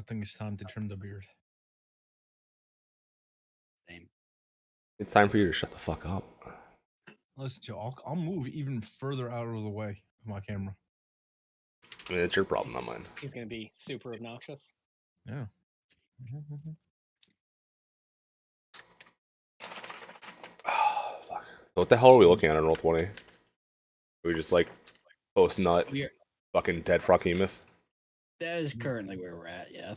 think it's time to trim the beard. Same. It's time for you to shut the fuck up. Listen, Joe, I'll move even further out of the way of my camera. I mean, it's your problem, not mine. He's gonna be super obnoxious. Yeah. Oh, fuck. What the hell are we looking at on Roll20? Are we just like post nut fucking dead Froghemoth? That is currently where we're at, yeah.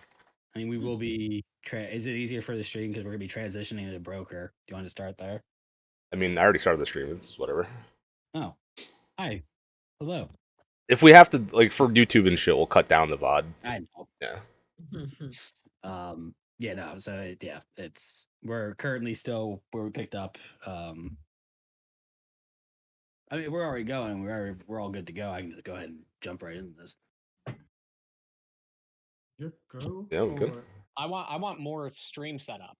I mean, we will be... Is it easier for the stream because we're going to be transitioning to the broker? Do you want to start there? I mean, I already started the stream. It's whatever. Oh. Hi. Hello. If we have to, like, for YouTube and shit, we'll cut down the VOD. I know. Yeah. Yeah, no, so, yeah, we're currently still where we picked up. I mean, we're already going. We're all good to go. I can just go ahead and jump right into this. You go. Yeah, we're good. for it. I want more stream setup.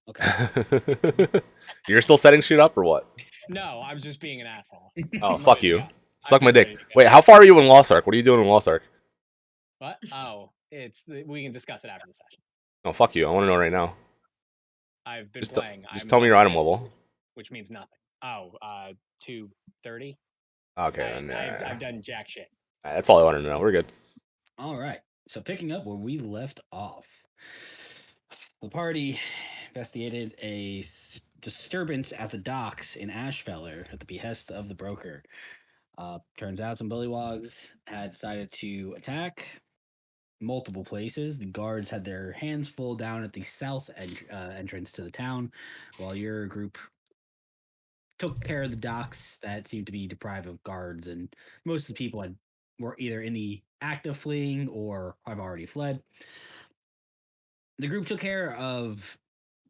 Okay. You're still setting shit up or what? No, I'm just being an asshole. Oh, I'm fuck ready to you. go. Suck I'm my dick. ready to go. Wait, how far are you in Lost Ark? What are you doing in Lost Ark? What? Oh, we can discuss it after the session. Oh, fuck you. I want to know right now. I've been Just, playing. just I'm tell me your item level, level. which means nothing. Oh, 230. Okay, then, I've done jack shit. that's all I wanted to know. We're good. All right. So picking up where we left off, the party investigated a disturbance at the docks in Ashfeller at the behest of the broker. Turns out some bullywogs had decided to attack multiple places. The guards had their hands full down at the south entrance to the town, while your group took care of the docks that seemed to be deprived of guards, and most of the people were either in the act of fleeing or have already fled. The group took care of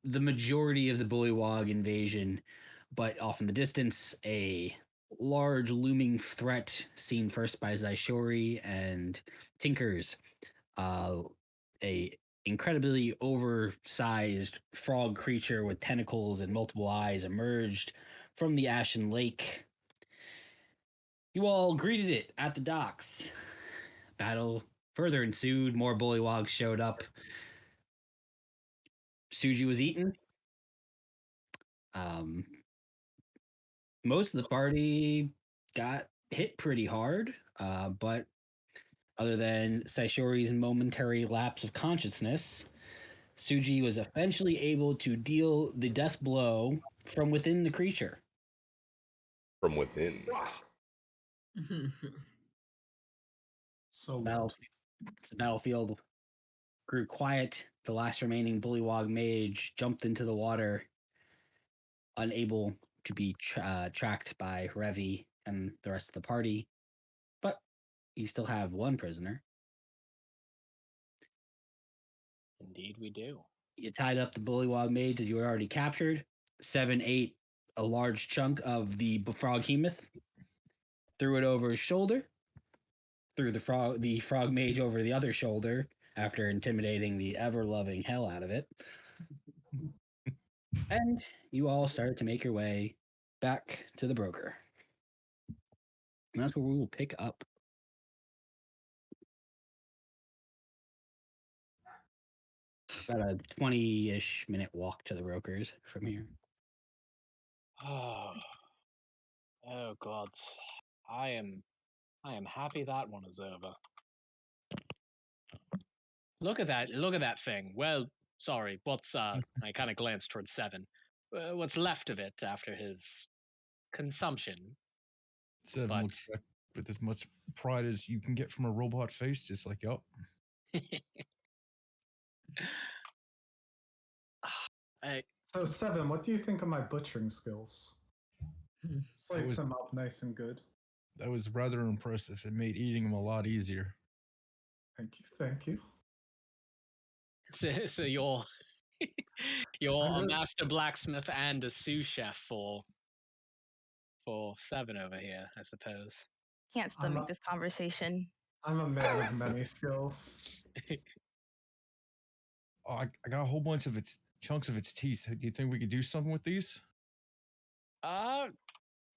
the majority of the bullywog invasion, but off in the distance, a large looming threat seen first by Zaishori and Tinkers, a incredibly oversized frog creature with tentacles and multiple eyes emerged from the ashen lake. You all greeted it at the docks. Battle further ensued. More bullywogs showed up. Suji was eaten. Most of the party got hit pretty hard, but other than Saishori's momentary lapse of consciousness, Suji was eventually able to deal the death blow from within the creature. From within. So The battlefield grew quiet. The last remaining bullywog mage jumped into the water, unable to be tracked by Revi and the rest of the party. But you still have one prisoner. Indeed, we do. You tied up the bullywog mage that you had already captured. 7 ate a large chunk of the Froghemoth, threw it over his shoulder, threw the frog mage over the other shoulder after intimidating the ever-loving hell out of it. And you all started to make your way back to the broker. And that's where we will pick up. About a 20-ish minute walk to the brokers from here. Oh gods. I am happy that one is over. Look at that thing. Well, sorry, what's I kind of glanced towards 7. What's left of it after his consumption? Seven But- looks like with as much pride as you can get from a robot face, just like, yup. So 7, what do you think of my butchering skills? Slice was- them up nice and good. That was rather impressive. It made eating them a lot easier. Thank you. So you're a master blacksmith and a sous chef for 7 over here, I suppose. Can't stomach this conversation. I'm a man of many skills. Oh, I got a whole bunch of its chunks of its teeth. Do you think we could do something with these?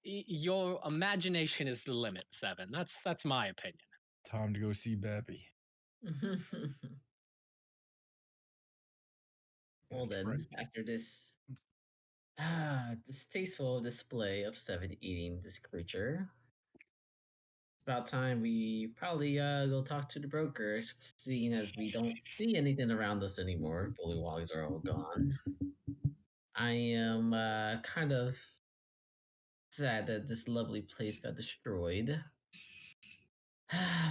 Your imagination is the limit, 7. That's my opinion. Time to go see Babby. Well That's then, right. after this distasteful display of Seven eating this creature, about time we probably go talk to the broker, seeing as we don't see anything around us anymore. Bullywogs are all gone. I am kind of sad that this lovely place got destroyed.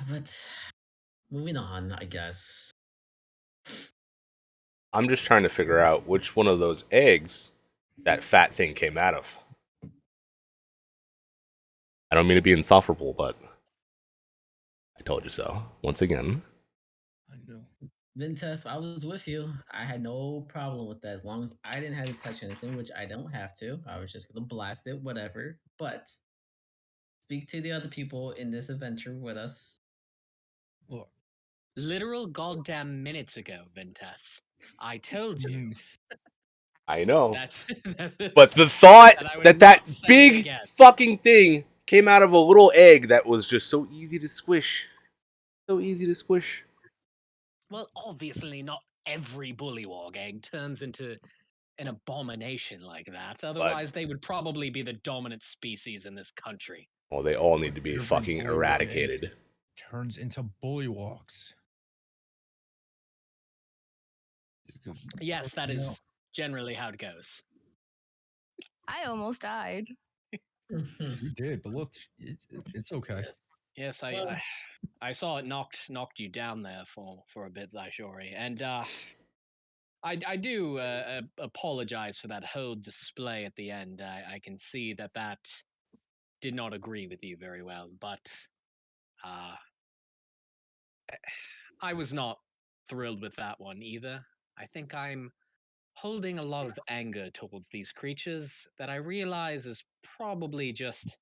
But moving on, I guess. I'm just trying to figure out which one of those eggs that fat thing came out of. I don't mean to be insufferable, but I told you so. Once again. I know. Vintef, I was with you. I had no problem with that as long as I didn't have to touch anything, which I don't have to. I was just gonna blast it, whatever. But speak to the other people in this adventure with us. Look, Literal goddamn minutes ago, Vinteth. I told you. I know. That's But the thought that I would that not that say it big again. fucking thing came out of a little egg that was just so easy to squish. So easy to squish. Well, obviously not every bullywog egg turns into an abomination like that. Otherwise, they would probably be the dominant species in this country. Well, they all need to be Every fucking bullywog eradicated. turns into bullywogs. Yes, that is generally how it goes. I almost died. You did, but look, it's okay. Yes, I saw it knocked you down there for a bit, Zaishori, and I do apologize for that whole display at the end. I can see that did not agree with you very well, but I was not thrilled with that one either. I think I'm holding a lot of anger towards these creatures that I realize is probably just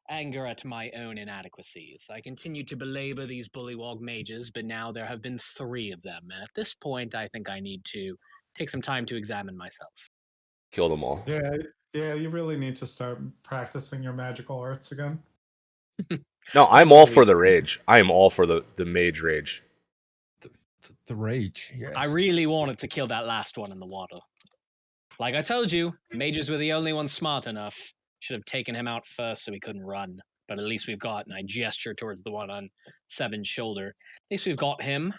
anger at my own inadequacies. I continue to belabor these bullywog mages, but now there have been 3 of them. And at this point, I think I need to take some time to examine myself. Kill them all. Yeah, you really need to start practicing your magical arts again. No, I'm all for the rage. I am all for the mage rage. The rage, yes. I really wanted to kill that last one in the water. Like I told you, mages were the only ones smart enough. Should have taken him out first so he couldn't run. But at least we've got, and I gesture towards the one on Seven's shoulder. At least we've got him.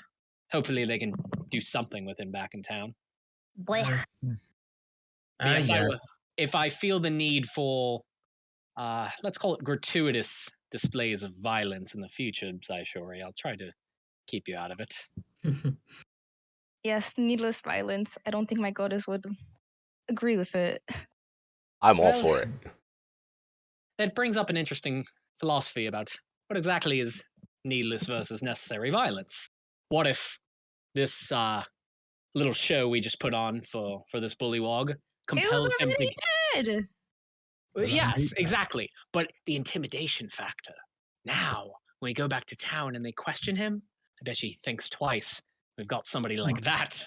Hopefully they can do something with him back in town. Blech. Yes, Yeah. if I feel the need for, let's call it gratuitous displays of violence in the future, Zaishori, I'll try to keep you out of it. Yes, needless violence. I don't think my goddess would agree with it. I'm all for it. That brings up an interesting philosophy about what exactly is needless versus necessary violence. What if this little show we just put on for this bullywog compels him to... Dead. Yes, exactly. But the intimidation factor. Now, when we go back to town and they question him, I bet he thinks twice. We've got somebody like that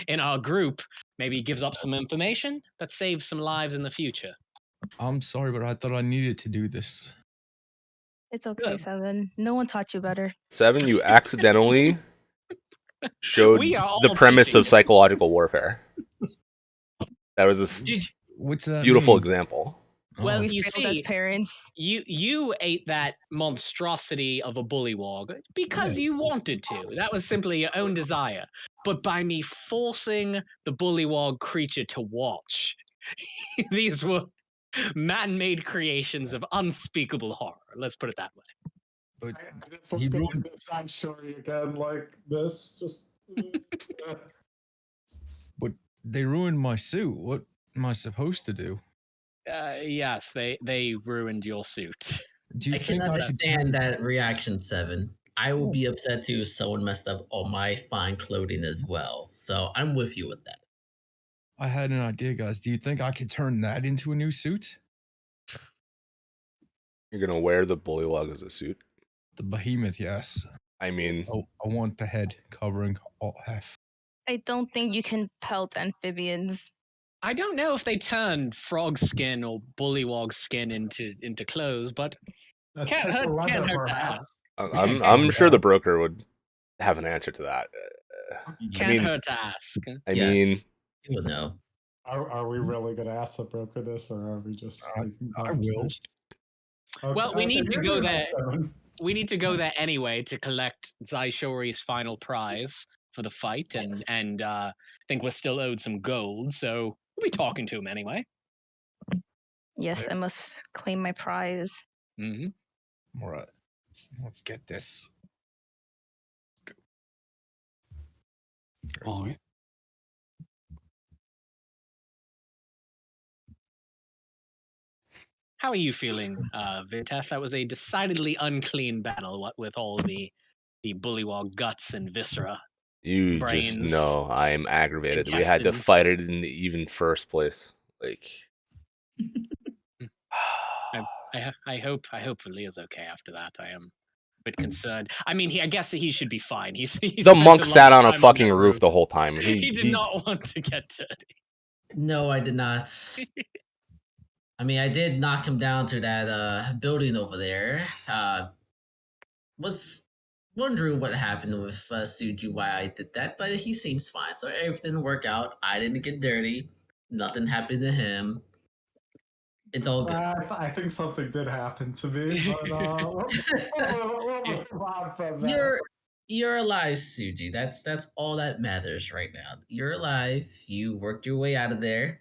in our group. Maybe he gives up some information that saves some lives in the future. I'm sorry, but I thought I needed to do this. It's okay, Seven. No one taught you better. 7, you accidentally showed the premise of psychological warfare. That was a beautiful example. Well, We you failed see, as parents. you ate that monstrosity of a bullywog because you wanted to. That was simply your own desire. But by me forcing the bullywog creature to watch, these were man-made creations of unspeakable horror. Let's put it that way. But he ruined the side story again like this. Just. But they ruined my suit. What am I supposed to do? Yes, they ruined your suit. Do you I can think understand that reaction, Seven. I will be upset too if someone messed up all my fine clothing as well. So I'm with you with that. I had an idea, guys. Do you think I could turn that into a new suit? You're gonna wear the bullywog as a suit? The behemoth, yes. I mean... I want the head covering all half. I don't think you can pelt amphibians. I don't know if they turn frog skin or bullywog skin into clothes, but can't hurt to ask. I'm sure the broker would have an answer to that. Can't hurt to ask. I Yes, mean, you would know. Are we really going to ask the broker this, or are we just making I will. conversation? Okay, Well, we need to you're go doing there. it, Seven. We need to go there anyway to collect Zaishori's final prize for the fight, and I think we're still owed some gold, so we'll be talking to him anyway. Yes, I must claim my prize. Mm-hmm. All right. Let's get this. All right. How are you feeling, Virteth? That was a decidedly unclean battle, what with all the bullywog guts and viscera. you Brains, just know I'm aggravated that we had to intestines. fight it in the even first place. Like, I hope Valia's okay after that. I am a bit concerned. I mean, I guess he should be fine. He the spent monk a sat long on a time fucking that roof the whole time. He did not want to get dirty. No, I did not. I mean, I did knock him down to that building over there. Was wondering what happened with Suju, why I did that, but he seems fine. So everything worked out. I didn't get dirty. Nothing happened to him. It's all good. I think something did happen to me, but we'll move on from that. You're alive, Suji. That's all that matters right now. You're alive. You worked your way out of there.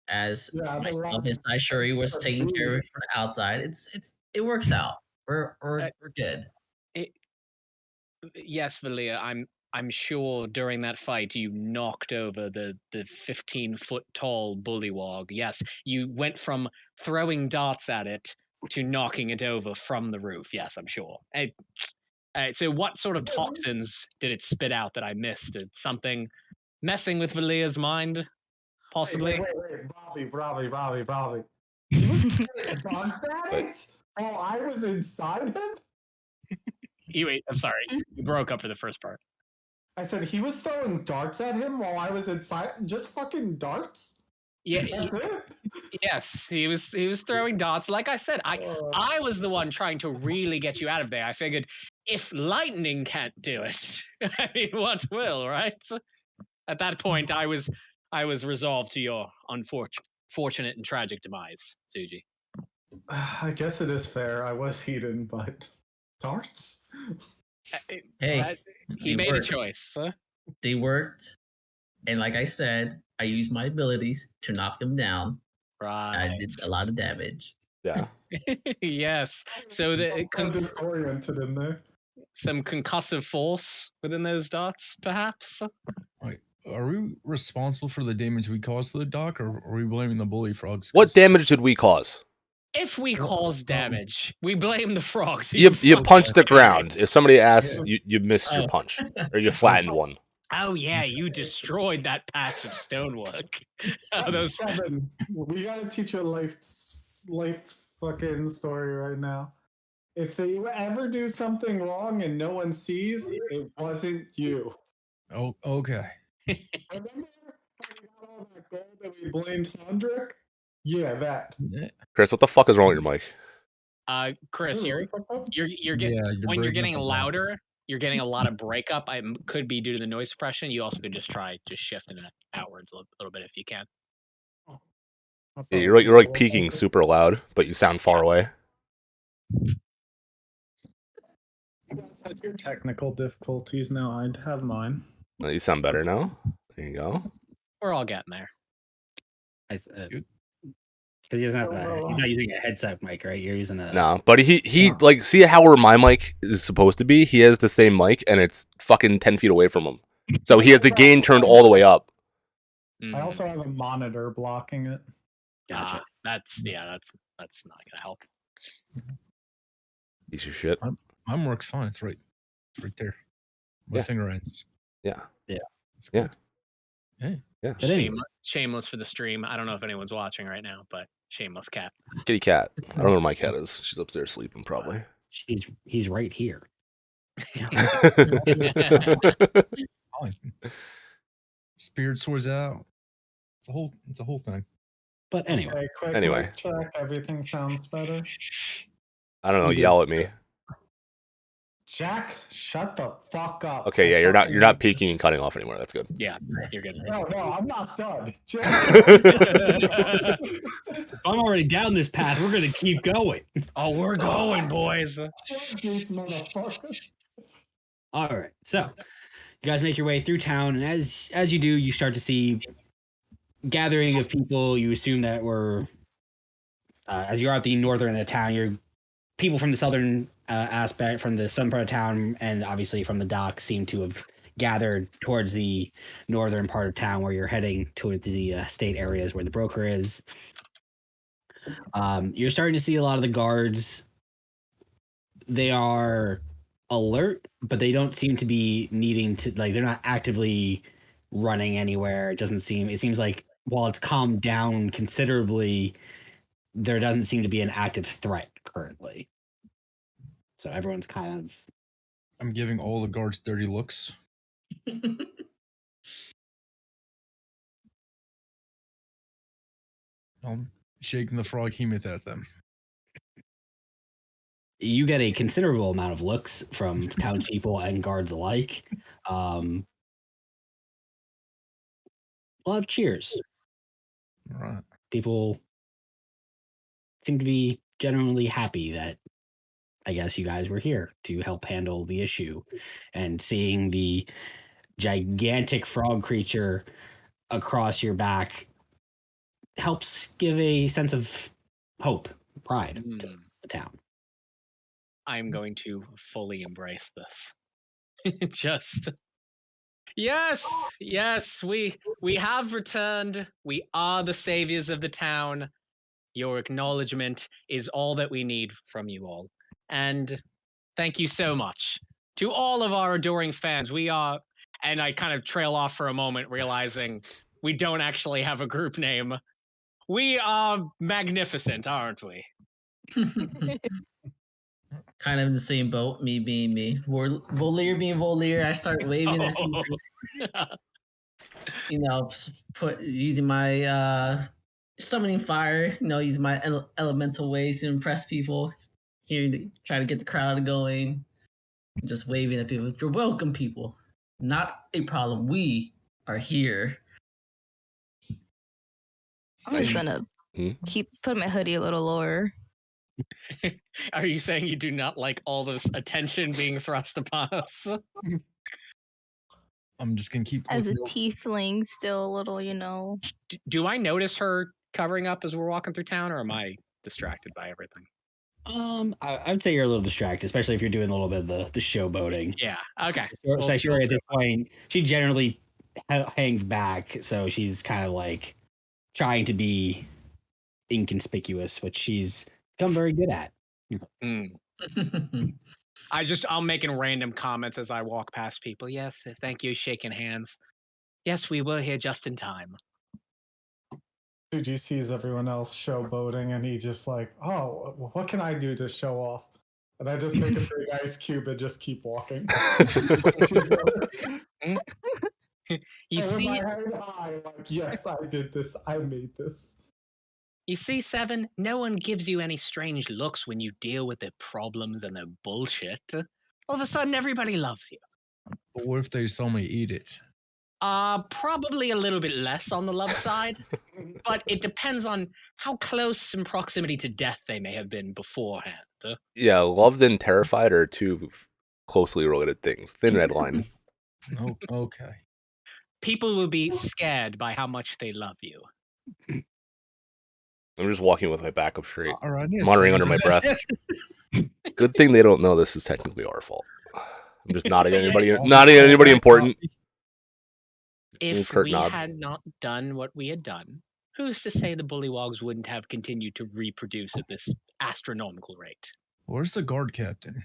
As Yeah, myself and Saishuri was taking care of it from the outside. It works out. We're good. Yes, Valia, I'm sure during that fight you knocked over the 15-foot tall bullywog. Yes, you went from throwing darts at it to knocking it over from the roof. Yes, I'm sure. So what sort of toxins did it spit out that I missed? Did something messing with Valia's mind, possibly? Wait, Robbie. He was throwing darts at it while I was inside him? Wait, I'm sorry. You broke up for the first part. I said he was throwing darts at him while I was inside. Just fucking darts? Yeah, That's it? yes, he was throwing darts. Like I said, I was the one trying to really get you out of there. I figured if lightning can't do it, I mean, what will, right? At that point, I was resolved to your unfortunate and tragic demise, Suji. I guess it is fair. I was heated, but darts? Hey, he made a choice. They worked, and like I said, I used my abilities to knock them down. Right. I did a lot of damage. yeah. Yes. So disoriented in there. Some concussive force within those darts, perhaps. Wait, are we responsible for the damage we caused to the dock, or are we blaming the bully frogs? What damage did we cause? If we cause damage, we blame the frogs. You punched the idiot. ground. If somebody asks, you missed your punch, or you flattened one. Oh yeah, you destroyed that patch of stonework. Those Seven. We gotta teach you a life fucking story right now. If they ever do something wrong and no one sees, it wasn't you. Oh, okay. Remember how we got all that gold that we blamed Hondrick? Yeah, that. Chris, what the fuck is wrong with your mic? Chris, Ooh, you're getting when you're getting up a lot. louder, you're getting a lot of breakup. I could be due to the noise suppression. You also could just try shifting it outwards a little bit if you can. Yeah, you're like peaking super loud, but you sound far away. Had your technical difficulties now. I'd have mine. Well, you sound better now. There you go. We're all getting there. Because he doesn't have he's not using a headset mic, right? You're using a No, but he like, see how where my mic is supposed to be? He has the same mic, and it's fucking 10 feet away from him. So he has the gain turned all the way up. I also have a monitor blocking it. Gotcha. That's not gonna help. Piece of shit. Mine works fine. It's right there. My Yeah. finger ends. Yeah. It's Yeah. good. Hey. Yeah. Shameless for the stream. I don't know if anyone's watching right now, but shameless cat. Kitty cat. I don't know where my cat is. She's upstairs sleeping, probably. He's right here. Fine. Spirit soars out. It's a whole thing. But anyway. Okay, quick Anyway. mic check. Everything sounds better. I don't know. Yell at me. Jack, shut the fuck up. Okay, yeah, you're not peeking and cutting off anymore. That's good. Yeah, Nice, you're good. nice. No, I'm not done. Jack, If I'm already down this path, we're gonna keep going. Oh, we're going, boys. Gates, motherfucker. All right, so you guys make your way through town, and as you do, you start to see gathering of people. You assume that were as you're at the northern end of town, you're people from the southern aspect, from the southern part of town, and obviously from the docks, seem to have gathered towards the northern part of town, where you're heading towards the state areas where the broker is. You're starting to see a lot of the guards. They are alert, but they don't seem to be needing to, like, they're not actively running anywhere. It seems like while it's calmed down considerably, there doesn't seem to be an active threat currently. So everyone's kind of. I'm giving all the guards dirty looks. I'm shaking the frog hemoth at them. You get a considerable amount of looks from townspeople and guards alike. A lot of cheers. All right. People seem to be genuinely happy that, I guess, you guys were here to help handle the issue. And seeing the gigantic frog creature across your back helps give a sense of hope, pride to the town. I'm going to fully embrace this. Just yes, we have returned. We are the saviors of the town. Your acknowledgement is all that we need from you all. And thank you so much to all of our adoring fans. We are, and I kind of trail off for a moment, realizing we don't actually have a group name. We are magnificent, aren't we? Kind of in the same boat, me being me. Volier being Volier, I start waving at people, using my summoning fire, using my elemental ways to impress people. Here to try to get the crowd going. Just waving at people. You're welcome, people. Not a problem. We are here. I'm just gonna put my hoodie a little lower. Are you saying you do not like all this attention being thrust upon us? I'm just gonna keep As a looking tiefling, still a little, Do I notice her covering up as we're walking through town, or am I distracted by everything? I would say you're a little distracted, especially if you're doing a little bit of the showboating. Yeah. Okay. So sure, at this point, she generally hangs back, so she's kind of like trying to be inconspicuous, which she's become very good at. I'm making random comments as I walk past people. Yes, thank you, shaking hands. Yes, we were here just in time. Fuji sees everyone else showboating, and he just like, oh, what can I do to show off? And I just make a big ice cube and just keep walking. You see, my head high, like, yes, I did this. I made this. You see, Seven, no one gives you any strange looks when you deal with their problems and their bullshit. All of a sudden, everybody loves you. But what if they saw me eat it? Probably a little bit less on the love side, but it depends on how close in proximity to death they may have been beforehand. Yeah, loved and terrified are two closely related things. Thin red line. Oh, okay. People will be scared by how much they love you. I'm just walking with my back up straight, All right, muttering under my breath. Good thing they don't know this is technically our fault. I'm just nodding at anybody important. If we had not done what we had done, who's to say the bullywogs wouldn't have continued to reproduce at this astronomical rate? Where's the guard captain?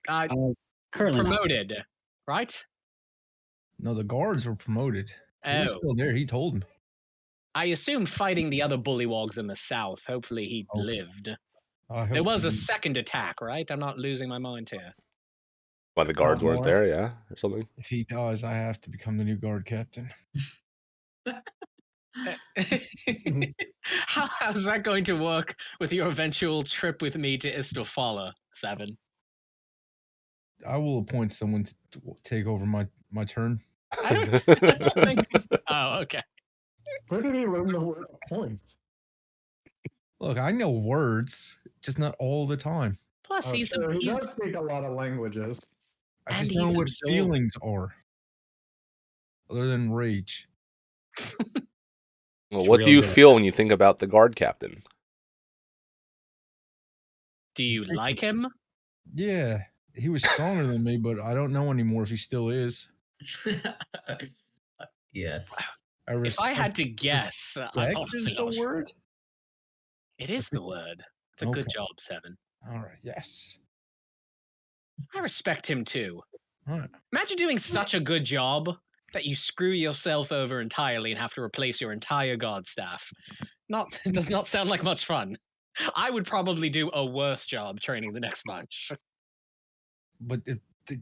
Currently promoted, right? No, the guards were promoted. He was still there. He told me. I assumed fighting the other bullywogs in the south. Hopefully he lived. There was a second attack, right? I'm not losing my mind here. Why the guards weren't there, yeah? Or something? If he dies, I have to become the new guard captain. How's that going to work with your eventual trip with me to Istofala, Seven? I will appoint someone to take over my turn. I don't think. Oh, okay. Where did he learn the word point? Look, I know words, just not all the time. Plus, Oh, he's sure, he he's does speak a lot of languages. I And just don't he's know what absorbed. feelings are, other than rage. Well, It's what do real you good. feel when you think about the guard captain? Do you like him? Yeah, he was stronger than me, but I don't know anymore if he still is. Yes. If I had to guess, respect I'm is honestly the not sure. word. It is the word. It's a good Okay. job, Seven. All right. Yes. I respect him too. All right. Imagine doing such a good job that you screw yourself over entirely and have to replace your entire god staff. It does not sound like much fun. I would probably do a worse job training the next bunch. But if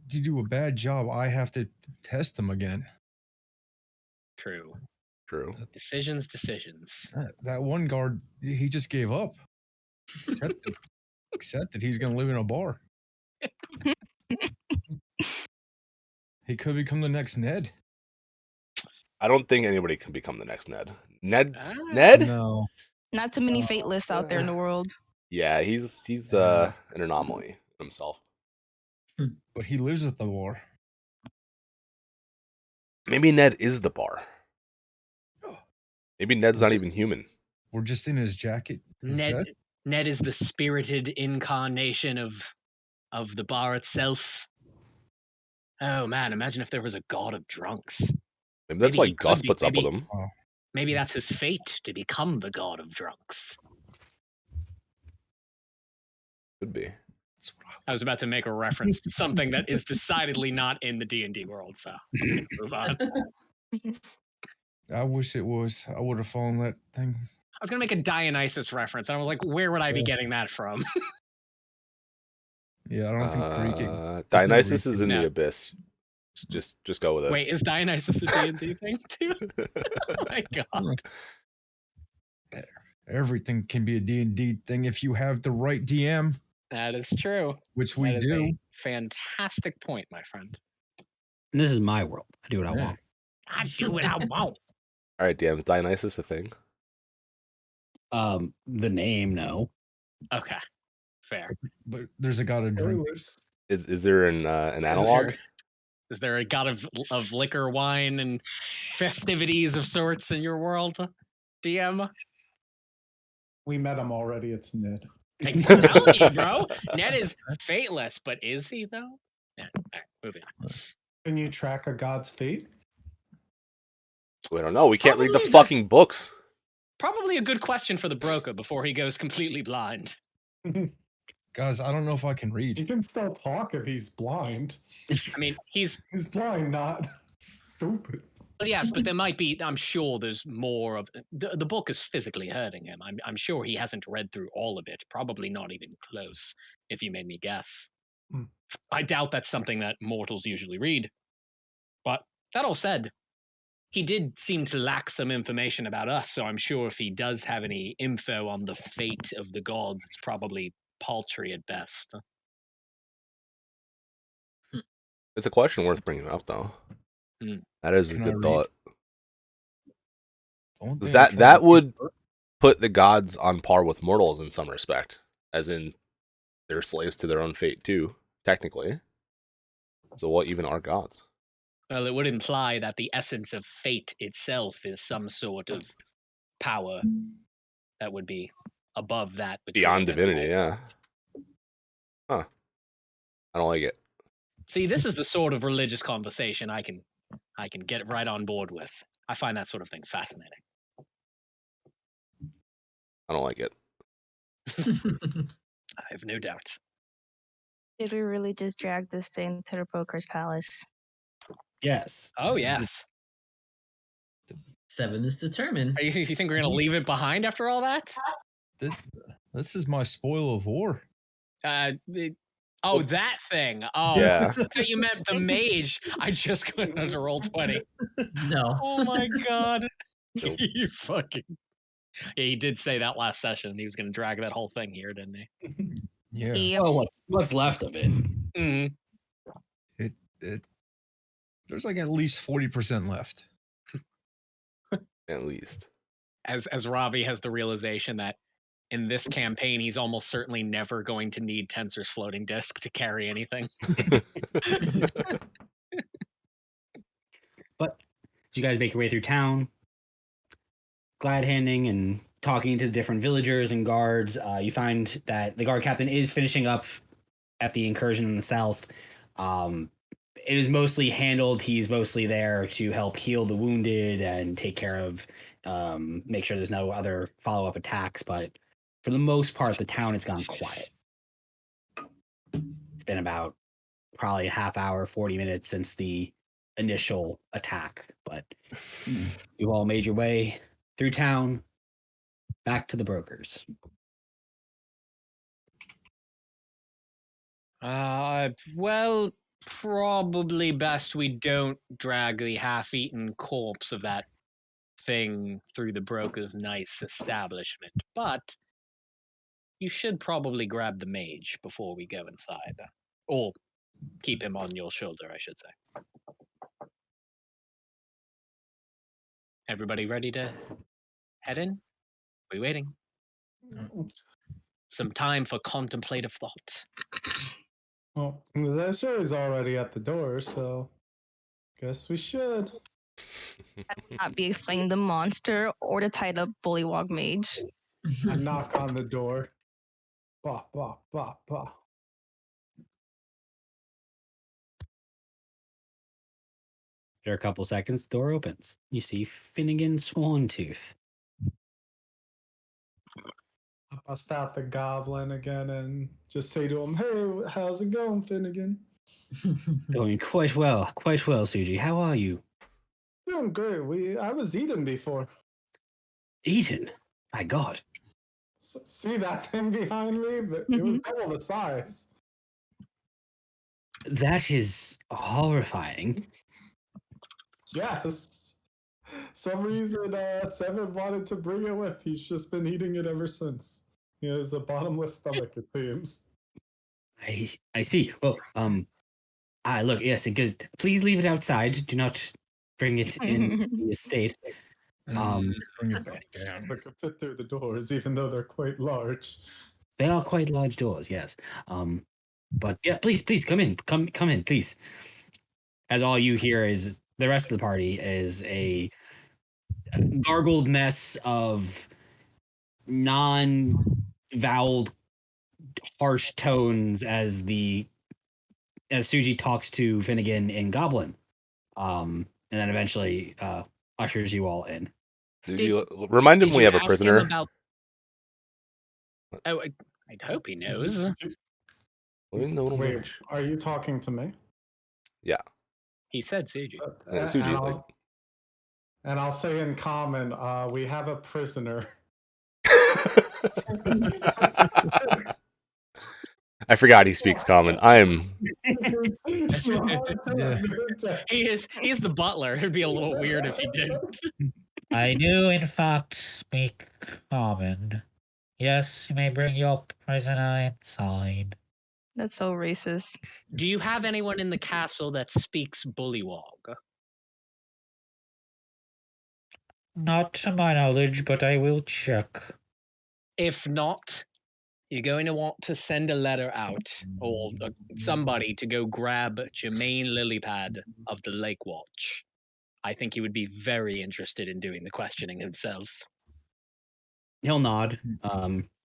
you do a bad job, I have to test them again. True. True. Decisions. That one guard, he just gave up. Accepted he's going to live in a bar. He could become the next Ned. I don't think anybody can become the next Ned. Ned? Ah. Ned? No. Not too many fateless out there in the world. Yeah, he's Yeah. an anomaly himself. But he lives at the bar. Maybe Ned is the bar. Maybe Ned's not even human. We're just in his jacket. His vest. Ned is the spirited incarnation of the bar itself. Oh man, imagine if there was a god of drunks. Maybe that's Maybe why he could Gus be- puts up with maybe- him. Maybe that's his fate, to become the god of drunks. Could be. I was about to make a reference to something that is decidedly not in the D&D world, so I'm gonna move on. I wish it was. I would have fallen that thing. I was gonna make a Dionysus reference, and I was like, where would I be getting that from? Yeah, I don't think Greek. Dionysus is in No. the abyss. Just go with it. Wait, is Dionysus a D&D thing too? Oh my god. Everything can be a D&D thing if you have the right DM, That is true. which we That is do. a fantastic point, my friend. And this is my world. I do what I Yeah. want. I do what I want. All right, DM. Is Dionysus a thing? The name, no. Okay. Fair. But there's a god of drink. Is there an analog? Is there a god of liquor, wine, and festivities of sorts in your world, DM? We met him already. It's Ned. I'm telling you, bro. Ned is fateless, but is he though? Yeah. All right, moving on. Can you track a god's fate? We don't know. We can't read the Probably fucking books. Probably a good question for the broker before he goes completely blind. Guys, I don't know if I can He read. can still talk if he's blind. I mean, he's blind, not stupid. yes, but there might be. I'm sure there's more of the book is physically hurting him. I'm sure he hasn't read through all of it. Probably not even close. If you made me guess, I doubt that's something that mortals usually read. But that all said, he did seem to lack some information about us. So I'm sure if he does have any info on the fate of the gods, it's probably paltry at best. It's a question worth bringing up, though. Hmm. That is a Can I good read? thought. Don't 'Cause think I that can would put the gods on par with mortals in some respect, as in they're slaves to their own fate too, technically. So what even are gods? Well, it would imply that the essence of fate itself is some sort of power that would be above that. which we Beyond identify divinity, yeah. as. Huh. I don't like it. See, this is the sort of religious conversation I can get right on board with. I find that sort of thing fascinating. I don't like it. I have no doubt. Did we really just drag this thing to the Broker's Palace? Yes. Oh yes. 7 is determined. You think we're gonna leave it behind after all that? This is my spoil of war. That thing. Oh, Yeah. I thought you meant the mage. I just couldn't under roll 20. No. Oh my god. Nope. You fucking. Yeah, he did say that last session. He was going to drag that whole thing here, didn't he? Yeah. Yep. Well, what's left of it? Mm. There's like at least 40% left. At least. As Ravi has the realization that in this campaign, he's almost certainly never going to need Tensor's floating disk to carry anything. But as you guys make your way through town, glad handing and talking to the different villagers and guards, you find that the guard captain is finishing up at the incursion in the south. It is mostly handled. He's mostly there to help heal the wounded and take care of, make sure there's no other follow-up attacks. But for the most part, the town has gone quiet. It's been about probably a half hour, 40 minutes since the initial attack. But you all made your way through town, back to the brokers. Well, probably best we don't drag the half-eaten corpse of that thing through the broker's nice establishment. But you should probably grab the mage before we go inside. Or keep him on your shoulder, I should say. Everybody ready to head in? We waiting? Some time for contemplative thought. Well, the sure is already at the door, so guess we should. Not be explaining the monster or the tied up bullywog mage. I knock on the door. Bah, bah, bah, bah. After a couple seconds, the door opens. You see Finnegan Swantooth. I bust out the goblin again and just say to him, "Hey, how's it going, Finnegan?" Going quite well, Suji. How are you? Doing great. I was eating before. Eaten? My God. See that thing behind me? It was double the size. That is horrifying. Yes. Some reason Seven wanted to bring it with. He's just been eating it ever since. He has a bottomless stomach, it seems. I see. Well, look, yes, good. Please leave it outside. Do not bring it in the estate. Bring it back down. But can fit through the doors, even though they're quite large. They are quite large doors, yes. But yeah, please come in. Come in, please. As all you hear is the rest of the party is a gargled mess of non-voweled harsh tones as Suji talks to Finnegan in Goblin. And then eventually ushers you all in. Remind him we have a prisoner. Oh, I hope he knows. Wait, are you talking to me? Yeah. He said Suji. Suji, and I'll say in common, we have a prisoner. I forgot he speaks common. I'm. He's the butler. It'd be a little weird if he didn't. I do, in fact, speak common. Yes, you may bring your prisoner inside. That's so racist. Do you have anyone in the castle that speaks bullywog? Not to my knowledge, but I will check. If not, you're going to want to send a letter out, or somebody to go grab Jermaine Lilypad of the Lake Watch. I think he would be very interested in doing the questioning himself. He'll nod.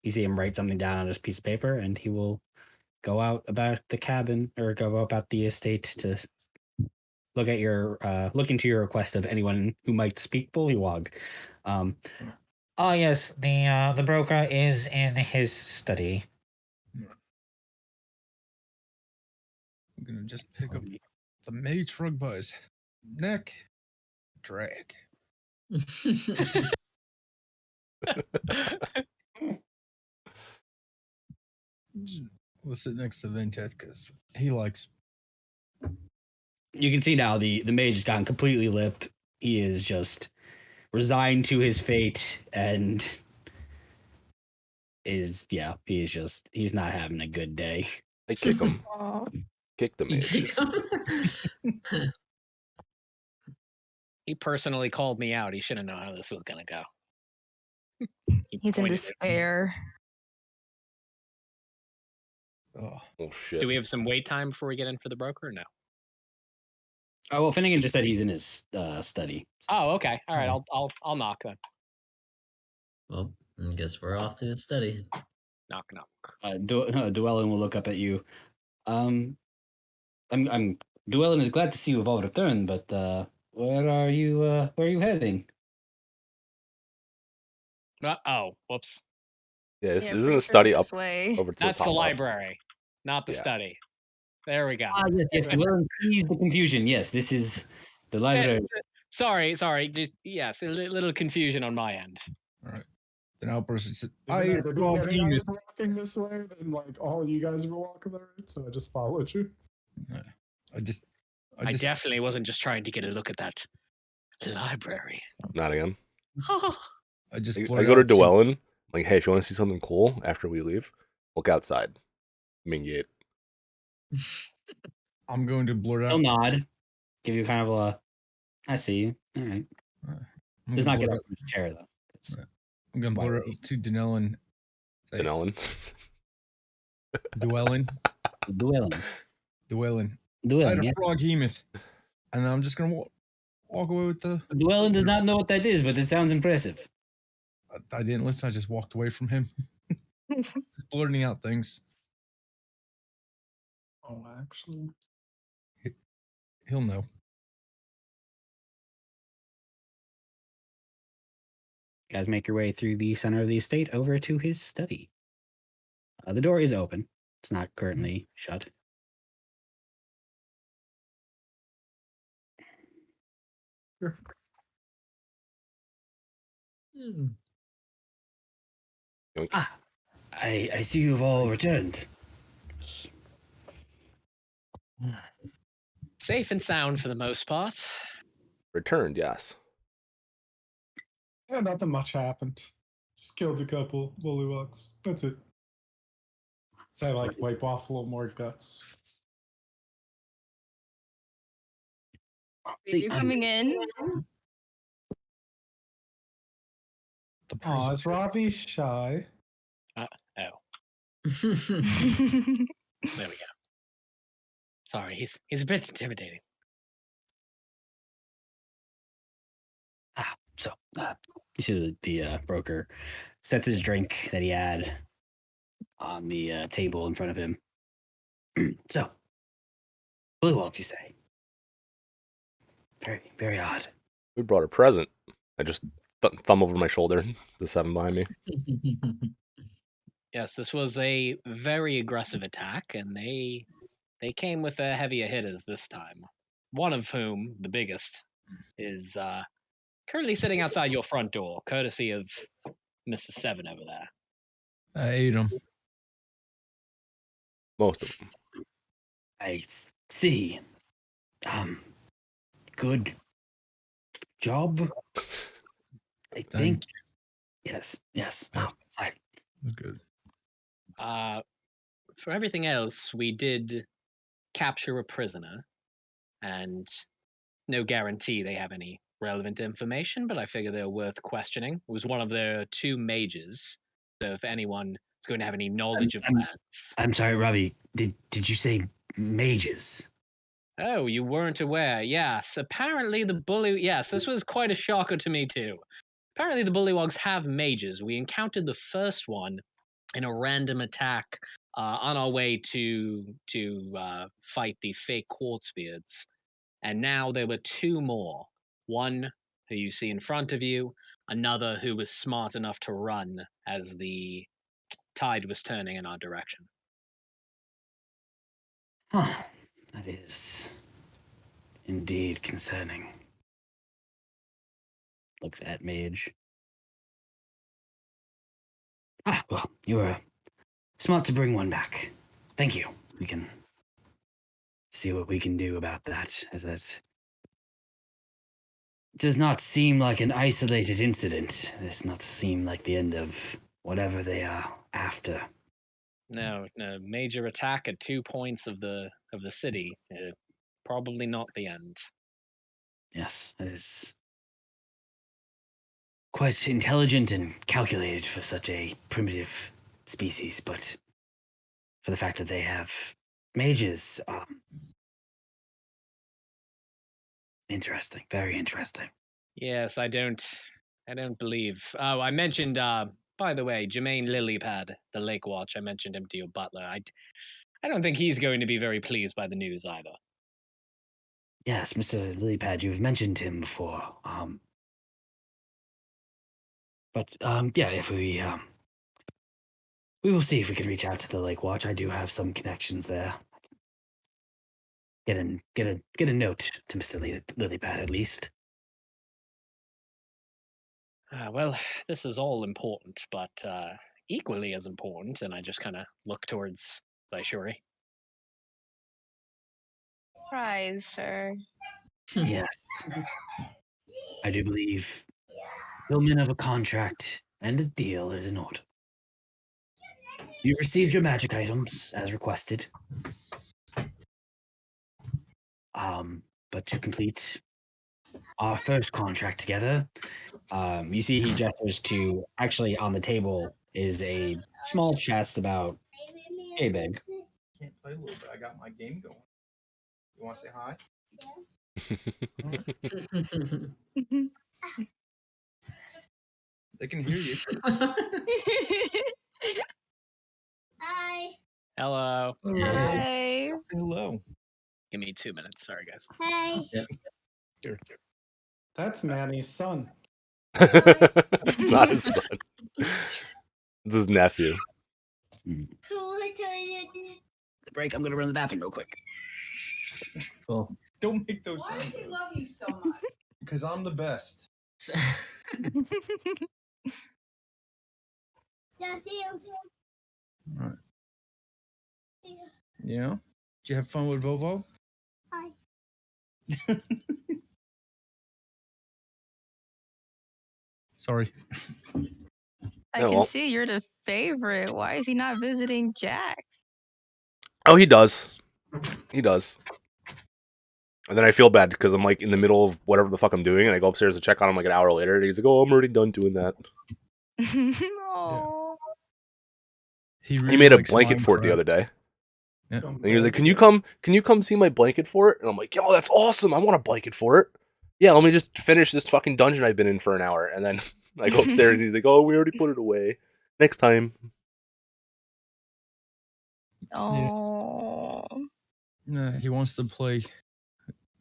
You see him write something down on his piece of paper, and he will go out about the cabin or go about the estate to look into your request of anyone who might speak bullywog. Oh yes, the broker is in his study. I'm gonna just pick up the mage rug by his neck, drag. We'll sit next to Ventet because he likes. You can see now the mage has gone completely lip. He is just resigned to his fate and he's not having a good day. I kick him. Kick the mage. He personally called me out. He should have known how this was gonna go. He He's in pointed it. despair. Oh, Oh shit. Do we have some wait time before we get in for the broker? Or no. Oh well, Finnegan just said he's in his study. Oh, okay. All right. I'll knock then. Well, I guess we're off to study. Knock knock. Duellin will look up at you. I'm Duellin is glad to see you have all returned, but where are you heading? Oh, whoops. Yeah, this Yeah, isn't pretty a sure study it's up this way. over to That's the the top left. library, not the Yeah. study. There we go. Yes. Duellin sees the confusion. Yes, this is the library. Sorry. Just, yes, a little confusion on my end. all right. Then Outburst said, Even I at the frog beginning, I Emith. was walking this way, then like all you guys were walking the right, so I just followed you. I just I definitely wasn't just trying to get a look at that library. Not again. I just I blurted go to out some- Duellin, like, hey, if you want to see something cool after we leave, look outside. Main gate. I'm going to blurt He'll out. nod, give you kind of a, I see you. All right. I'm Does gonna not get blurt up from his chair though. It's- Right. I'm gonna Why blurt would out to Denellen. Denellen. Duellin. Duellin. Duellin. I had Duellin, a yeah. frog Emith. And then I'm just gonna walk away with the. Duellin does not know what that is, but it sounds impressive. I didn't listen. I just walked away from him. Just blurting out things. Oh, actually. He'll know. You guys make your way through the center of the estate over to his study. The door is open. It's not currently shut. Sure. Ah, I see you've all returned. Safe and sound for the most part. Returned, yes. Yeah, nothing much happened. Just killed a couple bullywugs. That's it. So I like wipe off a little more guts. Are you coming in? The Oh, priest. is Robbie shy? There we go. Sorry, he's a bit intimidating. You see the broker sets his drink that he had on the table in front of him. So, blue walks, you say? Very, very odd. We brought a present. I just thumb over my shoulder. The 7 behind me. Yes, this was a very aggressive attack, and they came with heavier hitters this time. One of whom, the biggest, is currently sitting outside your front door, courtesy of Mr. Seven over there. I ate him. Most of them. I see. Good job. I think. Yes. No, sorry. That's good. For everything else, we did capture a prisoner, and no guarantee they have any relevant information, but I figure they're worth questioning. It was one of their 2 mages, so if anyone is going to have any knowledge of that. I'm sorry, Robbie. Did you say mages? Oh, you weren't aware. Yes, apparently the yes, this was quite a shocker to me too. Apparently the Bullywogs have mages. We encountered the first one in a random attack on our way to fight the fake Quartzbeards. And now there were 2 more. One who you see in front of you, another who was smart enough to run as the tide was turning in our direction. Huh. That is indeed concerning. Looks at Mage. Well, you were smart to bring one back. Thank you. We can see what we can do about that, as that does not seem like an isolated incident. It does not seem like the end of whatever they are after. No, major attack at 2 points of the city. Probably not the end. Yes, it is quite intelligent and calculated for such a primitive species, but for the fact that they have mages, interesting, very interesting. Yes, I don't believe. Oh, I mentioned. By the way, Jermaine Lilypad, the Lake Watch. I mentioned him to your butler. I don't think he's going to be very pleased by the news either. Yes, Mr. Lilypad, you've mentioned him before. Yeah, if we will see if we can reach out to the Lake Watch. I do have some connections there. Get a note to Mr. Lilypad at least. Well, this is all important, but equally as important. And I just kind of look towards Zaishuri. Surprise, sir. Yes, I do believe fulfillment of a contract and a deal is in order. You received your magic items as requested. But to complete our first contract together, you see he gestures to actually on the table is a small chest about a big. Can't play a little bit. I got my game going. You want to say hi? They can hear you. Hi. Hello. Hi. Say hello. Give me 2 minutes. Sorry, guys. Hi. Here. That's Manny's son. It's not his son. It's his nephew. The break. I'm gonna run to the bathroom real quick. Cool. Don't make those Why sounds. does he love you so much? Because I'm the best. All right. Yeah. Did you have fun with Vovo? Hi. Sorry. I Yeah, can well. see you're the favorite. Why is he not visiting Jax? Oh, he does. He does. And then I feel bad because I'm like in the middle of whatever the fuck I'm doing, and I go upstairs to check on him like an hour later, and he's like, "Oh, I'm already done doing that." Oh. He really made a likes blanket for it the Minecraft. other day, Yeah. and he was like, "Can you come see my blanket for it?" And I'm like, "Yo, that's awesome! I want a blanket for it." Yeah, let me just finish this fucking dungeon I've been in for an hour, and then I go upstairs, and he's like, "Oh, we already put it away. Next time." Oh. Nah, he wants to play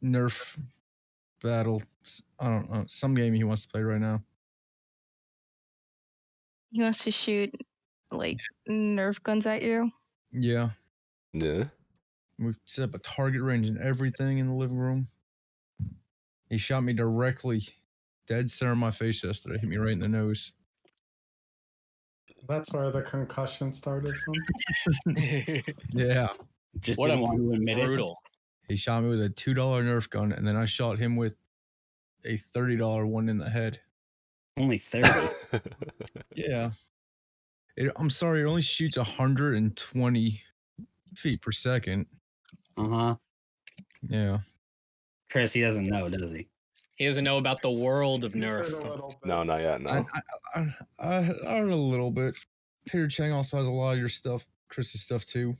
Nerf battle. I don't know. Some game he wants to play right now. He wants to shoot like Nerf guns at you. Yeah. Yeah. We set up a target range and everything in the living room. He shot me directly, dead center of my face yesterday. Hit me right in the nose. That's where the concussion started from. Yeah. Just What didn't a want to admit it. brutal. He shot me with a $2 Nerf gun, and then I shot him with a $30 one in the head. Only 30. Yeah. I'm sorry, it only shoots 120 feet per second. Uh-huh. Yeah. Chris, he doesn't know, does he? He doesn't know about the world of He's heard Nerf. a little bit. No, not yet. No. I heard a little bit. Peter Chang also has a lot of your stuff, Chris's stuff too.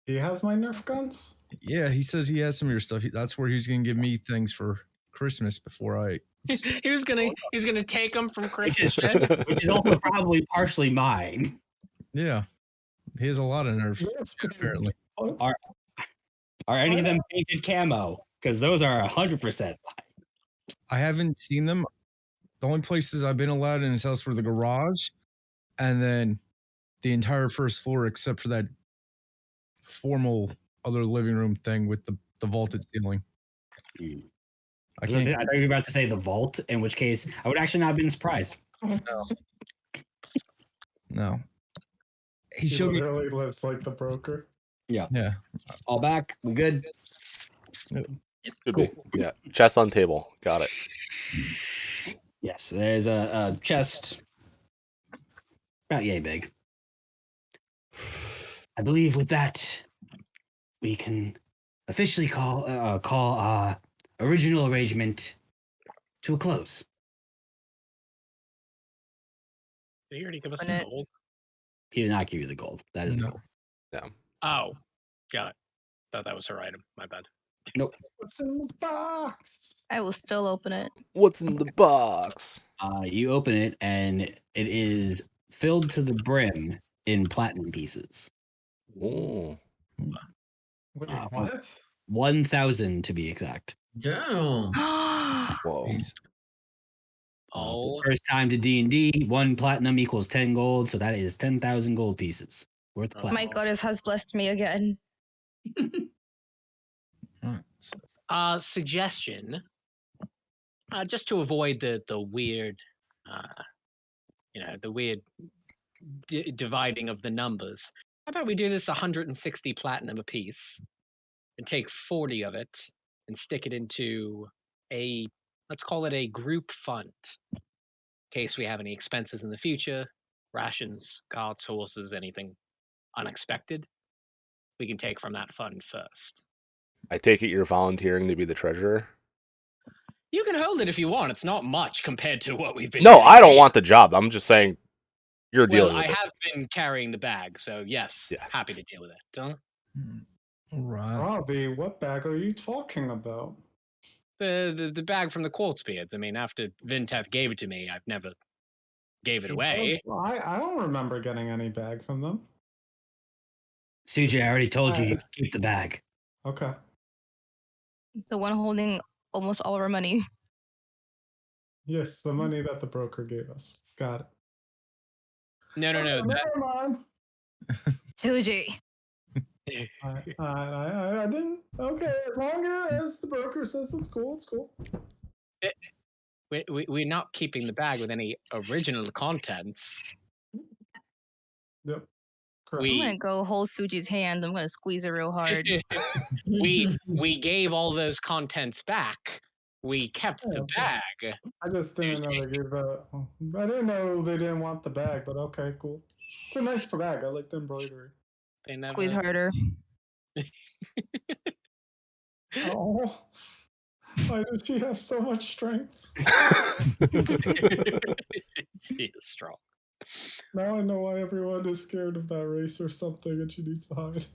He has my Nerf guns? Yeah, he says he has some of your stuff. That's where he's gonna give me things for Christmas before I. he was gonna take them from Which Chris's is, shed. which is also probably partially mine. Yeah, he has a lot of Nerf. Apparently. Are any of them painted camo? Because those are 100%. I haven't seen them. The only places I've been allowed in his house were the garage, and then the entire first floor, except for that formal other living room thing with the vaulted ceiling. I I can't. thought you were about to say the vault, in which case I would actually not have been surprised. No. He He showed me. literally lives like the broker. Yeah. All back. We good? Could be. Yeah. Chest on table. Got it. Yes, there's a chest about yay big. I believe with that, we can officially call original arrangement to a close. Did he already give us Open the it. gold? He did not give you the gold. That is the No. gold. Oh, got it. Thought that was her item. My bad. Nope. What's in the box? I will still open it. What's in the box? You open it, and it is filled to the brim in platinum pieces. Ooh. Wait, Uh, what? 1,000 to be exact. Damn. Whoa. Jeez. Oh, First time to D&D, 1 platinum equals 10 gold, so that is 10,000 gold pieces worth of Oh. platinum. My goddess has blessed me again. Alright, so suggestion. Just to avoid the weird, the weird dividing of the numbers. How about we do this 160 platinum apiece and take 40 of it and stick it into let's call it a group fund. In case we have any expenses in the future, rations, carts, horses, anything unexpected, we can take from that fund first. I take it you're volunteering to be the treasurer? You can hold it if you want. It's not much compared to what we've been No, getting I don't paid. want the job. I'm just saying you're Well, dealing with I it. have been carrying the bag, so yes, Yeah. happy to deal with it. Huh? all right. Robbie, what bag are you talking about? The bag from the quartz beards. I mean, after Vinteth gave it to me, I've never gave it away. I don't remember getting any bag from them. Suji, I already told you to keep the bag. Okay. The one holding almost all of our money. Yes, the money that the broker gave us. Got it. No. Oh, never mind. Suji. I didn't. Okay, as long as the broker says it's cool, it's cool. We're not keeping the bag with any original contents. Yep. Correct. I'm We gonna go hold Suji's hand. I'm gonna squeeze it real hard. we gave all those contents back. We kept the Okay. bag. I just didn't know they gave I didn't know they didn't want the bag, but okay, cool. It's a nice bag. I like the embroidery. They never. Squeeze harder. Oh, why does she have so much strength? She is strong. Now I know why everyone is scared of that race or something, and she needs to hide.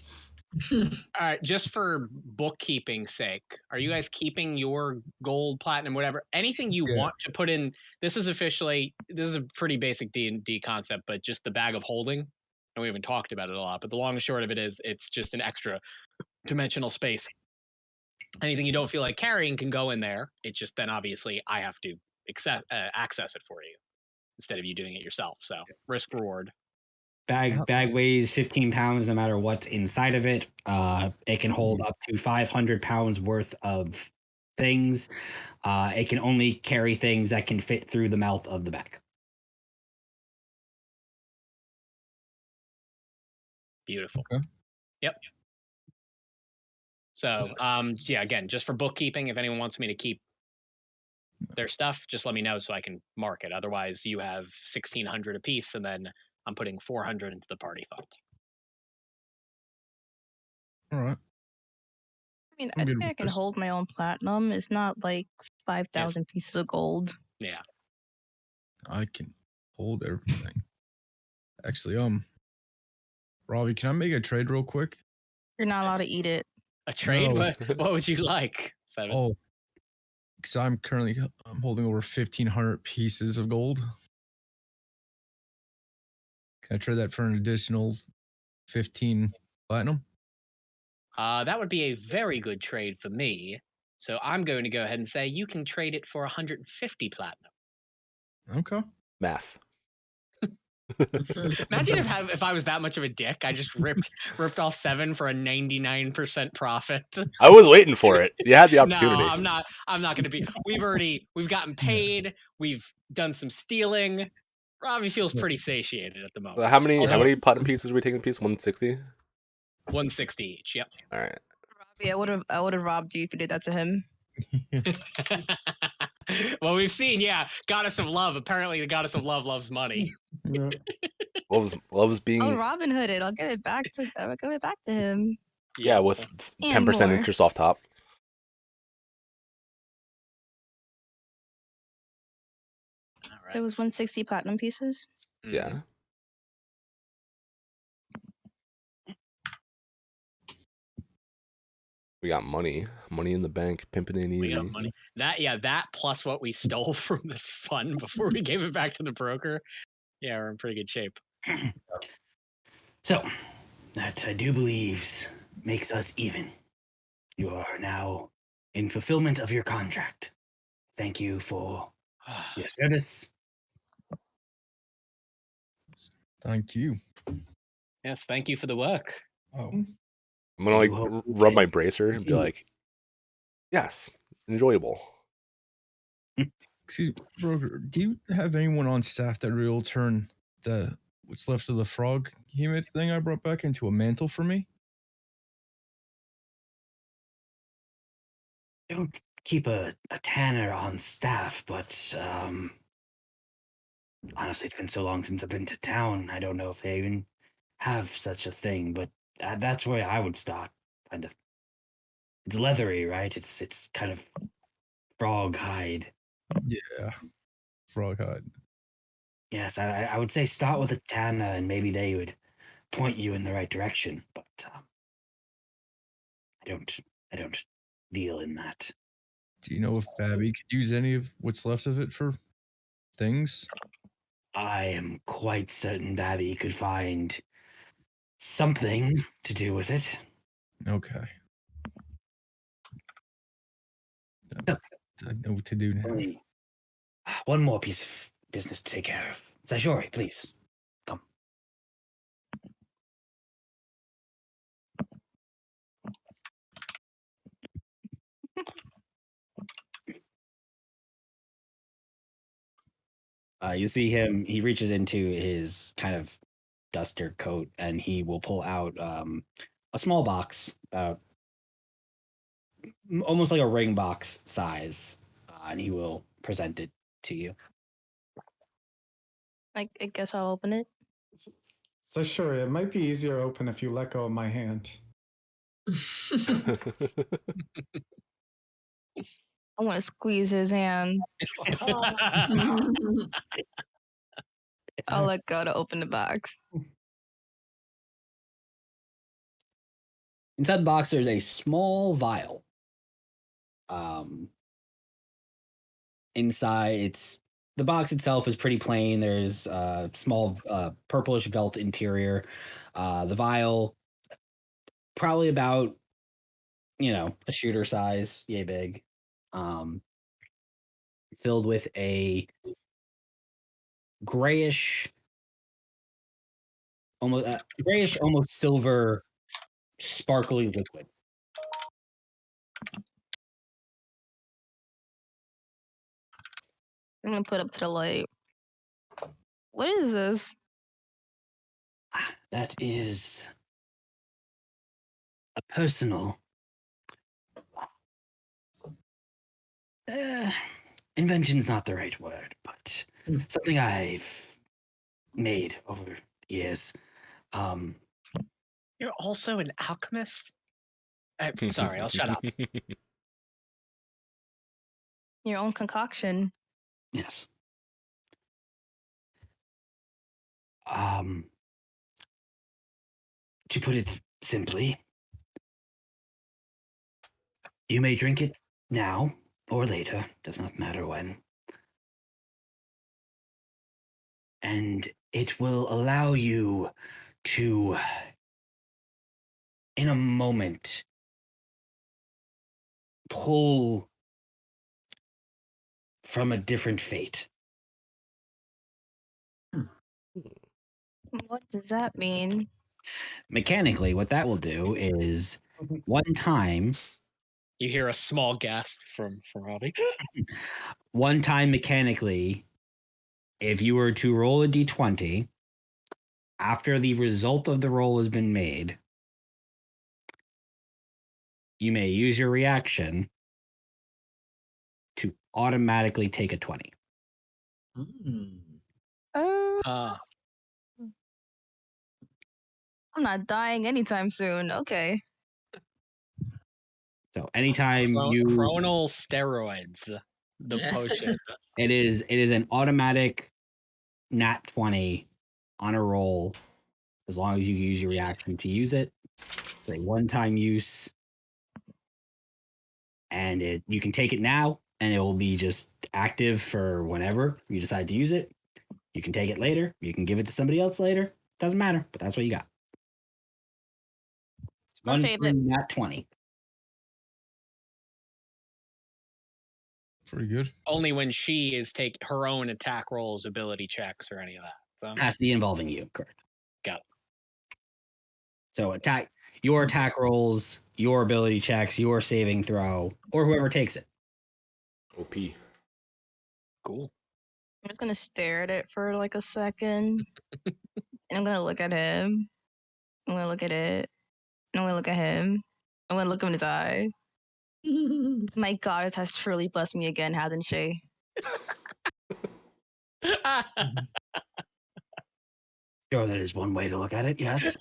All right, just for bookkeeping sake, are you guys keeping your gold, platinum, whatever, anything you Yeah. want to put in? This is a pretty basic D&D concept, but just the bag of holding. And we haven't talked about it a lot, but the long and short of it is it's just an extra dimensional space. Anything you don't feel like carrying can go in there. It's just then obviously I have to access it for you instead of you doing it yourself. So risk reward. Bag weighs 15 pounds no matter what's inside of it. It can hold up to 500 pounds worth of things. It can only carry things that can fit through the mouth of the bag. Beautiful. Okay. Yep. So, yeah, again, just for bookkeeping, if anyone wants me to keep their stuff, just let me know so I can mark it. Otherwise, you have 1,600 apiece, and then I'm putting 400 into the party fund. All right. I mean, I'm I good think I with can this. hold my own platinum. It's not like 5,000 pieces of gold. Yeah. I can hold everything. Actually, Robbie, can I make a trade real quick? You're not allowed to eat it. A trade? No. What would you like? Seven. Oh, because I'm holding over 1,500 pieces of gold. Can I trade that for an additional 15 platinum? That would be a very good trade for me. So I'm going to go ahead and say you can trade it for 150 platinum. Okay. Math. Imagine if I was that much of a dick, I just ripped off 7 for a 99% profit. I was waiting for it. You had the opportunity. No, I'm not going to be. We've gotten paid. We've done some stealing. Robbie feels pretty satiated at the moment. How many platinum pieces are we taking a piece? 160? 160 each. Yep. All right. Robbie, I would have robbed you if you did that to him. Well, we've seen, yeah, goddess of love. Apparently, the goddess of love loves money. Yeah. loves I'll being Robin Hood it. I'll give it back to him. yeah with And 10% more. interest off top. All So it was 160 platinum pieces. Yeah. We got money in the bank, pimping in We easy. got money. That plus what we stole from this fund before we gave it back to the broker. Yeah, we're in pretty good shape. So, that I do believe makes us even. You are now in fulfillment of your contract. Thank you for your service. Thank you. Yes, thank you for the work. Oh, I'm gonna I like do hope we rub my can bracer and be continue. like, yes, enjoyable. excuse me, broker. Do you have anyone on staff that will turn the what's left of the frog human thing I brought back into a mantle for me? I don't keep a tanner on staff, but honestly, it's been so long since I've been to town. I don't know if they even have such a thing, but that's where I would start. Kind of, it's leathery, right? It's kind of frog hide. Yeah, frog hide. Yes, I would say start with a tanner, and maybe they would point you in the right direction. But I don't deal in that. Do you know if Babby could use any of what's left of it for things? I am quite certain Babby could find something to do with it. Okay. So, I know what to do now. only one more piece of business to take care of. Sajori, please come. You see him. He reaches into his kind of duster coat, and he will pull out a small box, about almost like a ring box size, and he will present it to you. I guess I'll open it. So sure, it might be easier open if you let go of my hand. I want to squeeze his hand. I'll let go to open the box. Inside the box, there's a small vial. Inside, the box itself is pretty plain. There's a small purplish felt interior. The vial, probably about a shooter size, yay big, filled with a grayish, almost silver, sparkly liquid. I'm gonna put up to the light. What is this? That is a personal invention's not the right word, but something I've made over the years. You're also an alchemist? Sorry, I'll shut up. Your own concoction. Yes. To put it simply, you may drink it now or later, does not matter when. And it will allow you to, in a moment, pull from a different fate. What does that mean? Mechanically, what that will do is one time You hear a small gasp from Robbie. one time mechanically, if you were to roll a d20, after the result of the roll has been made, you may use your reaction to automatically take a 20. Mm. Oh, Ah, I'm not dying anytime soon. Okay. So anytime you Chronal steroids, the potion. it is an automatic nat 20 on a roll as long as you use your reaction to use it. It's a one-time use. And you can take it now and it will be just active for whenever you decide to use it. You can take it later. You can give it to somebody else later. Doesn't matter, but that's what you got. It's My one favorite. free nat 20. Pretty good. Only when she is take her own attack rolls, ability checks, or any of that. So Has to be involving you, correct? Got it. So your attack rolls, your ability checks, your saving throw, or whoever takes it. OP. Cool. I'm just gonna stare at it for like a second. And I'm gonna look at him. I'm gonna look at it. And I'm gonna look at him. I'm gonna look him in his eye. My goddess has truly blessed me again, hasn't she? Sure, that is one way to look at it, yes.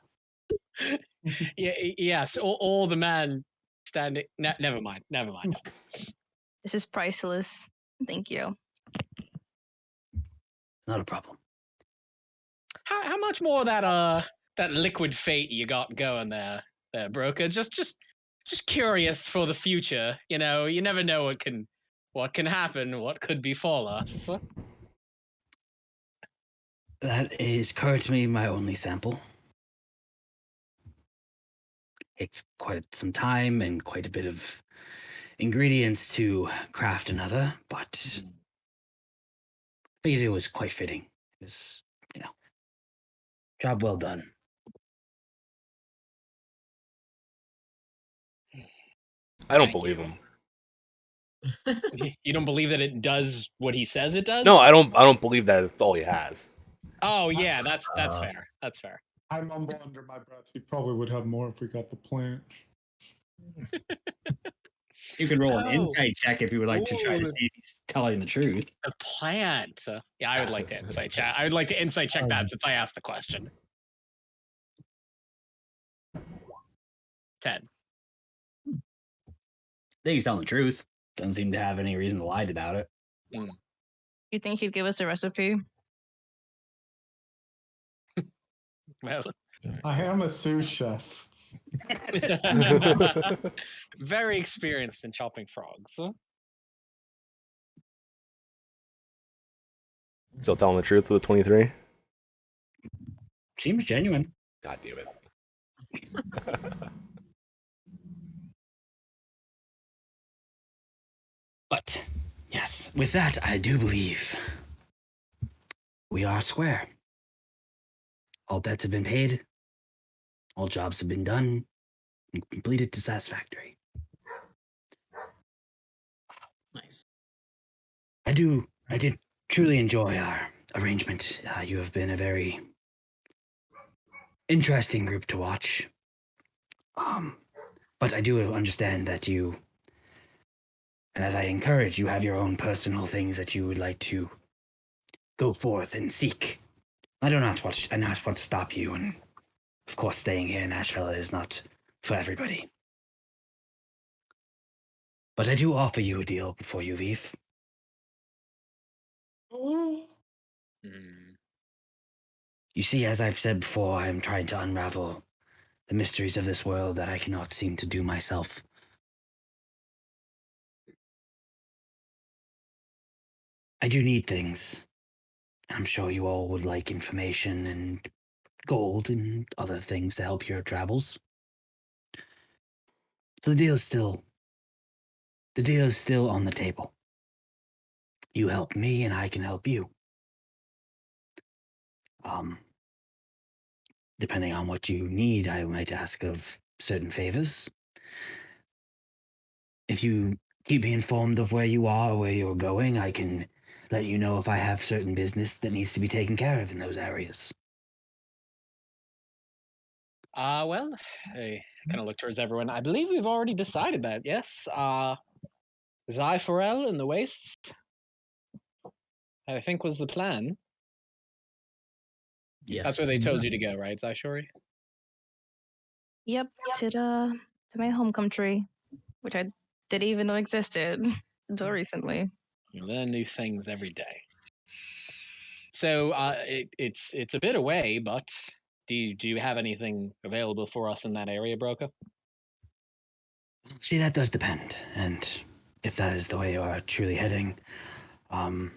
Yes. All the men standing. Never mind. This is priceless. Thank you. Not a problem. How much more of that liquid fate you got going there, broker? Just curious for the future. You know, you never know what can happen, what could befall us. That is currently my only sample. It's quite some time and quite a bit of ingredients to craft another, but I figured it was quite fitting. It was, job well done. I don't Thank believe you. him. You don't believe that it does what he says it does? No, I don't believe that it's all he has. Oh yeah, that's fair. That's fair. I mumble under my breath. He probably would have more if we got the plant. You can roll an Oh. insight check if you would like to try to Ooh. see if he's telling the truth. The plant. Yeah, I would like to insight check. I would like to insight check that since I asked the question. 10. I think he's telling the truth. Doesn't seem to have any reason to lie about it. You think he'd give us a recipe? Well, I am a sous chef. very experienced in chopping frogs. Still telling the truth with the 23? Seems genuine. God damn it. But, yes, with that, I do believe we are square. All debts have been paid. All jobs have been done and completed to satisfactory. Nice. I did truly enjoy our arrangement. You have been a very interesting group to watch. But I do understand that you, and as I encourage, you have your own personal things that you would like to go forth and seek. I not want to stop you, and of course, staying here in Asheville is not for everybody. But I do offer you a deal before you leave. You see, as I've said before, I am trying to unravel the mysteries of this world that I cannot seem to do myself. I do need things. I'm sure you all would like information and gold and other things to help your travels. So the deal is still on the table. You help me and I can help you. Depending on what you need, I might ask of certain favors. If you keep me informed of where you are, where you're going, I can let you know if I have certain business that needs to be taken care of in those areas. Well, I kind of look towards everyone. I believe we've already decided that, yes? Zypharel in the wastes, I think, was the plan. Yes. That's where they told you to go, right, Zyshori? Yep, to my home country, which I didn't even know existed until recently. You learn new things every day. So it's a bit away, but do you have anything available for us in that area, Broker? See, that does depend, and if that is the way you are truly heading, I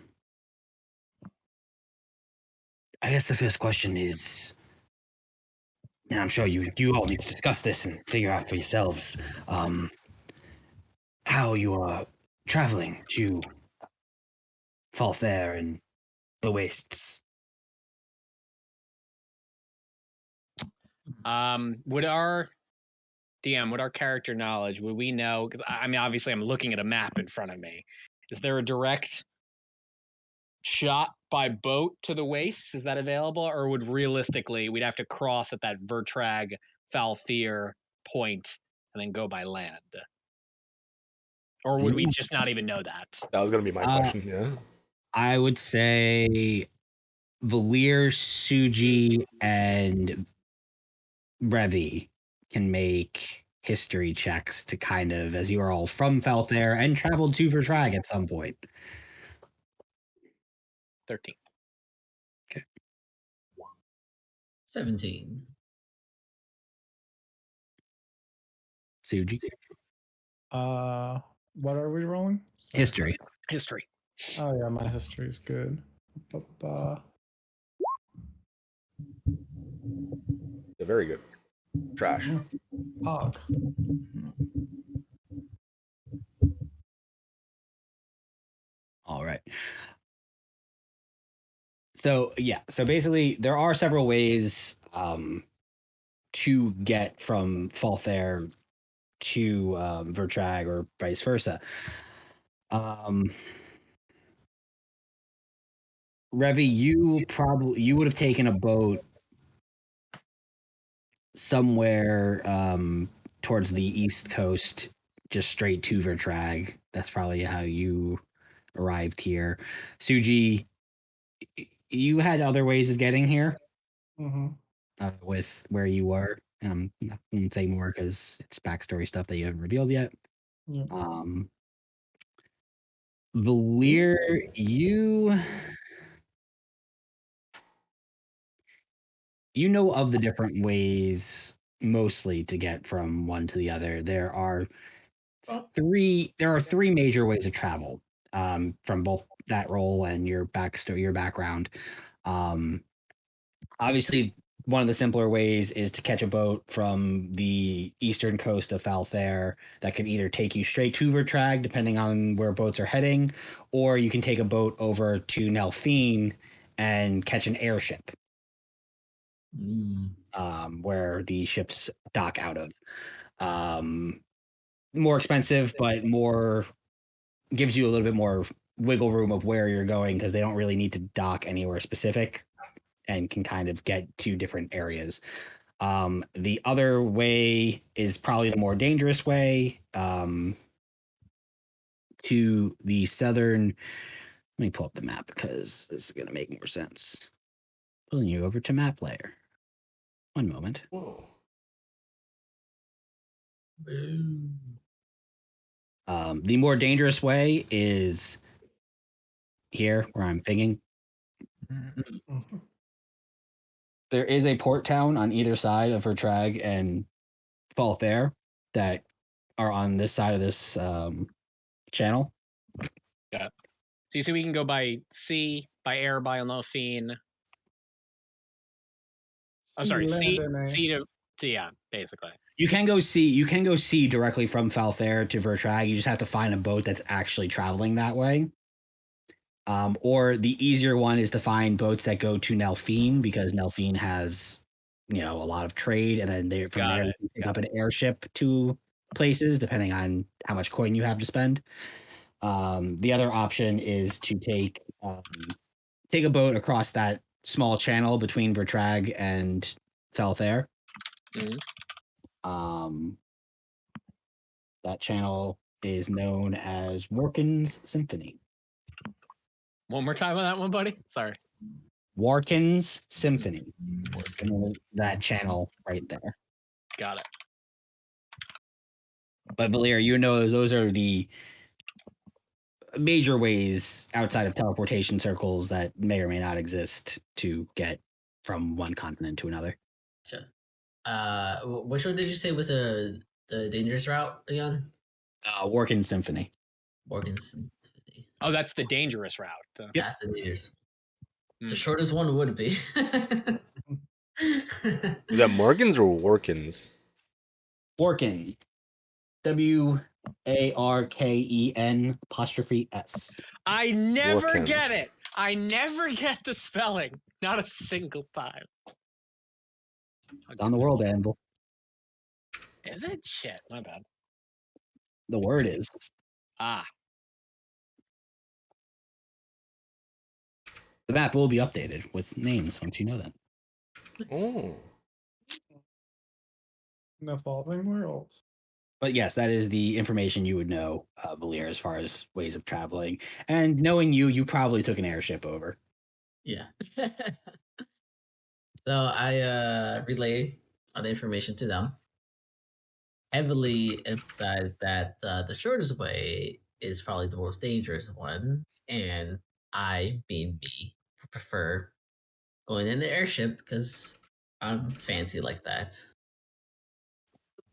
guess the first question is, and I'm sure you all need to discuss this and figure out for yourselves, how you are traveling to Falthair and the Wastes. Would our DM, would our character knowledge, would we know? Because I mean, obviously, I'm looking at a map in front of me. Is there a direct shot by boat to the Wastes? Is that available, or would realistically we'd have to cross at that Vertrag Falthier point and then go by land? Or would we just not even know that? That was gonna be my question. Yeah. I would say Valir, Suji, and Revi can make history checks to kind of, as you are all from Falthair and traveled to Vertrag at some point. 13. 17. Suji. What are we rolling? Sorry. History. History. Oh yeah, my history is good. Yeah, very good. Trash. Pog. All right. So yeah, so basically there are several ways to get from Falthair to Vertrag or vice versa. Revi, you would have taken a boat somewhere towards the east coast, just straight to Vertrag. That's probably how you arrived here. Suji, you had other ways of getting here Mm-hmm. with where you were. I won't say more because it's backstory stuff that you haven't revealed yet. Yeah. Valir, you know of the different ways mostly to get from one to the other. There are three major ways of travel from both that role and your backstory, your background. Obviously, one of the simpler ways is to catch a boat from the eastern coast of Falthair that can either take you straight to Vertrag, depending on where boats are heading, or you can take a boat over to Nelphine and catch an airship, where the ships dock out of. More expensive, but more gives you a little bit more wiggle room of where you're going because they don't really need to dock anywhere specific and can kind of get to different areas. The other way is probably the more dangerous way to the southern. Let me pull up the map because this is going to make more sense. Pulling you over to map layer. One moment. Whoa. The more dangerous way is here where I'm pinging. There is a port town on either side of Vertrag and Falthair that are on this side of this channel. Got it. So you see we can go by sea, by air, by Nelphine. I'm sorry, sea to yeah, basically. You can go see directly from Falthair to Vertrag. You just have to find a boat that's actually traveling that way. Or the easier one is to find boats that go to Nelphine because Nelphine has, a lot of trade, and then you can pick up an airship to places depending on how much coin you have to spend. The other option is to take a boat across that small channel between Vertrag and Falthair. That channel is known as Warkin's Symphony. One more time on that one, buddy. Sorry. Warkin's Symphony. That channel right there. Got it. But Valir, you know those are the major ways outside of teleportation circles that may or may not exist to get from one continent to another. Sure. Which one did you say was the dangerous route again? Working Symphony. Morganson. Oh, that's the dangerous route. Yep. That's the dangerous. The Mm. shortest one would be. Was that Morgan's or Workins? Working. WARKEN''S. I never Workins. get it. I never get the spelling. Not a single time. It's on the world anvil. Is it? Shit, my bad. The word is. Ah, The map will be updated with names once you know that. Oh. An evolving world. But yes, that is the information you would know, Valir, as far as ways of traveling. And knowing you, you probably took an airship over. Yeah. So I relay all the information to them. Heavily emphasize that the shortest way is probably the most dangerous one, and I, being me, prefer going in the airship because I'm fancy like that.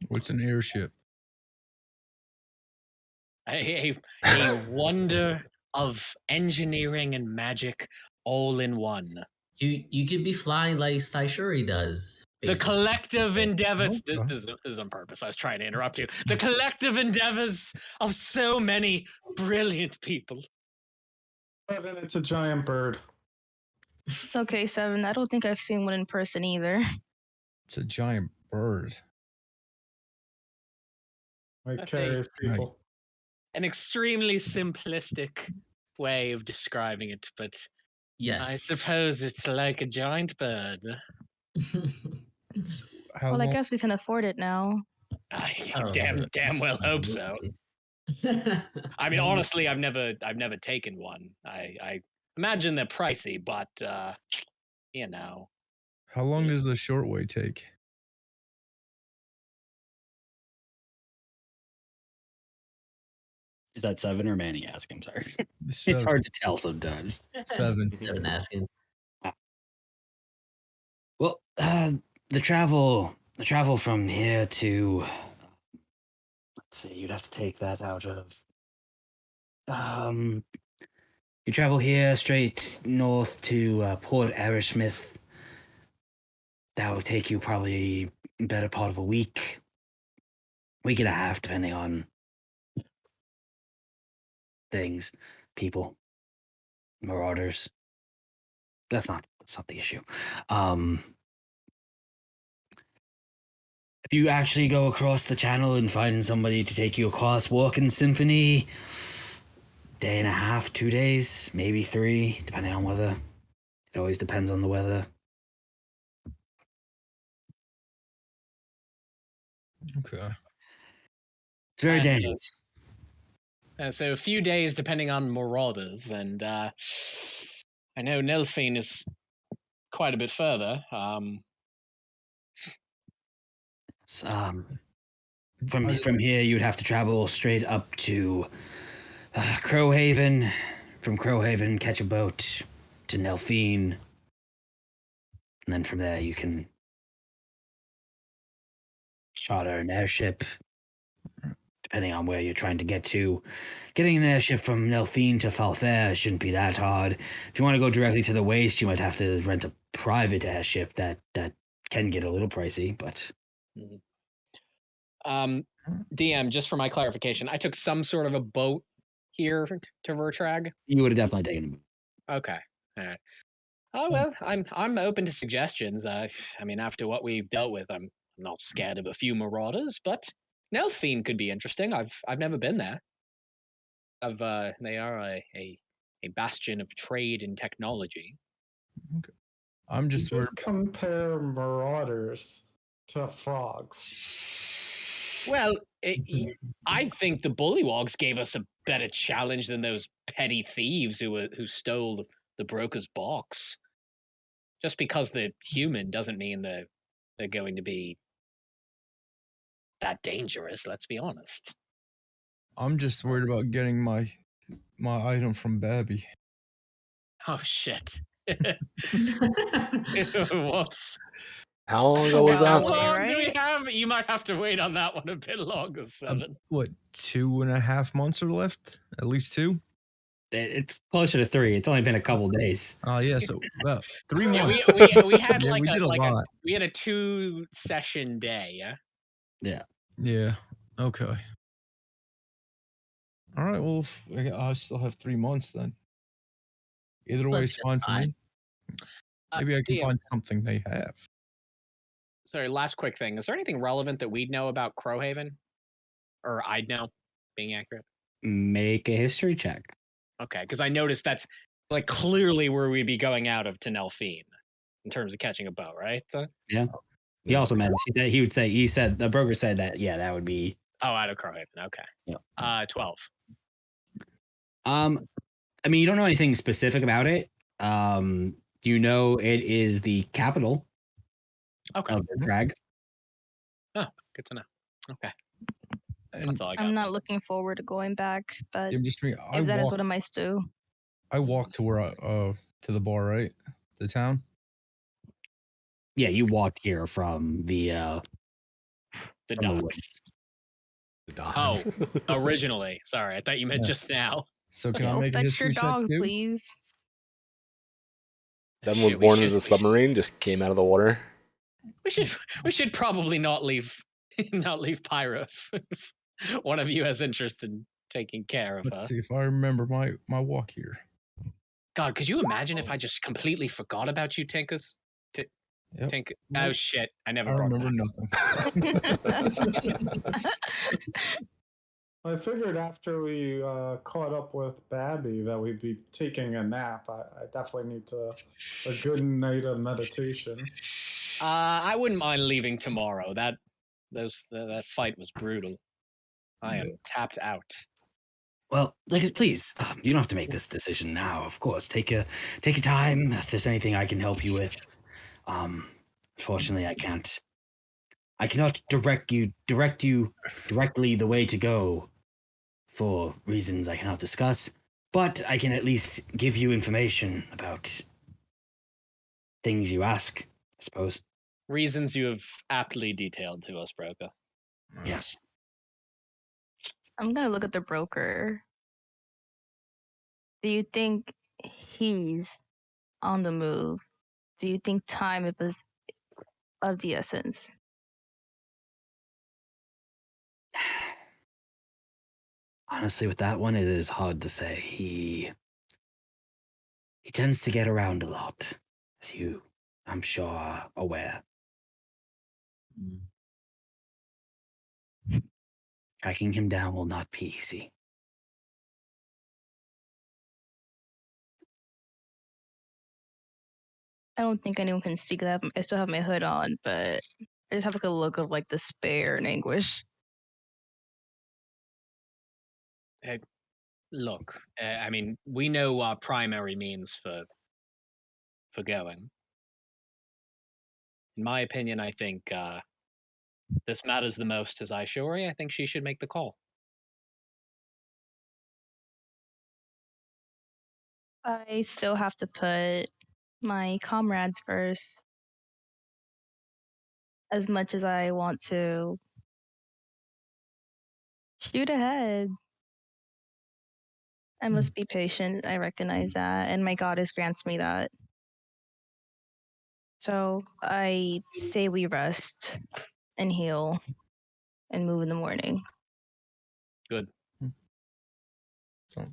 What's an airship? a wonder of engineering and magic all in one. You could be flying like Saishuri does. The basically. collective endeavors. Okay. This is on purpose. I was trying to interrupt you. The collective endeavors of so many brilliant people. But then it's a giant bird. It's okay, Seven. I don't think I've seen one in person either. It's a giant bird. Like That's carries people. An extremely simplistic way of describing it, but Yes. I suppose it's like a giant bird. How Well, I long? guess we can afford it now. I Oh, damn well hope so. absolutely. I mean, honestly, I've never taken one. I imagine they're pricey, but you know. How long does the short way take? Is that Seven or Manny asking? I'm sorry. It's Seven. hard to tell sometimes. 7. Seven asking. Well, the travel from here to, let's see, you'd have to take that out of, you travel here straight north to Port Arrowsmith. That would take you probably a better part of a week and a half, depending on things, people, marauders. That's not the issue. If you actually go across the channel and find somebody to take you across Walking Symphony, day and a half, 2 days, maybe 3, depending on weather. It always depends on the weather. Okay. It's very And, dangerous. So a few days, depending on marauders, and I know Nelfine is quite a bit further. It's, from here, you'd have to travel straight up to Crowhaven. From Crowhaven, catch a boat to Nelfine. And then from there, you can charter an airship, depending on where you're trying to get to. Getting an airship from Nelfine to Falthair shouldn't be that hard. If you want to go directly to the waste, you might have to rent a private airship that can get a little pricey, but... DM, just for my clarification, I took some sort of a boat here to Vertrag. You would have definitely taken a Okay, all right. Oh well, I'm open to suggestions. I mean, after what we've dealt with, I'm not scared of a few marauders, but Nelfine could be interesting. I've never been there. They are a bastion of trade and technology. I'm just worried. Just compare marauders to frogs. Well, I think the Bullywogs gave us a better challenge than those petty thieves who stole the broker's box. Just because they're human doesn't mean they're going to be that dangerous. Let's be honest. I'm just worried about getting my item from Babby. Oh shit! Whoops. How long ago was How that? long? How long do we right? have? You might have to wait on that one a bit longer, Seven. What, 2.5 months are left? At least 2? It's closer to 3. It's only been a couple days. Yeah, so about 3 Yeah, months. we had Yeah, like we did a lot. we had a 2-session day. Yeah. Yeah. Yeah. Okay. All right. Well, I still have 3 months then. Either way Looks is just fine for me. Maybe I can DM, find something they have. sorry, last quick thing. Is there anything relevant that we'd know about Crowhaven? Or I'd know, being accurate? Make a history check. Okay, because I noticed that's like clearly where we'd be going out of to Nelfine in terms of catching a boat, right? Yeah. He also mentioned that he said the broker said that that would be out of Crowhaven. Okay. Yeah. 12. I mean, you don't know anything specific about it. You know it is the capital Okay. of the drag. Oh, good to know. Okay. And That's all I got. I'm not looking forward to going back, but just me, if that is what I might do. I walked to where to the bar, right? The town. Yeah, you walked here from the The from the docks. Oh, Originally. Sorry, I thought you meant Yeah. just now. So can I Go make a fetch your history check dog, too? please. Seven was Shit, we born should- as a we should- submarine, just came out of the water. We should probably not leave Pyro if one of you has interest in taking care of her. Let's see if I remember my walk here. God, could you imagine if I just completely forgot about you, Tinkers? Yep. Tink. Nope. Oh shit! I never. I brought remember that nothing. I figured after we caught up with Babby that we'd be taking a nap. I definitely need a good night of meditation. I wouldn't mind leaving tomorrow. That fight was brutal. I am tapped out. Well, please, you don't have to make this decision now. Of course, take your time. If there's anything I can help you with, fortunately, I can't. I cannot direct you directly the way to go, for reasons I cannot discuss. But I can at least give you information about things you ask, I suppose. Reasons you have aptly detailed to us, Broker. Yes. I'm gonna look at the broker. Do you think he's on the move? Do you think time is of the essence? Honestly, with that one, it is hard to say. He tends to get around a lot, as you, I'm sure, are aware. Tracking him down will not be easy. I don't think anyone can see that. I still have my hood on, but I just have like a look of like despair and anguish. Look, I mean, we know our primary means for going. In my opinion, I think this matters the most to Zaishori. I think she should make the call. I still have to put my comrades first. As much as I want to shoot ahead, I must be patient. I recognize that. And my goddess grants me that. So I say we rest and heal and move in the morning. Good. So,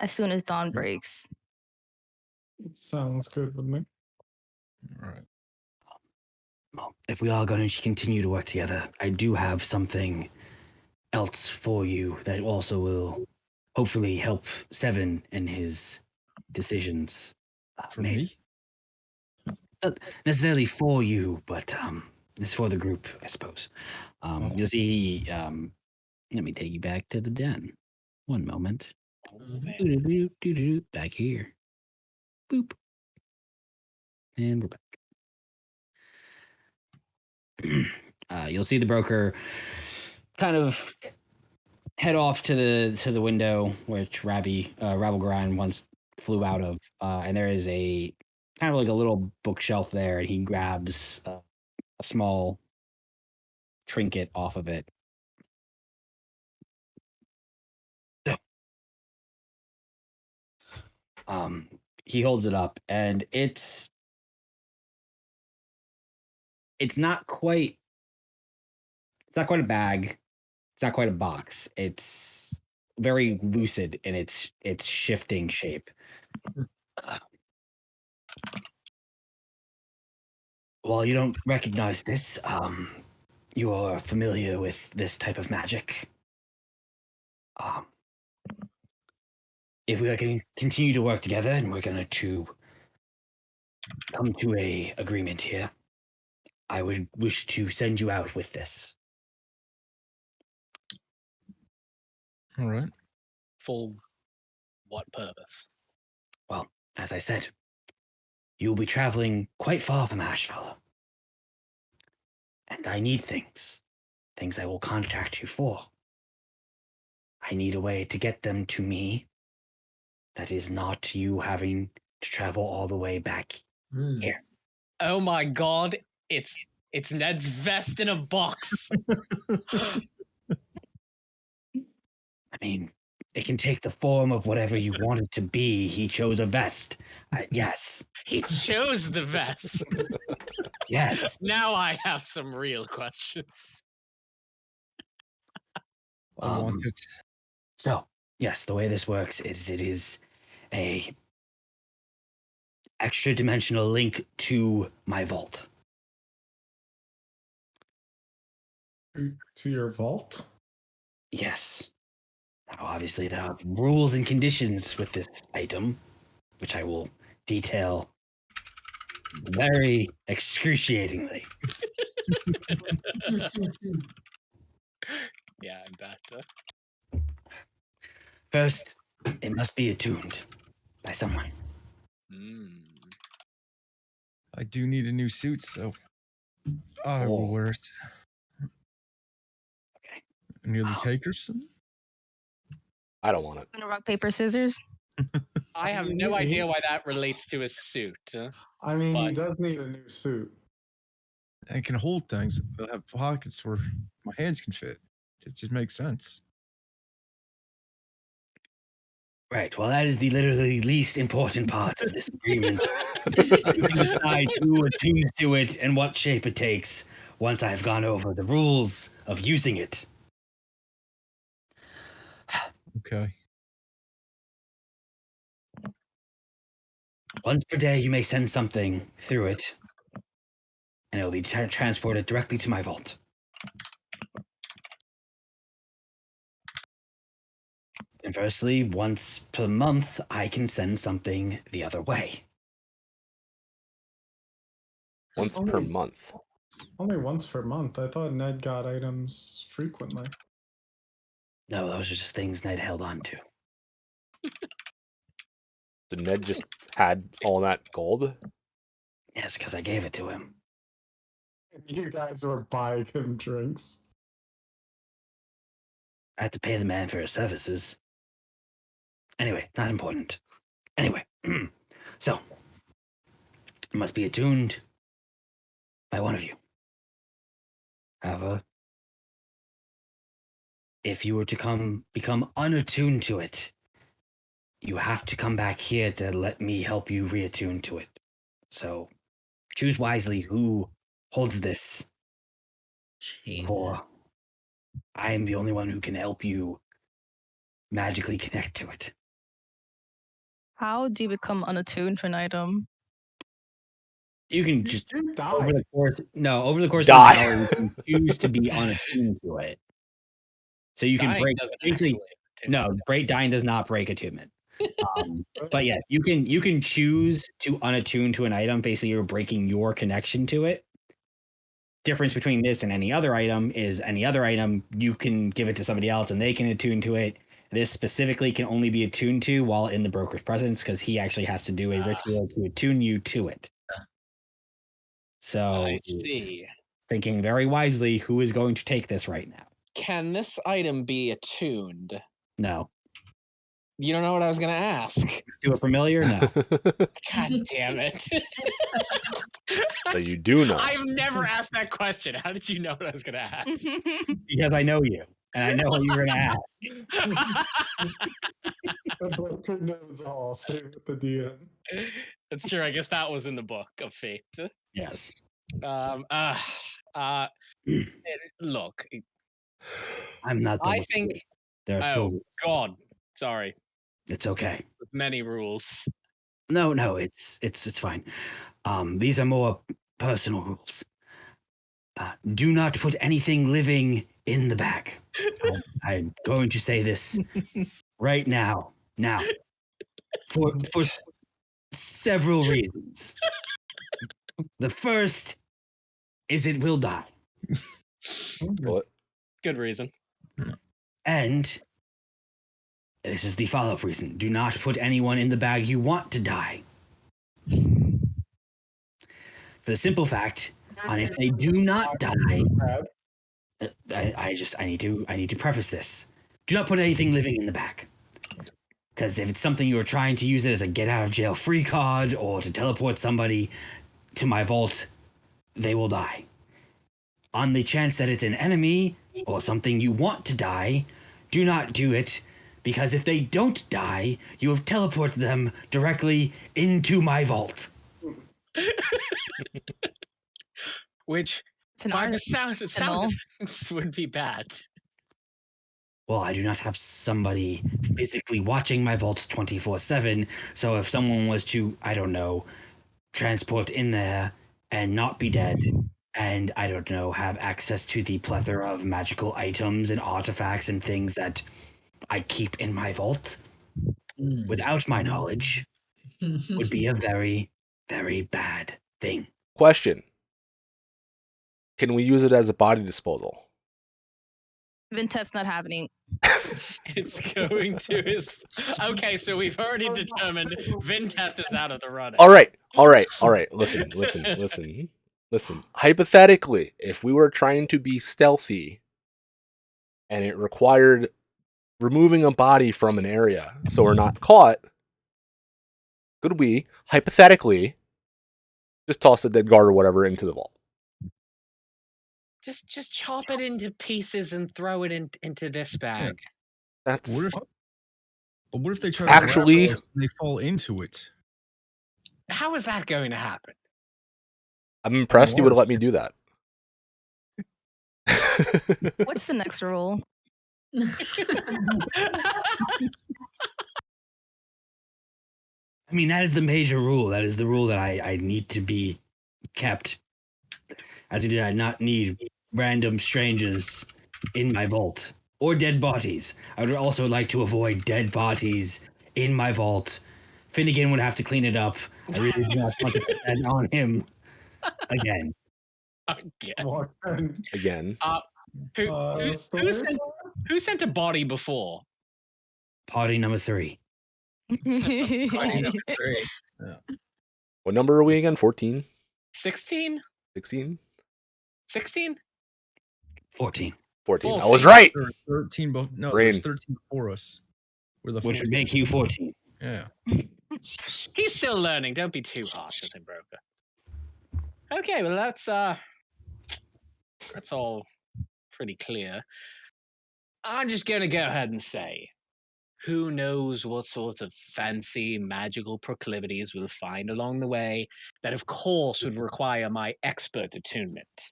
As soon as dawn breaks. Sounds good with me. all right. Well, if we are going to continue to work together, I do have something else for you that also will hopefully help Seven in his decisions. For made. me? Not necessarily for you, but it's for the group, I suppose. You'll see. Let me take you back to the den. One moment. Doo-doo-doo-doo-doo-doo. Back here. Boop. And we're back. You'll see the broker kind of head off to the window which Rabble Grind once flew out of, and there is a kind of like a little bookshelf there, and he grabs a small trinket off of it. He holds it up, and it's not quite a bag. It's not quite a box. It's very lucid in its shifting shape. Well, you don't recognize this. You are familiar with this type of magic. If we are going to continue to work together and we're going to come to a agreement here, I would wish to send you out with this. All right. For what purpose? Well, as I said, you will be traveling quite far from Ashfellow. And I need things I will contact you for. I need a way to get them to me that is not you having to travel all the way back here. Oh my god, it's Ned's vest in a box. I mean, it can take the form of whatever you want it to be. He chose a vest. Yes. He chose the vest. Yes. Now I have some real questions. I want it. So, yes, the way this works is it is a extra dimensional link to my vault. To your vault? Yes. Now, obviously, there are rules and conditions with this item, which I will detail very excruciatingly. Yeah, I bet. First, it must be attuned by someone. I do need a new suit, so I will wear it. Okay. Any other takers? I don't want it. Gonna rock, paper, scissors. I have no idea why that relates to his suit. I mean, he But- does need a new suit. I can hold things. They'll have pockets where my hands can fit. It just makes sense. Right. Well, that is the literally least important part of this agreement. You can decide who attunes to it and what shape it takes once I've gone over the rules of using it. Okay. Once per day, you may send something through it, and it will be transported directly to my vault. Conversely, once per month, I can send something the other way. Once per month. Only once per month. I thought Ned got items frequently. No, those are just things Ned held on to. So Ned just had all that gold? Yes, because I gave it to him. You guys were buying him drinks. I had to pay the man for his services. Anyway, not important. Anyway, so it must be attuned by one of you. However, if you were to become unattuned to it, you have to come back here to let me help you reattune to it. So choose wisely who holds this. Jeez. For I am the only one who can help you magically connect to it. How do you become unattuned to an item? You can just You over died. the course Die. of an hour, you can choose to be unattuned to it. So you can Dying break doesn't basically actually. dying does not break attunement. But yes, you can choose to unattune to an item. Basically, you're breaking your connection to it. Difference between this and any other item is any other item you can give it to somebody else and they can attune to it. This specifically can only be attuned to while in the broker's presence because he actually has to do a ritual to attune you to it. So I see. thinking very wisely who is going to take this right now. Can this item be attuned? No. You don't know what I was going to ask. Do a familiar? No. God damn it. So you do know. I've never asked that question. How did you know what I was going to ask? Because I know you, and I know what you were going to ask. The broker knows all. Same with the DM. That's true. I guess that was in the book of fate. Yes. Look, I'm not the I one. think. There are still. Oh, God. Sorry. It's okay. With many rules. No, it's fine. These are more personal rules. Do not put anything living in the bag. I'm going to say this right now. Now, for several reasons. The first is it will die. What? Good reason. And this is the follow-up reason. Do not put anyone in the bag you want to die. For the simple fact, and if they do not die, I need to preface this. Do not put anything living in the bag. Because if it's something you're trying to use it as a get-out-of-jail-free card or to teleport somebody to my vault, they will die. On the chance that it's an enemy or something you want to die, do not do it, because if they don't die, you have teleported them directly into my vault. Which, It's an by the arsenal. sound effects would be bad. Well, I do not have somebody physically watching my vaults 24/7, so if someone was to, I don't know, transport in there and not be dead, and, I don't know, have access to the plethora of magical items and artifacts and things that I keep in my vault, without my knowledge, would be a very, very bad thing. Question. Can we use it as a body disposal? Vintef's not happening. It's going to his. Okay, so we've already determined Vinteth is out of the running. All right. Listen. Hypothetically, if we were trying to be stealthy and it required removing a body from an area so we're not caught, could we, hypothetically, just toss the dead guard or whatever into the vault? Just chop it into pieces and throw it into this bag. That's What if they try Actually- to wrap us and they fall into it? How is that going to happen? I'm impressed you would have let me do that. What's the next rule? I mean, that is the major rule. That is the rule that I need to be kept. As I did not need random strangers in my vault or dead bodies. I would also like to avoid dead bodies in my vault. Finnegan would have to clean it up. I really do not want to put that on him again. Again. Who sent a body before? Party number 3. Party number 3. What number are we again? 14? 16? 16? 16? 14. 14. I 14. was right. There were 13, no, Brain. there's 13 before us. We're the Which would 14. make you 14. Yeah. He's still learning. Don't be too harsh with him, Broker. Okay, well that's all pretty clear. I'm just gonna go ahead and say, who knows what sort of fancy magical proclivities we'll find along the way that of course would require my expert attunement.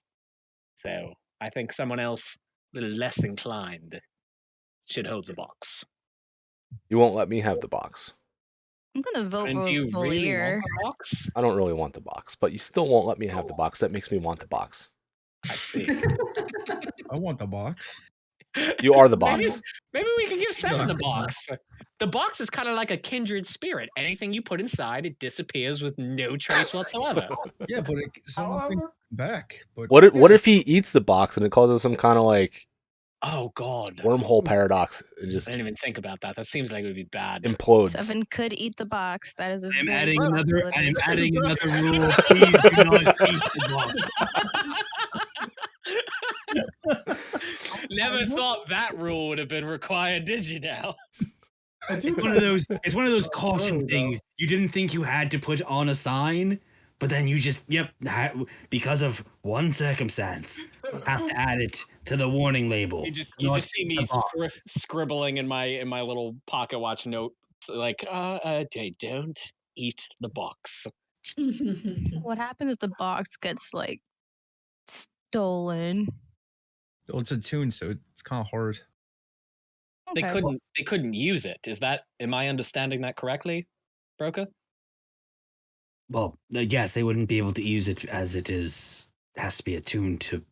So I think someone else a little less inclined should hold the box. You won't let me have the box. I'm gonna vote And for do you really Valier. want the box? I don't really want the box, but you still won't let me have the box. That makes me want the box. I see. I want the box. You are the box. Maybe we can give Seven the box. The box is kind of like a kindred spirit. Anything you put inside, it disappears with no trace whatsoever. Yeah, but someone can come back. But What if he eats the box and it causes some kind of like Oh God! wormhole paradox and just I didn't even think about that. That seems like it would be bad. implodes? Seven could eat the box. That is a I'm very adding good another. possibility. I'm adding another rule. Please do not eat the box. never thought that rule would have been required, did you now? I do It's one of think- those. It's one of those Oh, caution really, though. things. You didn't think you had to put on a sign, but then you just because of one circumstance, have to add it to the warning label. You just Not see me the box. scribbling in my little pocket watch note, like, don't eat the box. What happens if the box gets like stolen? Well, it's a tune, so it's kind of hard. They Okay. couldn't use it. Am I understanding that correctly, Broca? Well, yes, they wouldn't be able to use it as it has to be attuned to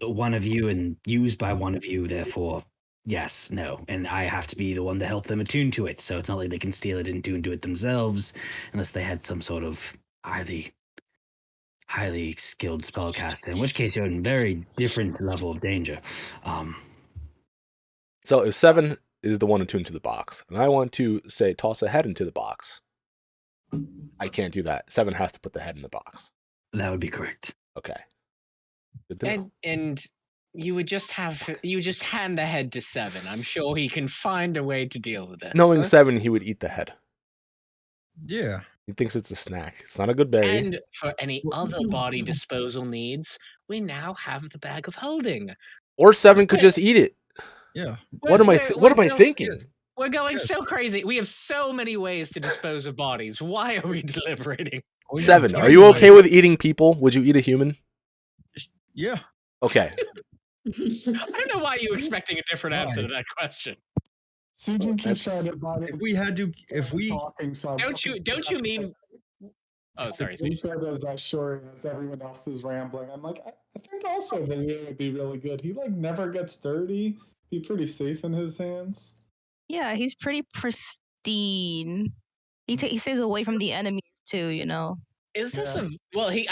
one of you and used by one of you. Therefore, yes, no, and I have to be the one to help them attune to it. So it's not like they can steal it and tune to it themselves, unless they had some sort of highly skilled spellcaster. In which case, you're in a very different level of danger. So if 7 is the one attuned to the box, and I want to say toss a head into the box, I can't do that. 7 has to put the head in the box. That would be correct. Okay. Good to know. And you would just hand the head to 7. I'm sure he can find a way to deal with it. Knowing 7, he would eat the head. Yeah. He thinks it's a snack. It's not a good berry. And for any other body disposal needs, we now have the bag of holding. Or 7 could just eat it. Yeah. What am I thinking? We're going so crazy. We have so many ways to dispose of bodies. Why are we deliberating? Oh, yeah, 7, tell are me you like- okay with eating people? Would you eat a human? Yeah. Okay. I don't know why you're expecting a different answer to that question. Sujin keeps That's- trying to body. If we had to, if we, talking, so I'm Don't you mean? Oh, sorry. He said as sure as everyone else is rambling. I'm like, I think also Valia would be really good. He like never gets dirty. Be pretty safe in his hands. Yeah, he's pretty pristine. He stays away from the enemy too, you know. Is this Yeah. well? He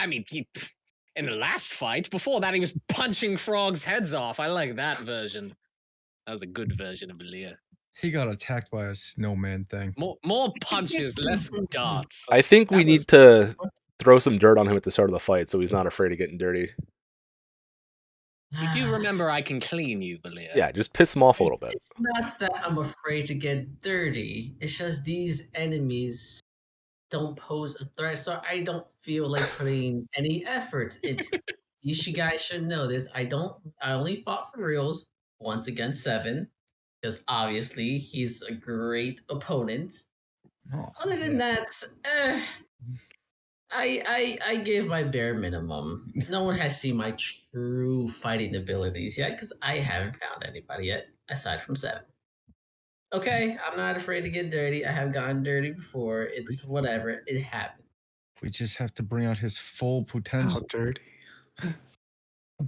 in the last fight. Before that, he was punching frogs' heads off. I like that version. That was a good version of Valia. he got attacked by a snowman thing. More punches, less darts. I think we That need was- to throw some dirt on him at the start of the fight so he's not afraid of getting dirty. You do remember I can clean you, Valia. Yeah, just piss him off a little bit. It's not that I'm afraid to get dirty. It's just these enemies don't pose a threat, so I don't feel like putting any effort into it. You guys should know this. I only fought for reals once against 7, because obviously he's a great opponent. Oh, Other than that, I give my bare minimum. No one has seen my true fighting abilities yet, because I haven't found anybody yet, aside from 7. Okay, I'm not afraid to get dirty. I have gotten dirty before. It's whatever. It happened. we just have to bring out his full potential. dirty.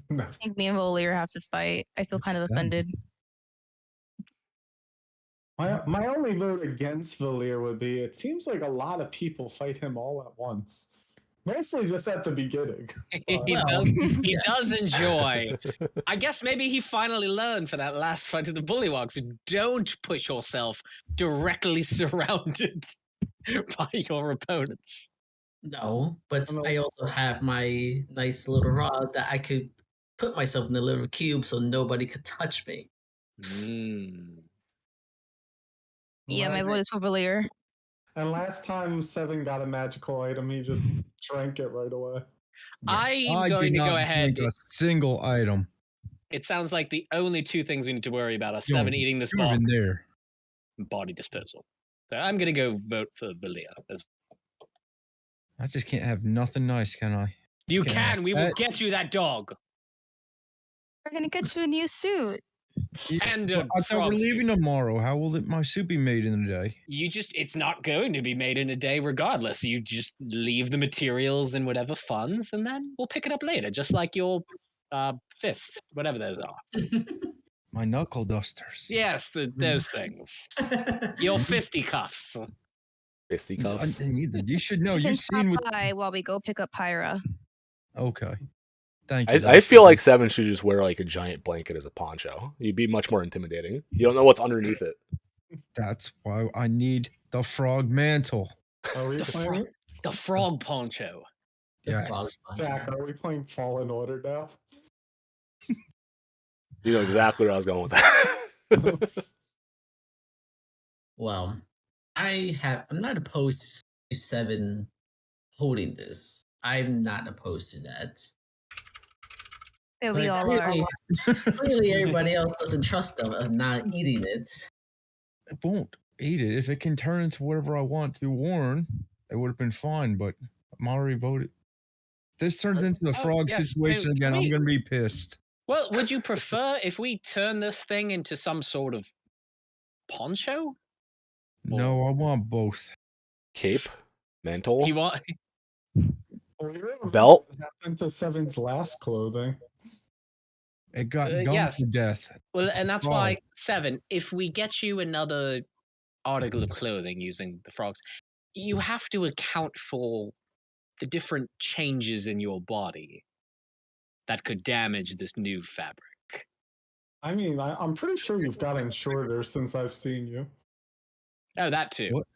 No. I think me and Volier have to fight. I feel kind of offended. My only vote against Valir would be it seems like a lot of people fight him all at once. Mostly just at the beginning. he Well, does. He yeah. does enjoy. I guess maybe he finally learned for that last fight of the Bullywugs. Don't push yourself directly surrounded by your opponents. No, but No. I also have my nice little rod that I could put myself in a little cube so nobody could touch me. Yeah, my vote is for Volier. And last time 7 got a magical item, he just drank it right away. I'm I going did to not go ahead. drink a single item. It sounds like the only 2 things we need to worry about are You 7 eating this You were box in there. and body disposal. So I'm going to go vote for Valia. I just can't have nothing nice, can I? You Okay, can. We will that- get you that dog. We're gonna get you a new suit. And Well, I thought we're frog leaving suit. tomorrow. How will my soup be made in a day? It's not going to be made in a day regardless. You just leave the materials in whatever funds and then we'll pick it up later, just like your fists, whatever those are. My knuckle dusters. Yes, those things. Your fisticuffs. Fisticuffs. You should know. You can You've seen stop what. by while we go pick up Pyra. Okay. Thank you. I feel like 7 should just wear like a giant blanket as a poncho. You'd be much more intimidating. You don't know what's underneath it. That's why I need the frog mantle. Are we The playing? The frog poncho. Yes. Jack, are we playing Fallen Order now? You know exactly where I was going with that. Well, I'm not opposed to 7 holding this. I'm not opposed to that. Yeah, we But all are. clearly everybody else doesn't trust them of not eating it. I won't eat it. If it can turn into whatever I want to be worn, it would have been fine, but I'm already voted. If this turns into the frog yes, situation can again, I'm we- going to be pissed. Well, would you prefer if we turn this thing into some sort of poncho? No, I want both. Cape, mantle, You want? belt. What happened to Seven's last clothing? It got gummed Yes. to death. Well, and that's Frog. why 7. If we get you another article of clothing using the frogs, you have to account for the different changes in your body that could damage this new fabric. I mean, I'm pretty sure you've gotten shorter since I've seen you. Oh, that too. What?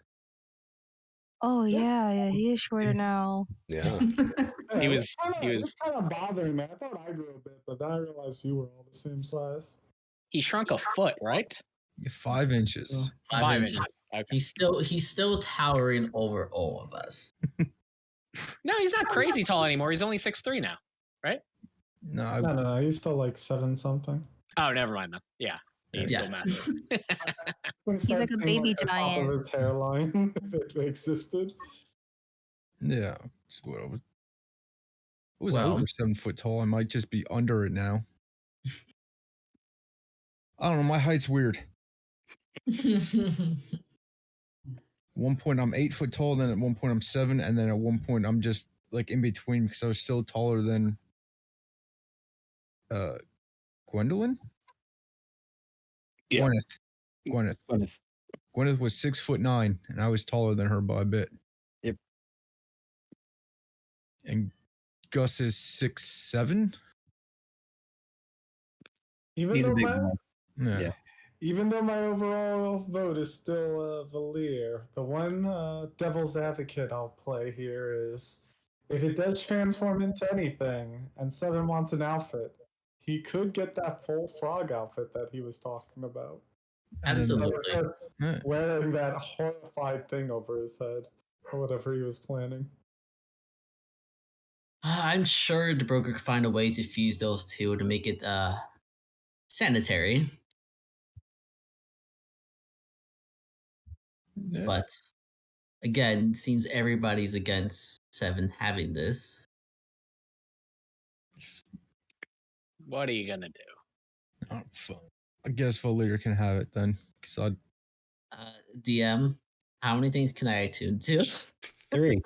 Oh yeah, he is shorter now. Yeah. Yeah, He it was- kinda, he it was- was kind of bothering me. I thought I grew a bit, but then I realized you were all the same size. He shrunk a foot, right? 5 inches. 5 inches. inches. Okay. He's still towering over all of us. No, he's not crazy tall anymore. He's only 6'3" now. No, I, No, he's still like 7 something. Oh, never mind then. Yeah, he's Yeah. still massive. He's like a baby the top giant. of his hairline, if it existed. yeah. That's what I was. It was Well. over 7 foot tall. I might just be under it now. I don't know. My height's weird. One point I'm 8 foot tall, then at one point I'm 7, and then at one point I'm just like in between because I was still taller than Gwendolyn? Yeah. Gwyneth. Gwyneth was 6'9", and I was taller than her by a bit. Yep. And Gus is 6'7". Even He's a though big my, boy. Yeah. Yeah. even though my overall vote is still Valier, the one devil's advocate I'll play here is if it does transform into anything and Seven wants an outfit, he could get that full frog outfit that he was talking about. And then the- Absolutely. Just yeah. wearing that horrified thing over his head or whatever he was planning. I'm sure the broker could find a way to fuse those two to make it sanitary. Yeah. But again, seems everybody's against Seven having this. What are you gonna do? Oh, fuck. I guess Valier can have it then. 'Cause I'd DM, how many things can I attune to? 3.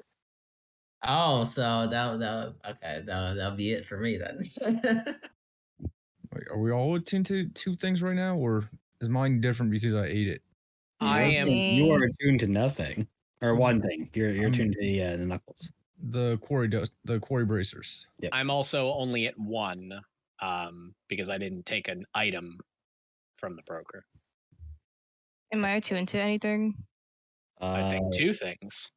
Oh, so that'll be it for me then. Wait, are we all attuned to 2 things right now, or is mine different because I ate it? I am. You are attuned to nothing, or one thing. You're attuned to the knuckles. The quarry bracers. I'm also only at 1, because I didn't take an item from the broker. Am I attuned to anything? I think 2 things.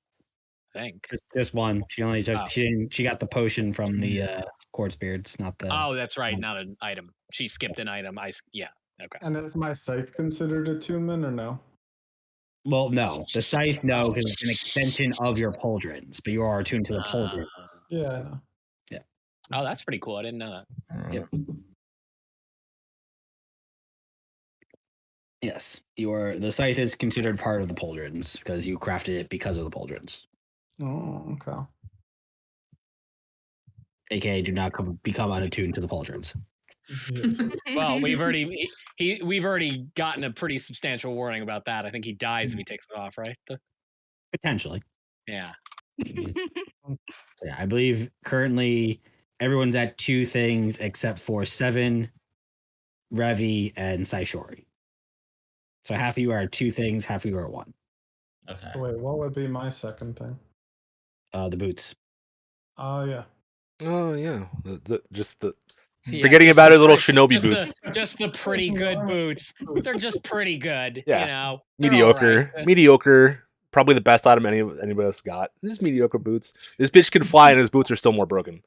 I think. Just one. She only took. Oh. She got the potion from the quartz beards, not the. Oh, that's right. Not an item. She skipped an item. Yeah. Okay. And is my scythe considered attunement or no? Well, no, the scythe, no, because it's an extension of your pauldrons, but you are attuned to the pauldrons. Yeah, I know. Oh, that's pretty cool. I didn't know that. Yep. Yes, you are. The scythe is considered part of the pauldrons because you crafted it because of the pauldrons. Oh, okay. AKA, do not become unattuned to the pauldrons. Well, we've already gotten a pretty substantial warning about that. I think he dies if he takes it off, right? Potentially. Yeah. So yeah, I believe currently everyone's at 2 things except for 7, Revi, and Saishori. So half of you are 2 things, half of you are 1. Okay. Wait, what would be my second thing? The boots. Oh, yeah. Oh yeah. Just the Yeah, forgetting just about the his little pretty- shinobi boots. Just the pretty good boots. They're just pretty good. Yeah. You know, they're Mediocre. all right. Mediocre. Probably the best item anybody else got. Just mediocre boots. This bitch can fly and his boots are still more broken.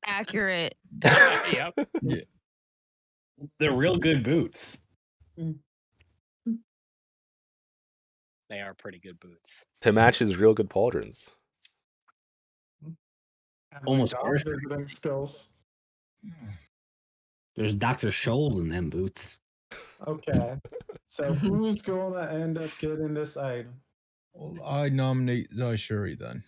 Accurate. Yep. Yeah. They're real good boots. They are pretty good boots. To match his real good pauldrons. Have Almost they got horse- visiting skills. There's Dr. Scholl's in them boots. Okay. So who's going to end up getting this item? Well, I nominate Zaishuri then.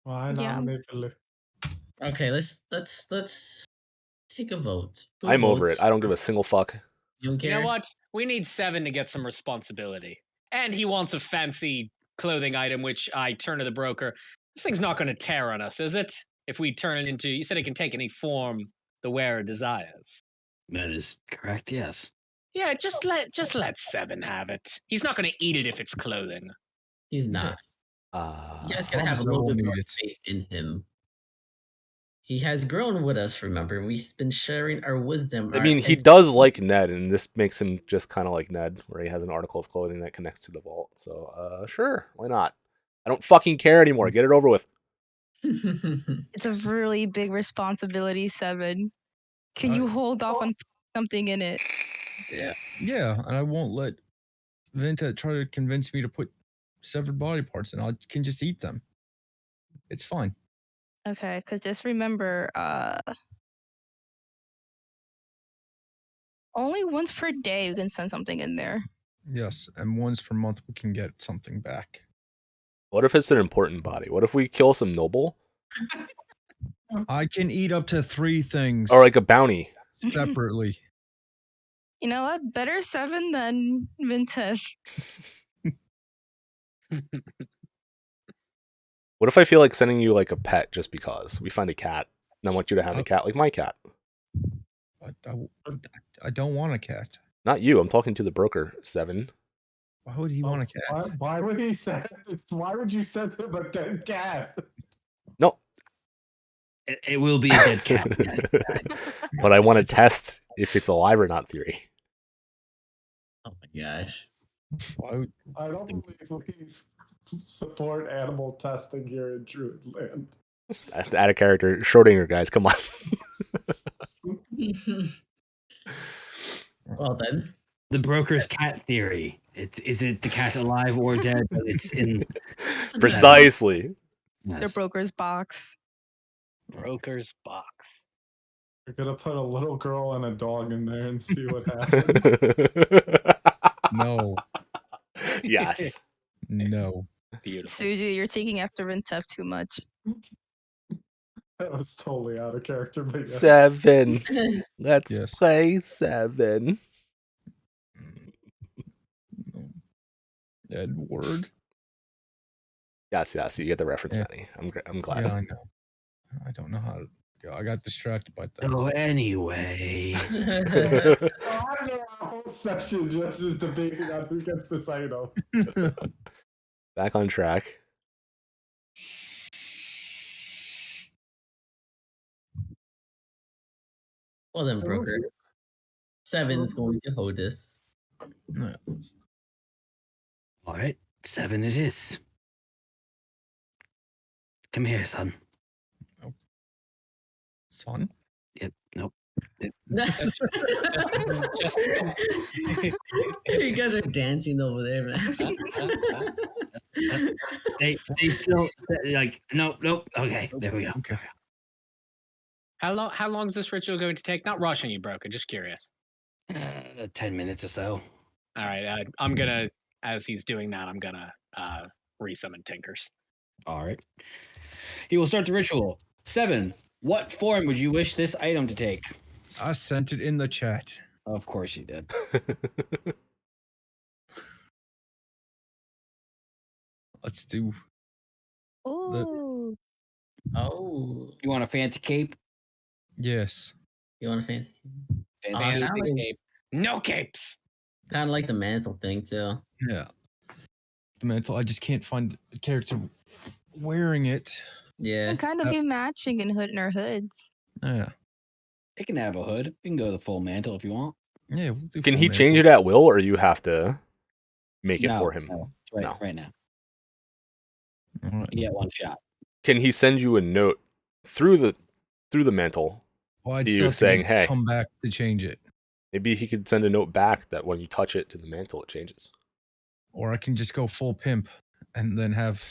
Well, I Yeah. nominate Lou. Okay, let's take a vote. Who I'm over votes? it. I don't give a single fuck. You don't You care? know what? We need Seven to get some responsibility. And he wants a fancy clothing item, which I turn to the broker. This thing's not going to tear on us, is it? If we turn it into, you said it can take any form the wearer desires. That is correct, yes. Yeah, just let Seven have it. He's not going to eat it if it's clothing. He's not. You guys gotta have promise a I little won't bit eat more it. faith in him. He has grown with us, remember? We've been sharing our wisdom. I our mean, he ex- does like Ned, and this makes him just kind of like Ned, where he has an article of clothing that connects to the vault. So, sure, why not? I don't fucking care anymore. Get it over with. It's a really big responsibility, Seven. Can you hold off on something in it? Yeah, and I won't let Vinta try to convince me to put severed body parts in. I can just eat them. It's fine. Okay, because just remember, only once per day you can send something in there. Yes, and once per month we can get something back. What if it's an important body? What if we kill some noble? I can eat up to 3 things Or like a bounty? separately. You know what? Better Seven than Vintesh. What if I feel like sending you like a pet just because? We find a cat, and I want you to have a cat like my cat. I don't want a cat. Not you. I'm talking to the broker, Seven. Why would he want a cat? Why would he send? Why would you send him a dead cat? No, It will be a dead cat, yes. but I want to test if it's alive or not. Theory. Oh my gosh. Why would, I don't believe we support animal testing here in Druidland. Add a character, Schrodinger, guys. Come on. Well then. The broker's cat theory. Is it the cat alive or dead? But it's in Precisely. Their yes. broker's box. Broker's box. We're gonna put a little girl and a dog in there and see what happens. no, Yes. no. Beautiful. Suji, you're taking after Vintef too much. That was totally out of character, but yes. 7. Let's Yes. play 7. Edward. Yes. You get the reference, Yeah. Manny. I'm glad. Yeah, I know. I don't know how to go. I got distracted by things. So anyway, I don't know, our whole session just is debating on who gets this item. Back on track. Well then, broker. 7's going to hold this. No. all right, 7 it is. Come here, son. Son? Yep. Nope. Just You guys are dancing over there, man. Stay still. Like nope. Okay, there we go. Okay. how long is this ritual going to take? Not rushing you, broker. Just curious. 10 minutes or so. All right, I'm gonna, as he's doing that, I'm gonna resummon Tinkers. All right. He will start the ritual. 7. What form would you wish this item to take? I sent it in the chat. Of course you did. Let's do. Ooh. Oh, You want a fancy cape? Yes. you want a fancy? Fancy kinda cape? like- cape. No capes. Kind of like the mantle thing too. Yeah. The mantle. I just can't find a character wearing it. Yeah. Can kind of be matching in our hoods. Yeah. It can have a hood. You can go the full mantle if you want. Yeah. We'll do Can full he change mantle. it at will, or you have to make it No, for him? no, No. right now. All right. You get one shot. Can he send you a note through the mantle? Well, I'd You still have to saying, "Hey." come back to change it, Maybe he could send a note back that when you touch it to the mantle, it changes. or I can just go full pimp and then have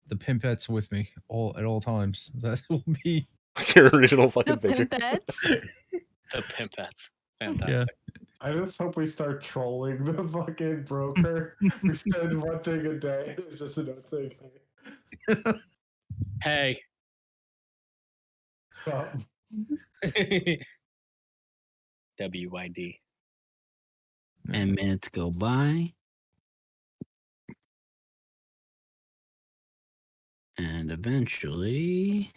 the pimpettes with me at all times. That will be Your original The fucking picture. pimpettes. The pimpettes. yeah. Fantastic. I just hope we start trolling the fucking broker. We send one thing a day. It's just a note saying, Hey. hey, WYD. 10 minutes go by. And eventually,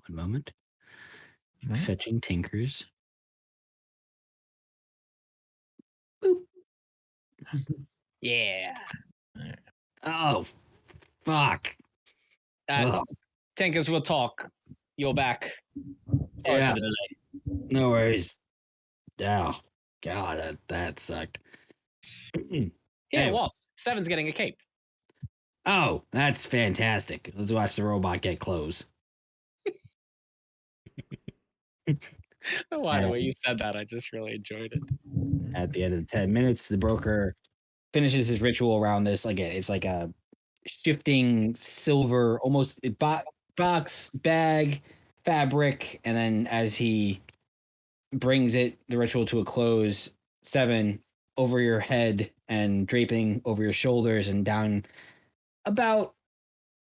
one moment. Mhm. Fetching Tinkers. Boop. Yeah. Oh, fuck. Uh, Oh, Tinkers, we'll talk. You're back. Sorry yeah, for the delay. no worries. Oh, God, that sucked. Yeah, Anyway. what? Seven's getting a cape. Oh, that's fantastic. Let's watch the robot get clothes. Why? When you said that, I just really enjoyed it. At the end of the 10 minutes, the broker finishes his ritual around this. Again, it's like a shifting silver, almost box, bag, fabric. And then as he brings the ritual to a close, 7 over your head and draping over your shoulders and down about,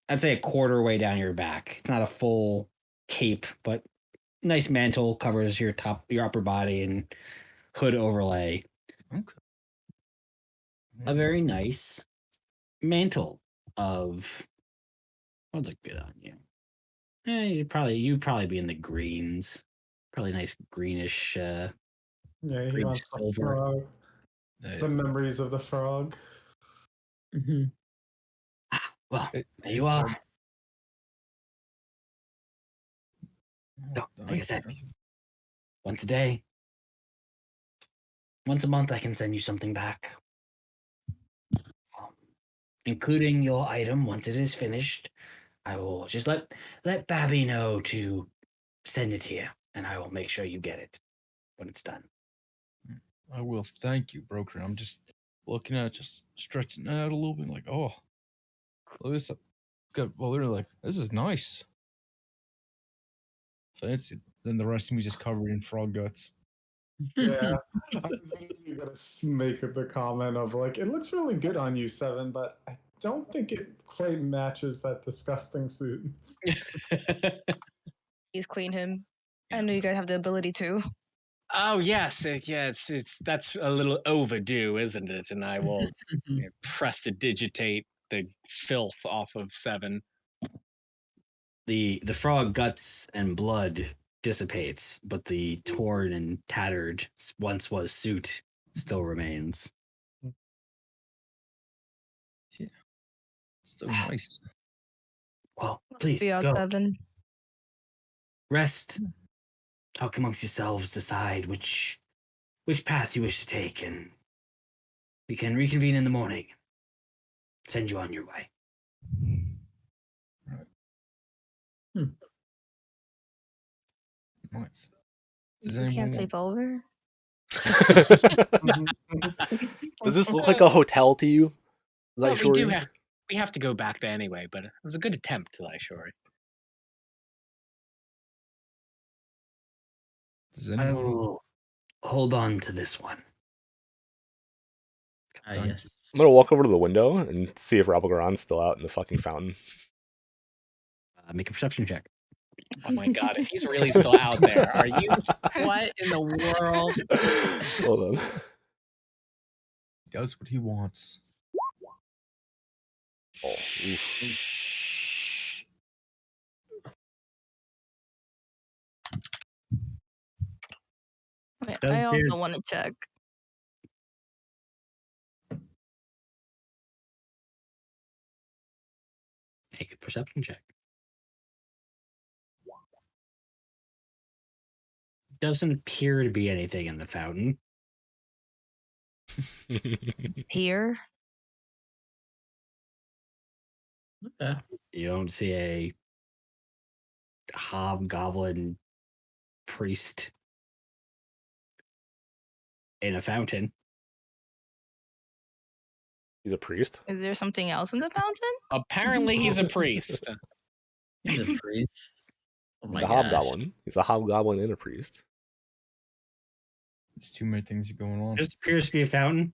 I'd say, a quarter way down your back. It's not a full cape, but nice mantle covers your upper body and hood overlay. Okay. A very nice mantle of what look good on you. You'd probably be in the greens. Probably nice greenish yeah, he greenish wants the silver. frog. Hey, The memories of the frog. Mm-hmm. Well, there you it's are. hard. So, like I Thank said, you. once a day, once a month, I can send you something back, including your item. Once it is finished, I will just let Babby know to send it here, and I will make sure you get it when it's done. I will. Thank you, broker. I'm just looking at it, just stretching it out a little bit, like, oh, look at this. Well, they're like, this is nice, fancy. Then the rest of me just covered in frog guts. Yeah. I was literally gonna make the comment of like, it looks really good on you, Seven, but I don't think it quite matches that disgusting suit. Please clean him. I know you guys have the ability to. Oh yes, it's that's a little overdue, isn't it? And I will prestidigitate the filth off of 7. The frog guts and blood dissipates, but the torn and tattered once was suit still remains. It's so nice. Well, please See y'all, go 7. rest, talk amongst yourselves, decide which path you wish to take, and we can reconvene in the morning. Send you on your way. Nice. Does You can't anyone sleep over? Does this look like a hotel to you? Well, Zaishori? we have to go back there anyway, but it was a good attempt, Zaishori. Does I anyone will hold on to this one. Thank you. Yes. I'm gonna walk over to the window and see if Rabelgaron's still out in the fucking fountain. Make a perception check. Oh my god, if he's really still out there, are you what in the world? Hold on. He does what he wants? Oh, oof. Wait, Does I also your- want to check. Make a perception check. Doesn't appear to be anything in the fountain. Here? Okay. You don't see a hobgoblin priest in a fountain. He's a priest. Is there something else in the fountain? Apparently, he's a priest. He's a priest. Oh He's my a gosh. hobgoblin. He's a hobgoblin and a priest. There's too many things going on. Just appears to be a fountain.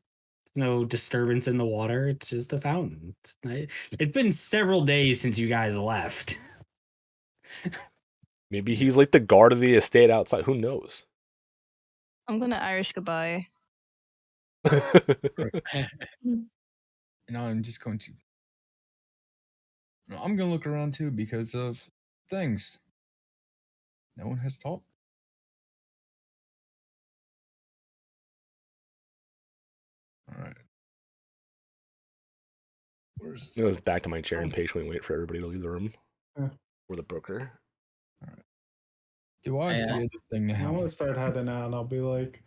No disturbance in the water. It's just a fountain. It's been several days since you guys left. Maybe he's like the guard of the estate outside. Who knows? I'm gonna Irish goodbye. And I'm just going to. No, I'm going to look around too because of things. No one has talked. All right. Where's I goes back to my chair and patiently wait for everybody to leave the room. Yeah. Or the broker. Do I Yeah. see anything I'm now? gonna start heading out, and I'll be like,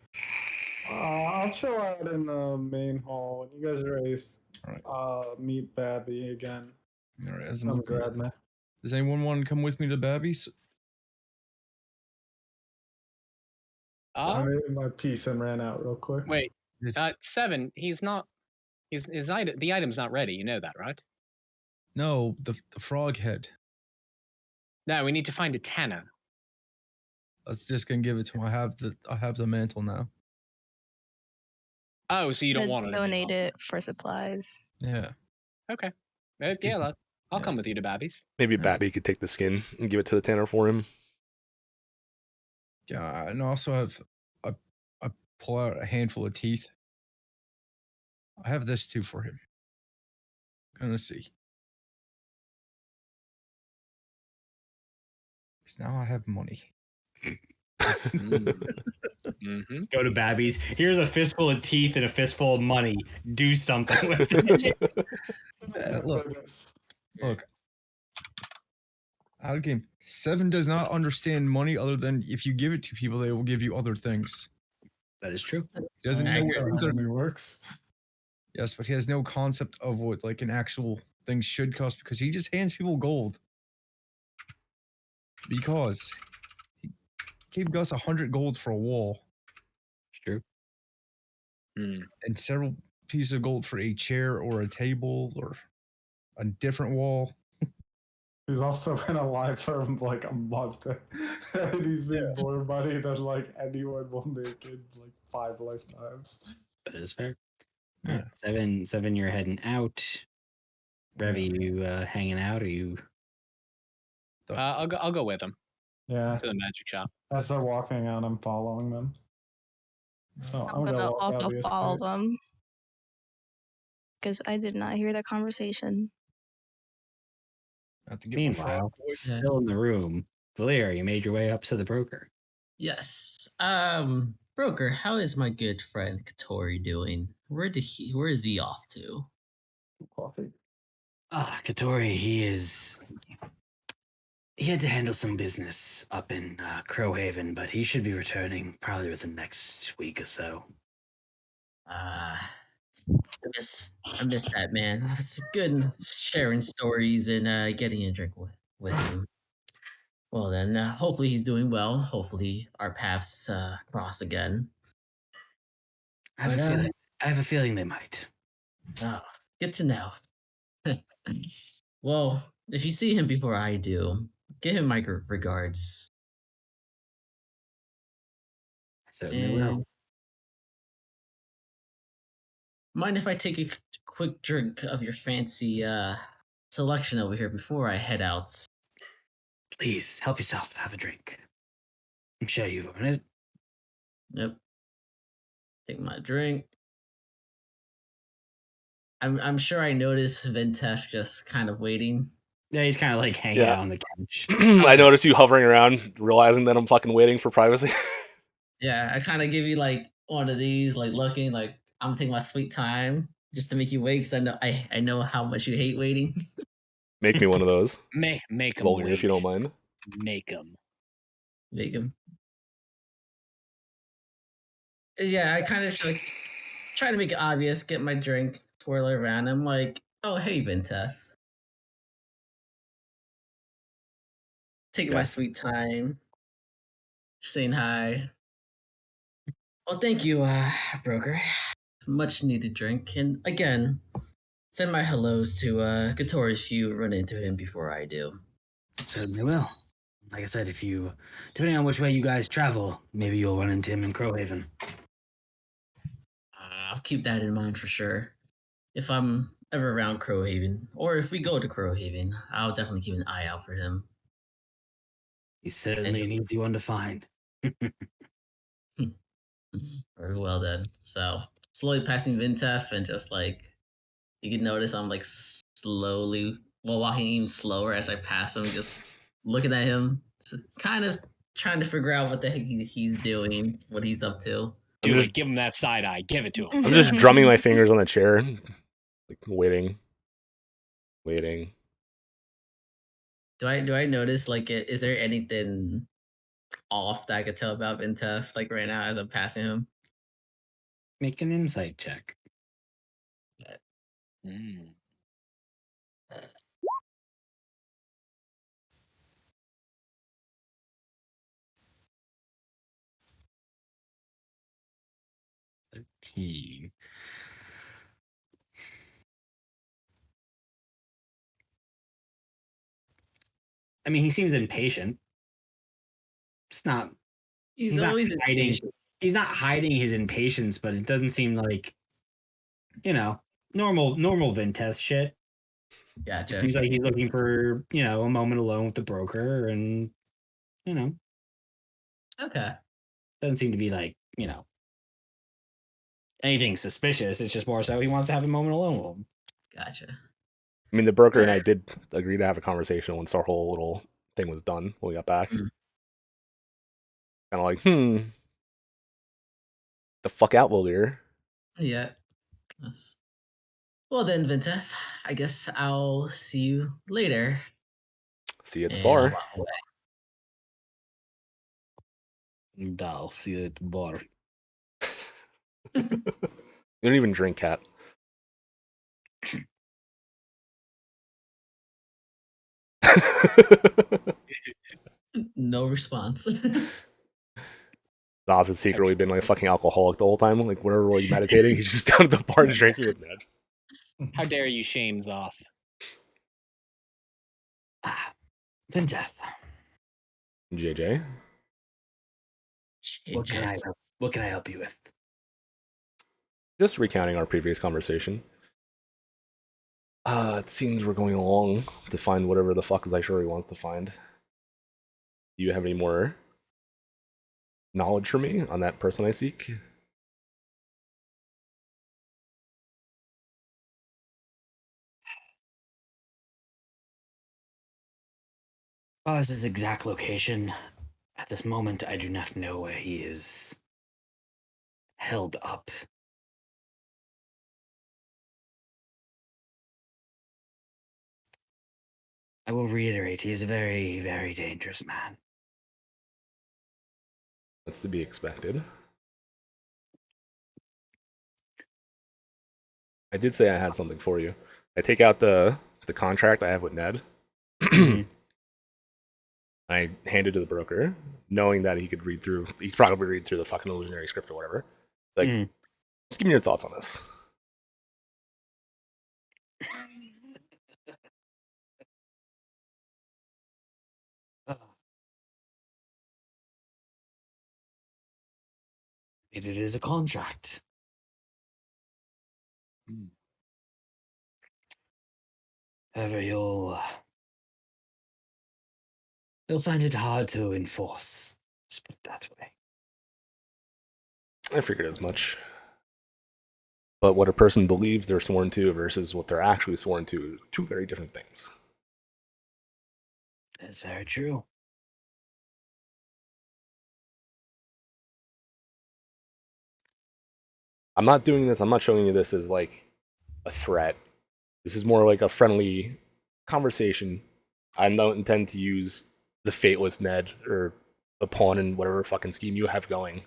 I'll chill out in the main hall. When you guys are ready, meet Babby again. All right. As I'm Come looking, grab me. does anyone want to come with me to Babby's? I made my piece and ran out real quick. Wait, 7. He's not. The item's not ready. You know that, right? No, the frog head. No, we need to find a tanner. That's just gonna give it to him. I have the mantle now. Oh, so you don't Gonna want it? donate it for supplies. Yeah. Okay. It's good Yeah, to- I'll come with you to Babby's. Maybe Yeah. Babby could take the skin and give it to the tanner for him. Yeah, and also I pull out a handful of teeth. I have this too for him. Gonna see. Because now I have money. Mm-hmm. Go to Babby's. Here's a fistful of teeth and a fistful of money. Do something with it. Look. Out of game. 7 does not understand money other than if you give it to people, they will give you other things. That is true. He doesn't know That's what how things are. money works. Yes, but he has no concept of what like an actual thing should cost because he just hands people gold. Because he gave Gus 100 gold for a wall. It's true. And several pieces of gold for a chair or a table or a different wall. He's also been alive for like a month, and he's made more money than like anyone will make in like 5 lifetimes. That is fair. Yeah. 7, you're heading out. Revy, you hanging out? Or you? I'll go with him Yeah. to the magic shop. As they're walking out, I'm following them. So I'm gonna walk also out the follow estate. them because I did not hear that conversation. Not to get my frog Meanwhile, voice. still in the room, Valir, you made your way up to the broker. Yes. Broker, how is my good friend Katori doing? Where is he off to? Coffee. Katori, he had to handle some business up in Crowhaven, but he should be returning probably within the next week or so. I miss that man. It's good sharing stories and getting a drink with him. Well then, hopefully he's doing well. Hopefully our paths cross again. I have a feeling they might. Oh, good to know. Well, if you see him before I do, give him my regards. Certainly will. Mind if I take a quick drink of your fancy selection over here before I head out? Please help yourself. Have a drink. I'm sure you've earned it. Yep. Take my drink. I'm sure I noticed Vintef just kind of waiting. Yeah, he's kind of like hanging out on the couch. I notice you hovering around, realizing that I'm fucking waiting for privacy. Yeah, I kind of give you like one of these, like looking like I'm taking my sweet time just to make you wait because I know how much you hate waiting. Make me one of those. Make him Vulgar, wait. if you don't mind. Make him. Make him. Yeah, I kind of like try to make it obvious, get my drink, twirl it around. I'm like, oh hey Vintef. taking my sweet time, saying hi. Well, thank you, broker. Much needed drink, and again, send my hellos to Gatori if you run into him before I do. Certainly will. Like I said, depending on which way you guys travel, maybe you'll run into him in Crowhaven. I'll keep that in mind for sure. If I'm ever around Crowhaven, or if we go to Crowhaven, I'll definitely keep an eye out for him. He's certainly an easy one to find. Very well then. So slowly passing Vintef, and just like you can notice, I'm like slowly, well, walking even slower as I pass him, just looking at him, kind of trying to figure out what the heck he's doing, what he's up to. Do it. Give him that side eye. Give it to him. I'm just drumming my fingers on the chair, like waiting. Do I notice like is there anything off that I could tell about Vintef like right now as I'm passing him? Make an insight check. Mm. I mean, he seems impatient. It's not. He's always not hiding. impatient. He's not hiding his impatience, but it doesn't seem like, normal Vintest shit. Gotcha. Seems like he's looking for, a moment alone with the broker, and Okay. doesn't seem to be like, anything suspicious. It's just more so he wants to have a moment alone with him. Gotcha. I mean, the broker and I did agree to have a conversation once our whole little thing was done when we got back. Mm. Kind of like, the fuck out, Willier. Yeah. Yes. Well then, Vintef, I guess I'll see you later. See you at the And I'll bar. walk away. I'll see you at the bar. You don't even drink, cat. No response. Zoff has secretly been like a fucking alcoholic the whole time. Like whenever we're like meditating, he's just down at the bar drinking with Ned. How dare you shame Zoff? Vintef, JJ. what can I help you with? Just recounting our previous conversation. It seems we're going along to find whatever the fuck Zaishori wants to find. Do you have any more knowledge for me on that person I seek? As far as his exact location, at this moment, I do not know where he is held up. I will reiterate, he is a very, very dangerous man. That's to be expected. I did say I had something for you. I take out the contract I have with Ned. I hand it to the broker, knowing that he could read through. He'd probably read through the fucking illusionary script or whatever. Like, just give me your thoughts on this. It is a contract. However, you'll find it hard to enforce. Just put it that way. I figured as much. But what a person believes they're sworn to versus what they're actually sworn to, two very different things. That's very true. I'm not doing this, I'm not showing you this as like a threat. This is more like a friendly conversation. I don't intend to use the fateless Ned or the pawn in whatever fucking scheme you have going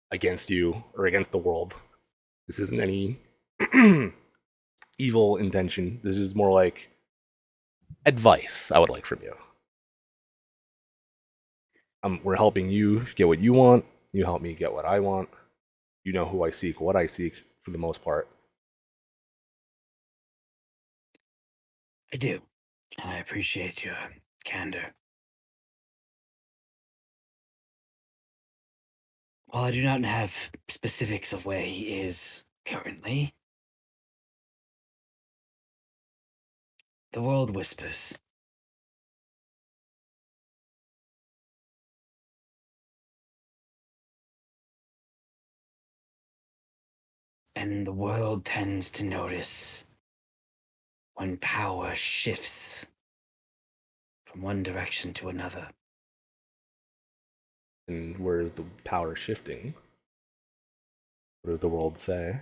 against you or against the world. This isn't any evil intention. This is more like advice I would like from you. We're helping you get what you want. You help me get what I want. You know who I seek, what I seek, for the most part. I do. And I appreciate your candor. While I do not have specifics of where he is currently, the world whispers. And the world tends to notice when power shifts from one direction to another. And where is the power shifting? What does the world say?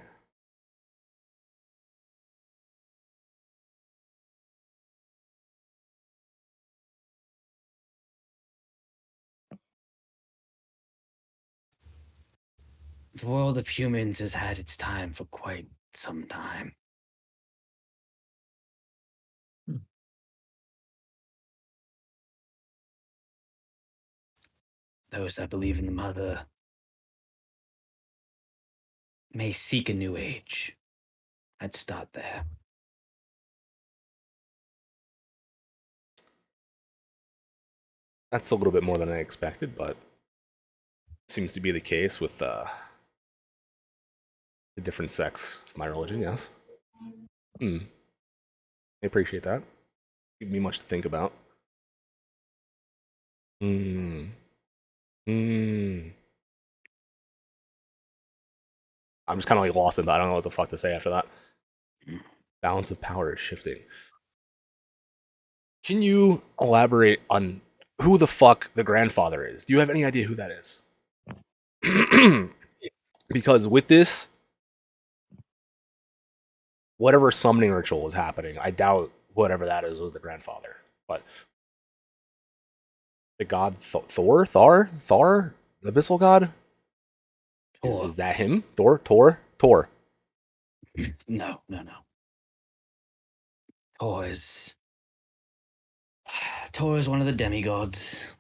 The world of humans has had its time for quite some time. Those that believe in the mother may seek a new age. I'd start there. That's a little bit more than I expected, but seems to be the case with the different sects of my religion, yes. I appreciate that. Give me much to think about. I'm just kind of like lost in that. I don't know what the fuck to say after that. Balance of power is shifting. Can you elaborate on who the fuck the grandfather is? Do you have any idea who that is? Because with this, whatever summoning ritual was happening, I doubt whatever that is was the grandfather. But the god Thor, the abyssal god, is that him? Tor. No. Tor is one of the demigods.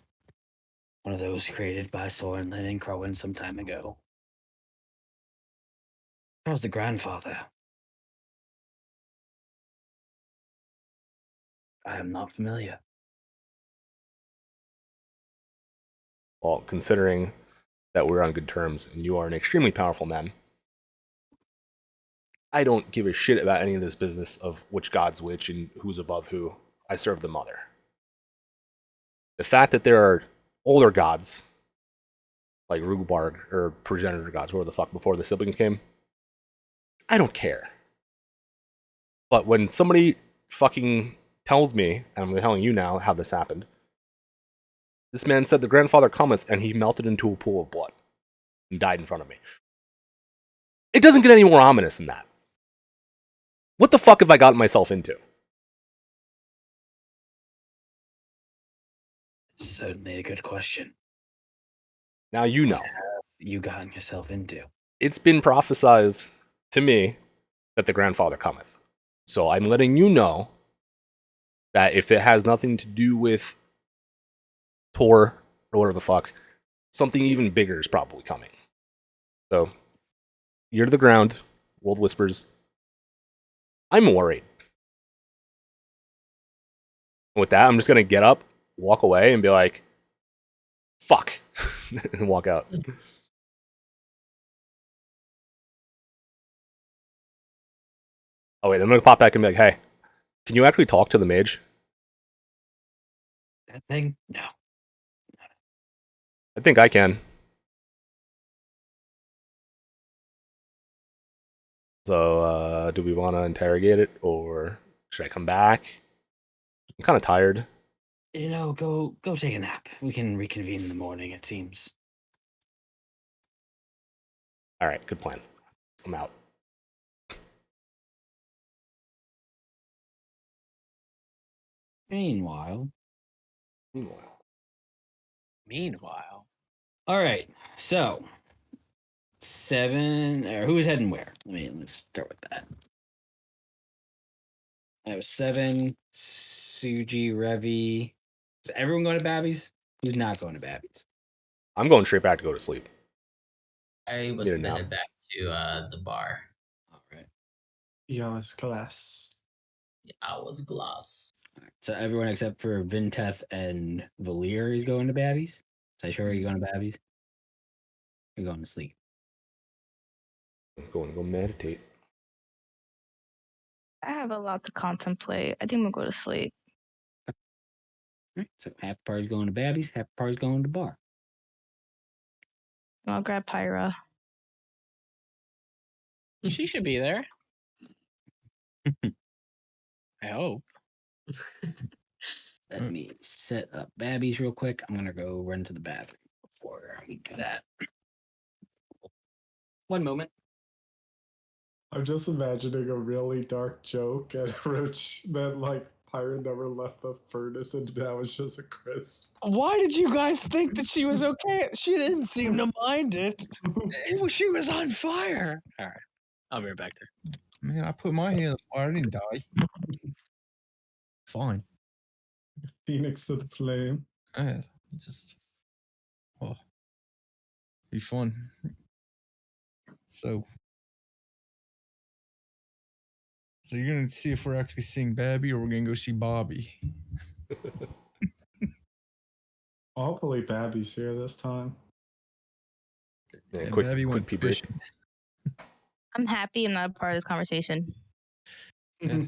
One of those created by Soren and Crowan some time ago. That was the grandfather. I am not familiar. Well, considering that we're on good terms and you are an extremely powerful man, I don't give a shit about any of this business of which god's which and who's above who. I serve the mother. The fact that there are older gods, like Rugelbarg or progenitor gods, whoever the fuck before the siblings came, I don't care. But when somebody fucking tells me, and I'm telling you now how this happened, this man said the grandfather cometh and he melted into a pool of blood and died in front of me. It doesn't get any more ominous than that. What the fuck have I gotten myself into? Certainly a good question. Now you know. What have you gotten yourself into? It's been prophesied to me that the grandfather cometh. So I'm letting you know that if it has nothing to do with Tor or whatever the fuck, something even bigger is probably coming. So, ear to the ground, world whispers. I'm worried. With that, I'm just gonna get up, walk away, and be like, fuck, and walk out. Oh, wait, I'm gonna pop back and be like, hey, can you actually talk to the mage? That thing? No. I think I can. So, do we want to interrogate it, or should I come back? I'm kind of tired. You know, go take a nap. We can reconvene in the morning, it seems. All right, good plan. I'm out. Meanwhile. All right. So 7 or who's heading where? Let's start with that. I have 7, Suji, Revi. Is everyone going to Babby's? Who's not going to Babby's? I'm going straight back to go to sleep. I was Need a gonna nap. head back to the bar. All right. Yellows glass. The hour's glass. So everyone except for Vinteth and Valir is going to Babby's. Is that sure you're going to Babby's? You're going to sleep. I'm going to go meditate. I have a lot to contemplate. I think I'm gonna go to sleep. All right. So half the party's going to Babby's, half the party's going to the bar. I'll grab Pyra. She should be there. I hope. Let me set up Babby's real quick. I'm gonna go run to the bathroom before we do that. 1 moment. I'm just imagining a really dark joke at Roach that like Pyra never left the furnace and now it's just a crisp. Why did you guys think that she was okay? She didn't seem to mind it. She was on fire. All right. I'll be right back there. Man, I put my hand in the fire. I didn't die. Fine. Phoenix to the flame. Just be fun. So you're gonna see if we're actually seeing Babby or we're gonna go see Bobby. Hopefully Babby's here this time. Yeah, And quick Babby went pee break. fishing. I'm happy I'm not a part of this conversation. Yeah.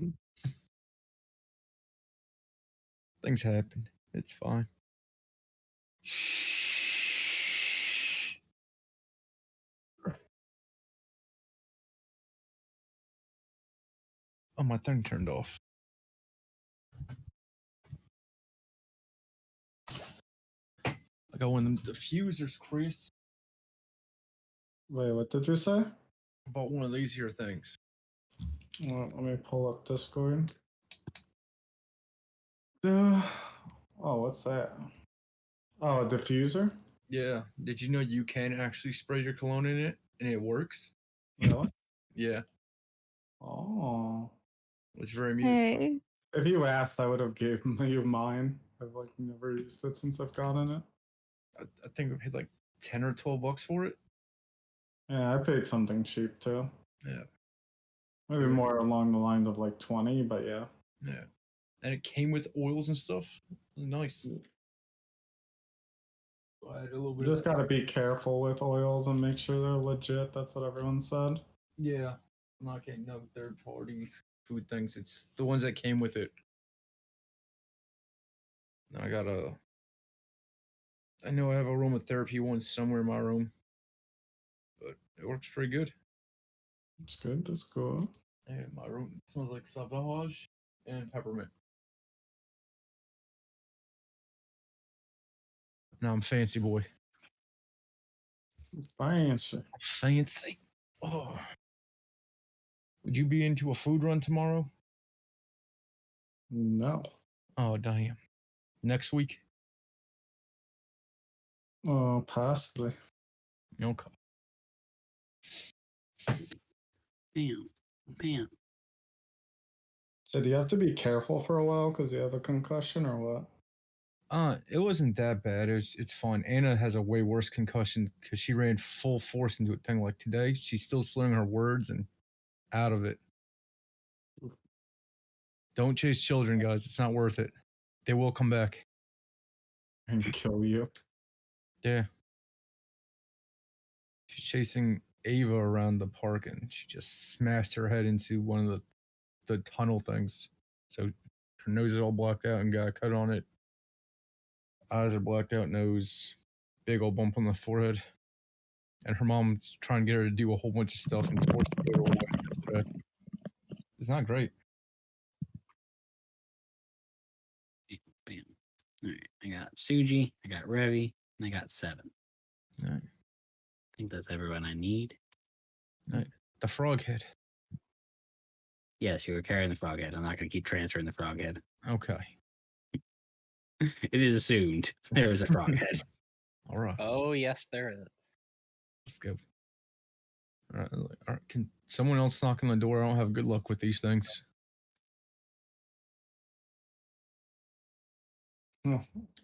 Things happen. It's fine. Oh, my thing turned off. I got one of them diffusers, Chris. Wait, what did you say? I bought one of these here things. Well, let me pull up Discord. Oh, what's that? Oh, a diffuser? Yeah. Did you know you can actually spray your cologne in it and it works? Really? Yeah. Oh. It's very amusing. Hey. If you asked, I would have given you mine. I've like never used it since I've gotten it. I think I paid like 10 or 12 bucks for it. Yeah, I paid something cheap too. Yeah. Maybe Right. more along the lines of like 20, but yeah. Yeah. And it came with oils and stuff. It was nice. So I had a little You bit just gotta be careful with oils and make sure they're legit. That's what everyone said. Yeah. I'm not getting no third party food things. It's the ones that came with it. I got I know I have aromatherapy one somewhere in my room, but it works pretty good. It's good. That's cool. Yeah, my room smells like sauvage and peppermint. Now I'm fancy boy. Fancy. Fancy. Oh. Would you be into a food run tomorrow? No. Oh, damn. Next week? Oh, possibly. Okay. Bam. Bam. So do you have to be careful for a while because you have a concussion or what? It wasn't that bad. It's fine. Anna has a way worse concussion because she ran full force into a thing like today. She's still slurring her words and out of it. Don't chase children, guys. It's not worth it. They will come back. And kill you. Yeah. She's chasing Ava around the park and she just smashed her head into one of the tunnel things. So her nose is all blocked out and got a cut on it. Eyes are blacked out, nose, big old bump on the forehead. And her mom's trying to get her to do a whole bunch of stuff and force her to go to a washroom. It's not great. Bam. All right. I got Suji, I got Revi, and I got 7. All right. I think that's everyone I need. The frog head. Yes, you were carrying the frog head. I'm not going to keep transferring the frog head. Okay. It is assumed there is a frog head. All right. Oh, yes, there is. Let's go. All right. Can someone else knock on the door? I don't have good luck with these things.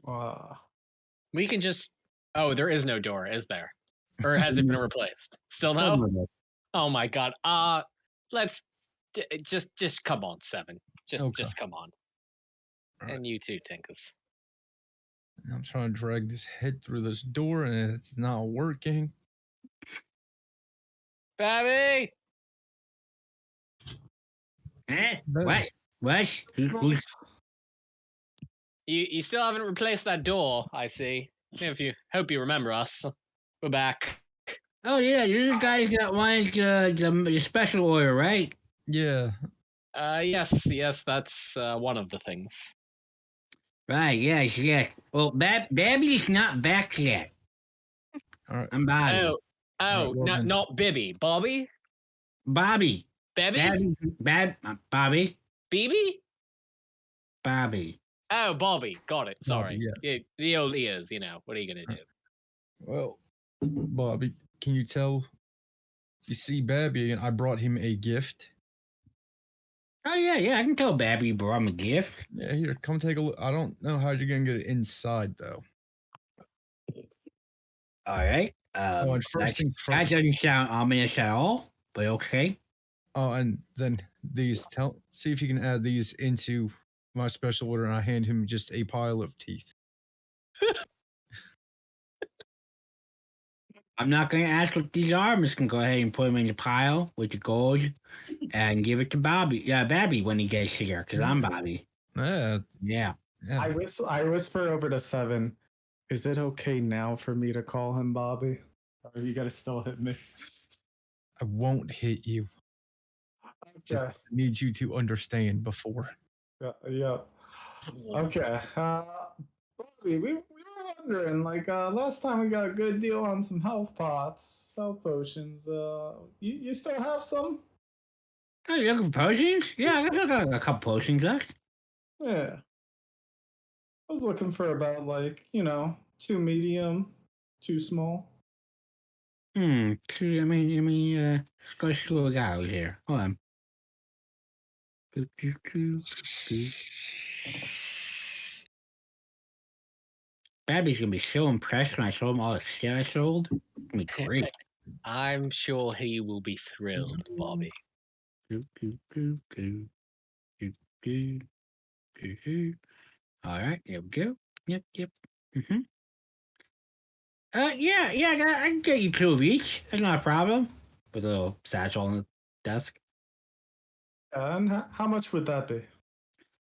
Uh, We can just Oh, there is no door, is there? Or has it been replaced? Still Still no? no. Oh my god. Let's just come on, Seven. Okay. Just come on. All right. And you too, Tinkus. I'm trying to drag this head through this door and it's not working. Babby! What? What? Who's... You still haven't replaced that door, I see. If you hope you remember us. We're back. Oh yeah, you're the guys that wanted the special order, right? Yeah. Yes, that's one of the things. Right. Yes. Well, Babby's not back yet. All right. I'm Bobby. Oh, well then. not Bibby. Bobby? Bobby. Bebby? Bobby. Bibi? Bobby. Oh, Bobby. Got it. Sorry. yes. The old ears, what are you going to do? Well, Bobby, can you tell? You see Babby, and I brought him a gift. Oh yeah, I can tell Babby brought him a gift. Yeah, here, come take a look. I don't know how you're gonna get it inside though. All right. And first things that first. doesn't sound ominous at all, but okay. Oh, and then these. See if you can add these into my special order, and I hand him just a pile of teeth. I'm not going to ask what these are. I'm just going to go ahead and put them in the pile with the gold and give it to Bobby. Yeah, Babby when he gets here, because I'm Bobby. Yeah. Yeah. I whisper over to Seven. Is it okay now for me to call him Bobby? Or are you gonna still hit me? I won't hit you. Just need you to understand before. Yeah. Okay. Bobby, we were wondering, last time we got a good deal on some health potions. You still have some? Oh, you looking for potions? Yeah, I got a couple potions left. Yeah. I was looking for about 2 medium, 2 small. Let me let's go see what we got over here. Hold on. Babby's gonna be so impressed when I show him all the shit I sold. It's gonna be great. I'm sure he will be thrilled, Bobby. All right, here we go. Yep. Mm-hmm. Yeah, I can get you 2 of each. That's not a problem. With a little satchel on the desk. And how much would that be?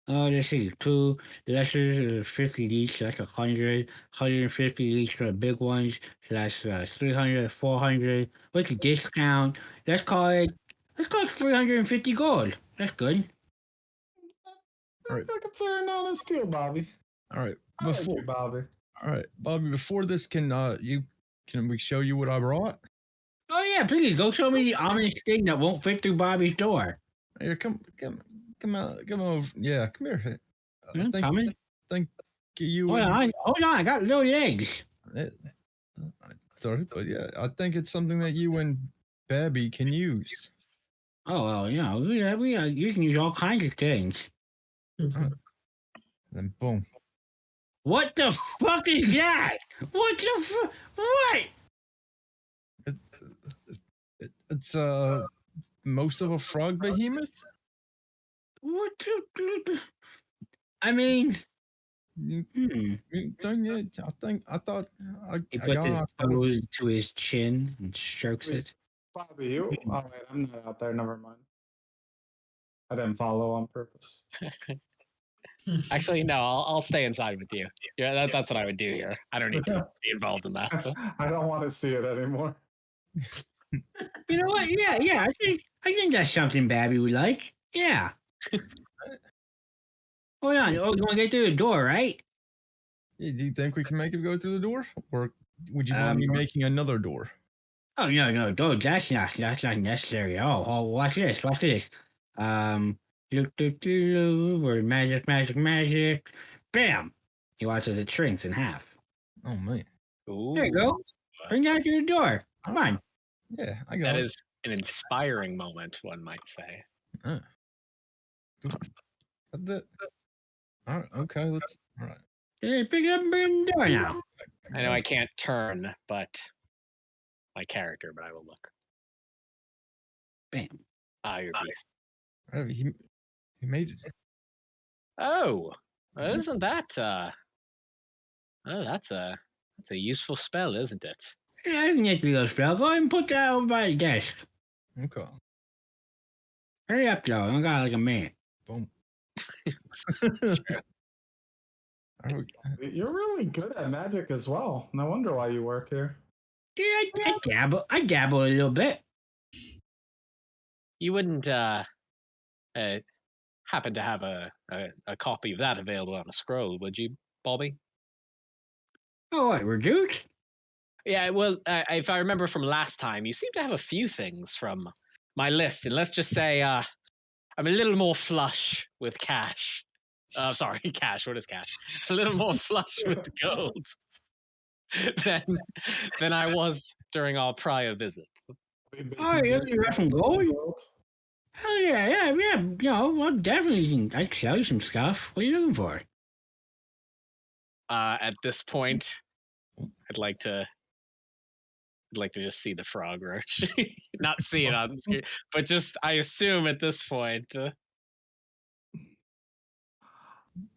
Let's see. 2 lessers are 50 each. So that's 100. 150 each for the big ones. So that's 300, 400. What's the discount? Let's call it 350 gold. That's good. That's like a fair and honest deal, Bobby. All right. I like you, Bobby. All right, Bobby. Before this, can we show you what I brought? Oh yeah, please go show me the ominous thing that won't fit through Bobby's door. Here, come over. Yeah, come here. Coming. Thank you. Hold on, I got little legs. Sorry, but yeah, I think it's something that you and Babby can use. Oh well, you can use all kinds of things. Then boom. What the fuck is that? What the what? It's most of a frog behemoth. What the? I mean, Dang it! I thought he puts his toes to his chin and strokes it. Bobby, oh wait, I'm not out there. Never mind. I didn't follow on purpose. Actually, no, I'll stay inside with you. Yeah, that's what I would do here. I don't need to be involved in that. I don't want to see it anymore. You know what? Yeah. I think that's something Babby would like. Yeah. Hold on. Oh, you want to get through the door, right? Do you think we can make it go through the door, or would you want me making another door? Oh no, that's not necessary. Oh, watch this. Word magic. Bam! You watch as it shrinks in half. Oh man! Ooh. There you go. Bring that to the door. Come on. Yeah, I got That it. is an inspiring moment, one might say. All right, okay, all right. Pick it up and bring the door now. I know I can't turn, but my character, but I will look. Bam. Ah, your beast. He made it. Oh, well, isn't that oh, that's a useful spell, isn't it? Yeah, I can get to those spell. Go ahead and put that over by the desk. Okay. Hurry up, though. I got like a minute. Boom. You're really good at magic as well. No wonder why you work here. Yeah, I dabble. I dabble a little bit. You wouldn't happen to have a copy of that available on a scroll, would you, Bobby? Oh, what? Reduced? Yeah, well, if I remember from last time, you seem to have a few things from my list, and let's just say I'm a little more flush with cash. Sorry, cash. What is cash? A little more flush with the gold than I was during our prior visits. Oh, you got some gold? Oh, yeah. You know, well, definitely, I can sell you some stuff. What are you looking for? At this point, I'd like to just see the frog roach. Not see it on the screen, but just I assume at this point.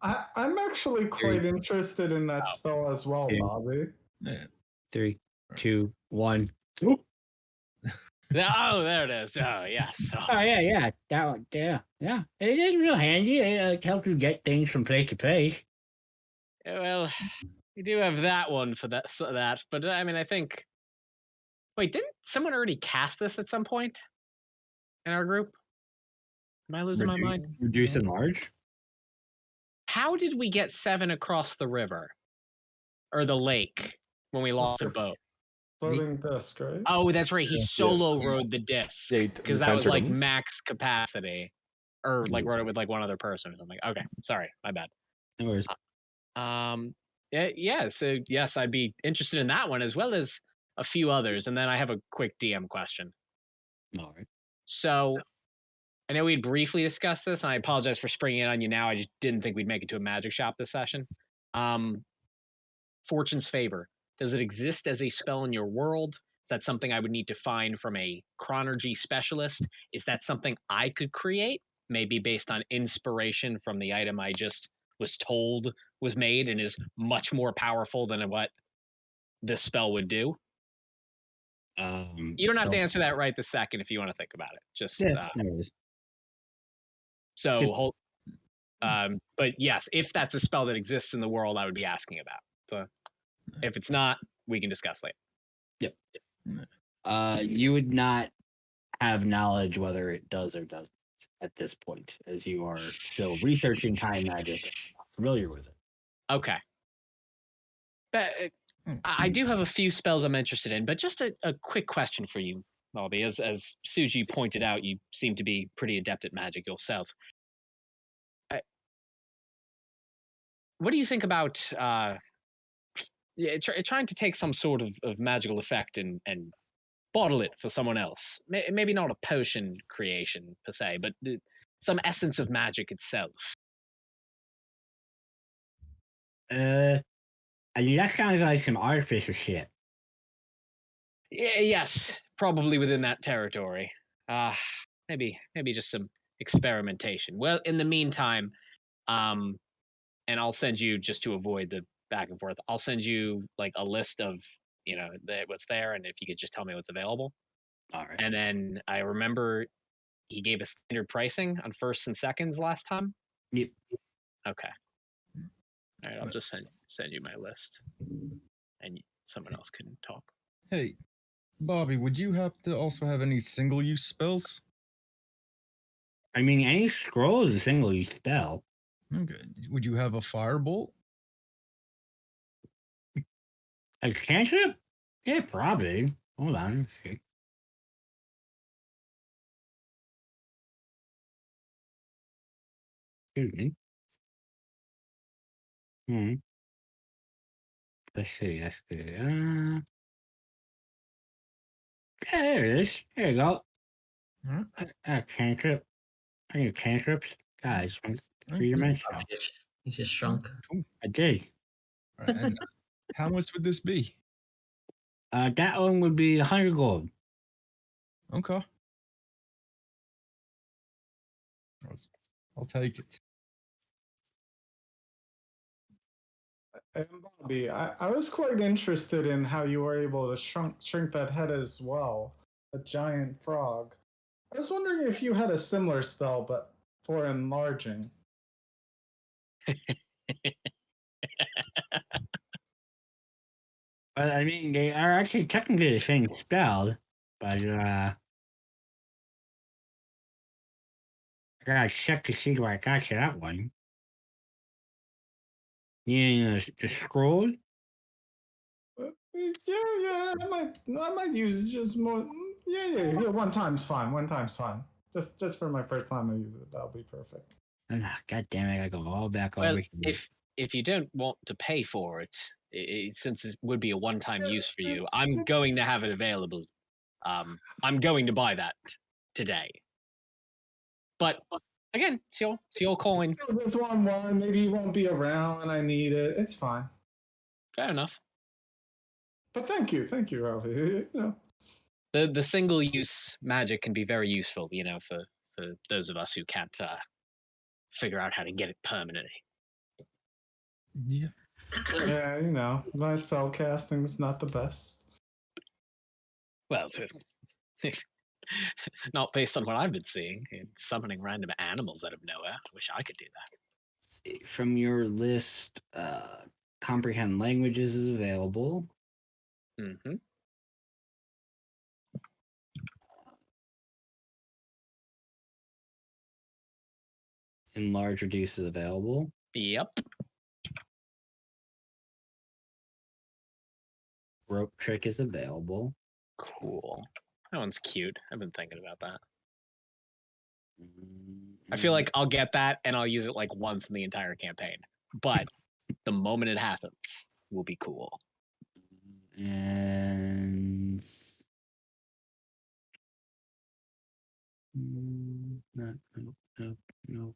I'm actually quite interested in that spell as well, Bobby. Yeah. 3, 2, 1. Oh, there it is. Oh, yes. Oh, yeah. That one, yeah. It is real handy. It helps you get things from place to place. Yeah, well, you do have that one for that. But I mean, I think. Wait, didn't someone already cast this at some point in our group? Am I losing my mind? Reduce and large? How did we get 7 across the river or the lake when we lost a boat? Floating disc, right? Oh, that's right. He solo rode the disc Yeah, because that was like max capacity, or like rode it with like one other person or something. Okay, sorry, my bad. No worries. Yeah. So yes, I'd be interested in that one as well as a few others, and then I have a quick DM question. All right. So I know we'd briefly discussed this, and I apologize for springing it on you now. I just didn't think we'd make it to a magic shop this session. Fortune's Favor. Does it exist as a spell in your world? Is that something I would need to find from a chronergy specialist? Is that something I could create? Maybe based on inspiration from the item I just was told was made and is much more powerful than what this spell would do? You don't have to answer that right this second if you want to think about it. Just no worries. So, but yes, if that's a spell that exists in the world, I would be asking about. So, if it's not, we can discuss later. Yep. You would not have knowledge whether it does or doesn't at this point, as you are still researching time magic and not familiar with it. Okay. But I do have a few spells I'm interested in, but just a quick question for you, Bobby. As Suji pointed out, you seem to be pretty adept at magic yourself. What do you think about trying to take some sort of magical effect and bottle it for someone else? Maybe not a potion creation per se, but some essence of magic itself. I mean, that sounds like some artificial shit. Yes, probably within that territory. Maybe just some experimentation. Well, in the meantime, and I'll send you, just to avoid the back and forth, I'll send you like a list of, what's there, and if you could just tell me what's available. All right. And then I remember he gave us standard pricing on firsts and seconds last time. Yep. Okay. All right, I'll just send you my list, and someone else can talk. Hey, Bobby, would you have to also have any single-use spells? I mean, any scroll is a single-use spell. Okay. Would you have a firebolt? A cantrip? Yeah, probably. Hold on. Let's see. Excuse me. Let's see. That's good. Yeah, there it is. There you go. Cantrip. I need cantrips. Guys, 3-dimensional. You just shrunk. I did. And how much would this be? That one would be 100 gold. Okay. I'll take it. And Bobby, I was quite interested in how you were able to shrink that head as well. A giant frog. I was wondering if you had a similar spell, but for enlarging. But I mean, they are actually technically the same spell, but I gotta check to see where I got to that one. Yeah, the scroll. Yeah. I might use just more. Yeah. One time's fine. One time's fine. Just for my first time I use it, that'll be perfect. God damn it! I gotta go all back Well, over here. if you don't want to pay for it, since it would be a one-time use for you, I'm going to have it available. I'm going to buy that today. But again, it's your coin. So this one, maybe he won't be around and I need it. It's fine. Fair enough. But thank you, Ralphie. The single-use magic can be very useful, for those of us who can't figure out how to get it permanently. Yeah. Yeah, my spell casting's not the best. Well, not based on what I've been seeing. It's summoning random animals out of nowhere. I wish I could do that. Let's see. From your list, comprehend languages is available. Mm-hmm. Enlarge reduce is available. Yep. Rope trick is available. Cool. That one's cute. I've been thinking about that. I feel like I'll get that and I'll use it like once in the entire campaign. But the moment it happens will be cool. And nope.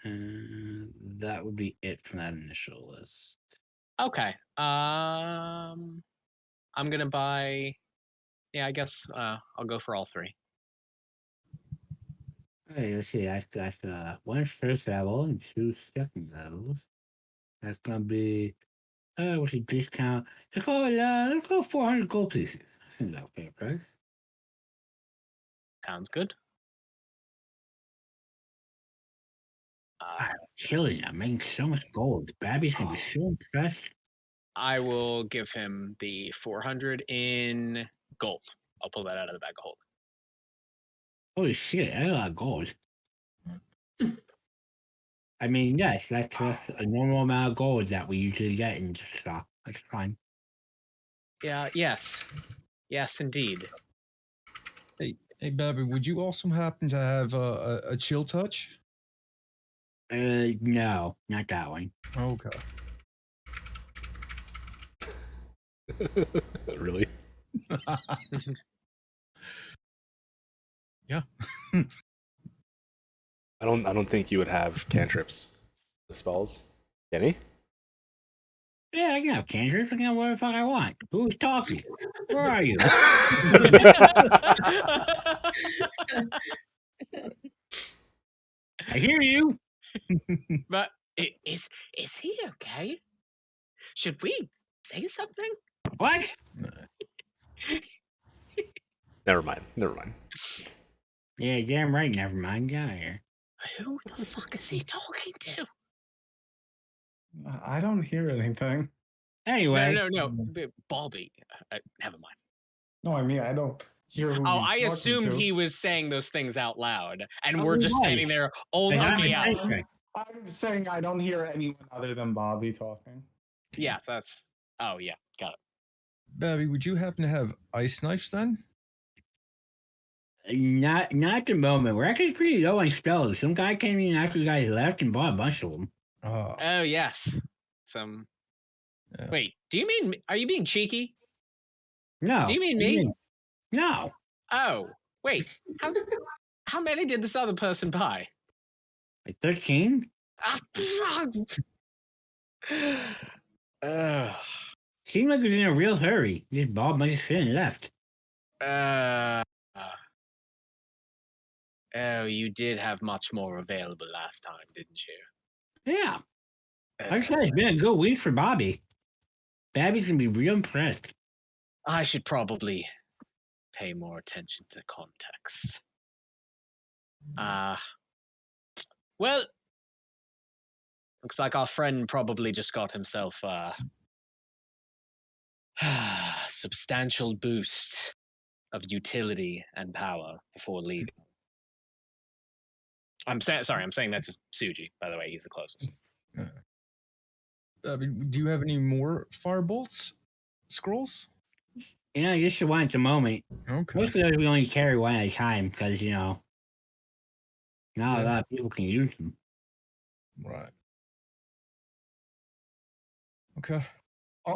And that would be it from that initial list. Okay. I'm gonna buy. Yeah, I guess I'll go for all three. Okay, let's see. That's one first level and two second levels. That's gonna be what's the discount? Let's go 400 gold pieces. I think that's fair price. Sounds good. Killing! I'm making so much gold. Babby's gonna be so impressed. I will give him the 400 in gold. I'll pull that out of the bag of holding. Holy shit! I got a lot of gold. I mean, yes, that's a normal amount of gold that we usually get in stock. That's fine. Yeah. Yes, indeed. Hey, Babby, would you also happen to have a chill touch? No, not that one. Okay. Really? Yeah. I don't think you would have cantrips, the spells. Kenny? Yeah, I can have cantrips. I can have whatever the fuck I want. Who's talking? Where are you? I hear you. But is he okay? Should we say something? What? Never mind. Yeah, damn right. Never mind. Get out of here. Who the fuck is he talking to? I don't hear anything. Anyway. No. Bobby. Never mind. No, I mean, I don't hear who Oh, he's I talking assumed to. he was saying those things out loud, and Oh, we're just right. standing there, all I'm looking a out. district. I'm saying I don't hear anyone other than Bobby talking. Yeah, that's. Oh, yeah, got it. Babby, would you happen to have ice knives then? Not at the moment. We're actually pretty low on spells. Some guy came in after you guys left and bought a bunch of them. Oh, yes. Some. Yeah. Wait, do you mean. Are you being cheeky? No. Do you mean me? No. Oh, wait. How many did this other person buy? Like 13? Seemed like he was in a real hurry. This Bob might have should have left. Oh, you did have much more available last time, didn't you? Yeah. Like I said, it's been a good week for Bobby. Babby's gonna be real impressed. I should probably pay more attention to context. Well, looks like our friend probably just got himself a substantial boost of utility and power before leaving. I'm saying that's Suji, by the way. He's the closest. Do you have any more firebolts scrolls? Just the one at the moment. Okay. Most of those we only carry one at a time because, not a lot of people can use them. Right. Okay.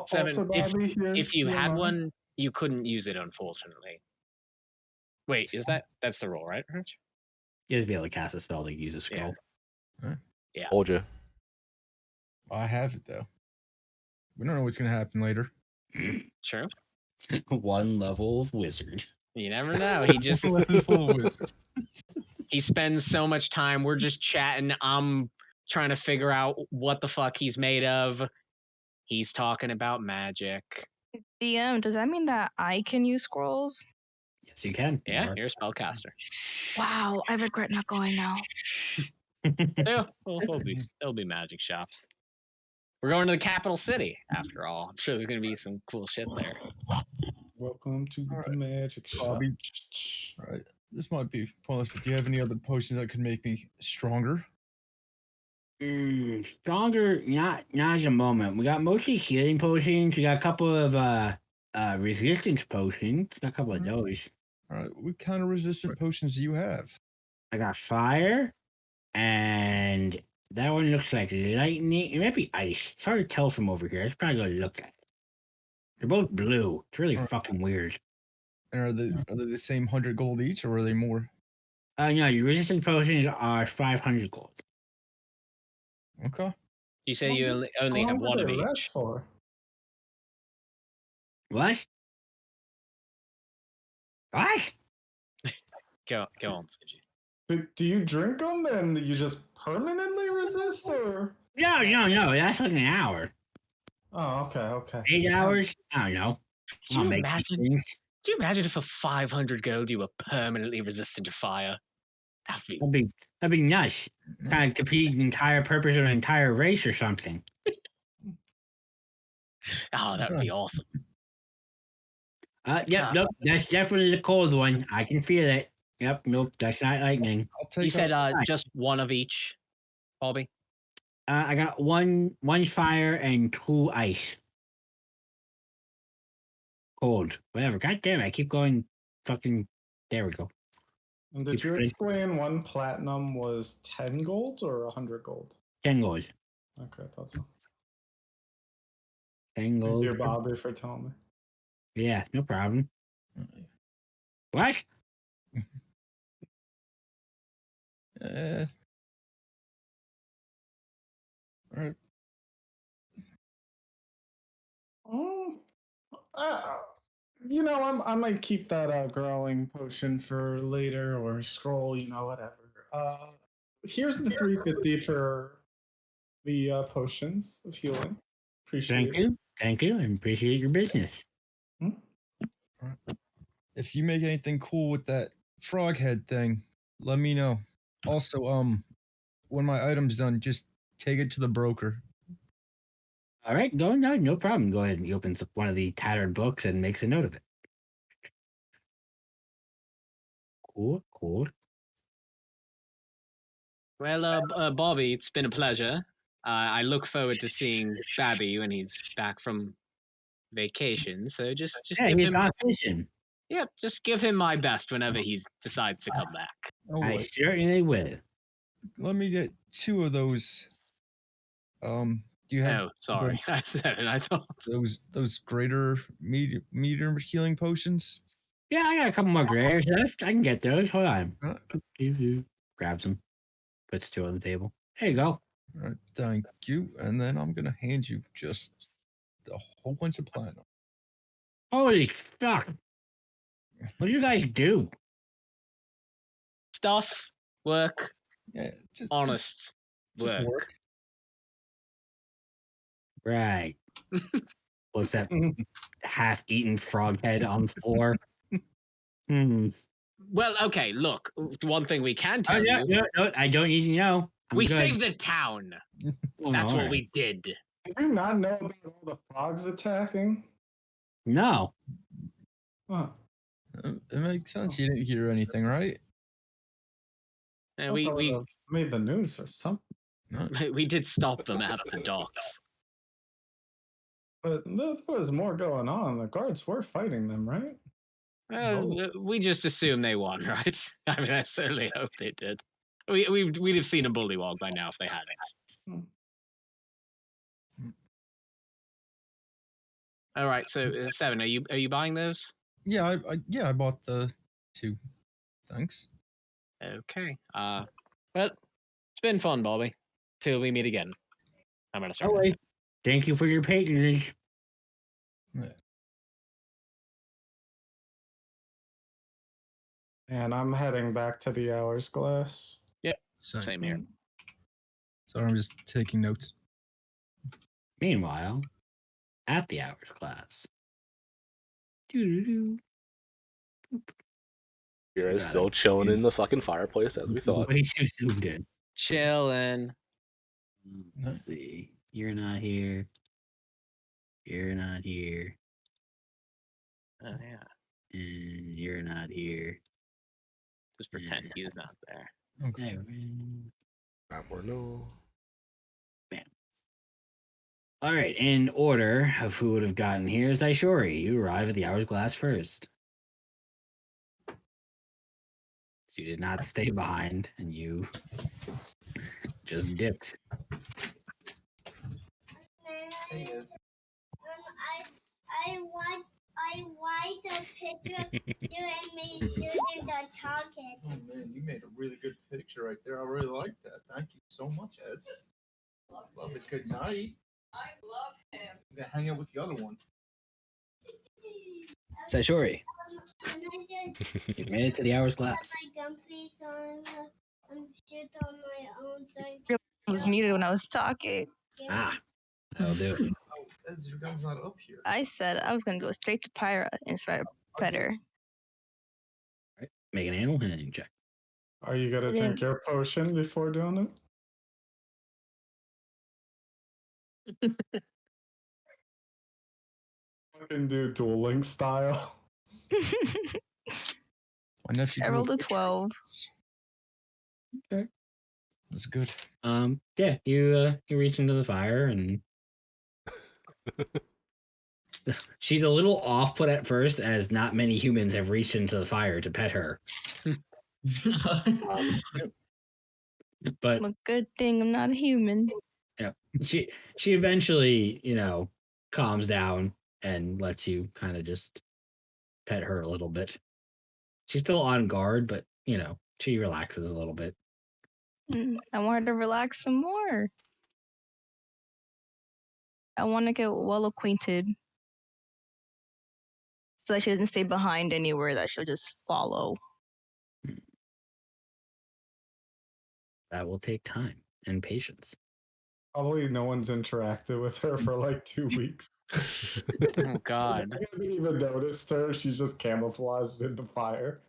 Seven, Also, Bobby, if you had one, you couldn't use it, unfortunately. Wait, that's the rule, right, Rich? You have to be able to cast a spell to use a scroll. Yeah. Told you. I have it though. We don't know what's gonna happen later. True. One level of wizard. You never know. He just Full of wizard. he spends so much time. We're just chatting. I'm trying to figure out what the fuck he's made of. He's talking about magic. DM, does that mean that I can use scrolls? Yes, you can. Yeah, you're a spellcaster. Wow, I regret not going now. There'll be magic shops. We're going to the capital city, after all. I'm sure there's going to be some cool shit there. Welcome to the magic shop. Bobby. All right. This might be pointless, but do you have any other potions that could make me stronger? Stronger, not at the moment. We got mostly healing potions. We got a couple of resistance potions. Got a couple of those. All right. What kind of resistant potions do you have? I got fire, and that one looks like lightning. It might be ice. It's hard to tell from over here. Let's probably go look at it. They're both blue. It's really fucking weird. And are they the same 100 gold each, or are they more? No, your resistance potions are 500 gold. Okay. You say you only have one of each. For? What? What? Go on, Suji. But do you drink them and you just permanently resist, or? No. That's like an hour. Oh, okay. 8 hours? I don't know. Do you imagine if for 500 gold you were permanently resistant to fire? That'd be nuts. Kind of defeat the entire purpose of an entire race or something. Oh, that would be awesome. Nope. That's definitely the cold one. I can feel it. Yep, nope, that's not lightning. You said just one of each, Bobby? I got one fire and 2 ice. Cold. Whatever. God damn it. I keep going fucking. There we go. And did you explain one platinum was 10 gold or 100 gold? 10 gold. Okay, that's all. 10 gold. Thank you, Bobby, for telling me. Yeah, no problem. What? All right. I might keep that growing potion for later, or scroll, whatever. Here's the 350 for the potions of healing. Appreciate it. Thank you. I appreciate your business. If you make anything cool with that frog head thing, let me know. Also, when my item's done, just take it to the broker. All right, no problem. Go ahead. He opens up one of the tattered books and makes a note of it. Cool. Well, Bobby, it's been a pleasure. I look forward to seeing Babby when he's back from vacation. So just give he's him on fishing. Yeah, just give him my best whenever he decides to come back. Oh, I certainly will. Let me get 2 of those. Do you have? Oh, sorry, I said it. I thought those greater meter healing potions. Yeah, I got a couple more graders left. I can get those. Hold on. Grabs them. Puts 2 on the table. There you go. All right, thank you. And then I'm gonna hand you just a whole bunch of platinum. Holy fuck! What did you guys do? Stuff, work, Yeah, just honest just work. work. Right. Looks at half-eaten frog head on the floor. Well, okay, look, one thing we can tell you. No, I don't need to know. We saved the town. That's what we did. Do you not know about all the frogs attacking? No. Huh. It makes sense. You didn't hear anything, right? And I thought we would've made the news or something. No. we did stop them out of the docks. But there was more going on. The guards were fighting them, right? We just assume they won, right? I mean, I certainly hope they did. We'd have seen a bullywog by now if they hadn't. All right, so Seven, are you buying those? Yeah, I bought the 2. Thanks. Okay. Well, it's been fun, Bobby. Till we meet again. I'm gonna start. Always. Thank you for your patronage. Yeah. And I'm heading back to the Hours Glass. Same here. So I'm just taking notes. Meanwhile, at the hours class. Doo-doo-doo. You're guys still chilling in the fucking fireplace as we thought. Way too zoomed in. Chillin'. Let's see. You're not here. You're not here. Oh yeah. And you're not here. Just pretend he's not there. Okay. No. Bam. All right. In order of who would have gotten here is Aishori. You arrive at the hourglass first. So you did not stay behind, and you just dipped. I watched a picture of you and me shooting the target. Oh man, you made a really good picture right there. I really like that. Thank you so much, Ez. Love it. Good night. I love him. I'm gonna hang out with the other one. Saishori, And I just you made it to the hour's glass. my gun, please, so I'm shoot on my own side. I was muted when I was talking. Ah, that'll do it. Oh, Ez, your gun's not up here. I said I was gonna go straight to Pyra instead of Predator. Right. Make an animal handling check. Are you gonna drink your potion before doing it? Fucking do dueling style. My nephew. I rolled a 12. Okay. That's good. Yeah, you reach into the fire and she's a little off put at first, as not many humans have reached into the fire to pet her. But A good thing I'm not a human. yeah, she eventually, calms down and lets you kind of just pet her a little bit. She's still on guard, but she relaxes a little bit. I want her to relax some more. I want to get well acquainted so that she doesn't stay behind anywhere, that she'll just follow. That will take time and patience. Probably no one's interacted with her for like 2 weeks. Oh God. I haven't even noticed her. She's just camouflaged in the fire.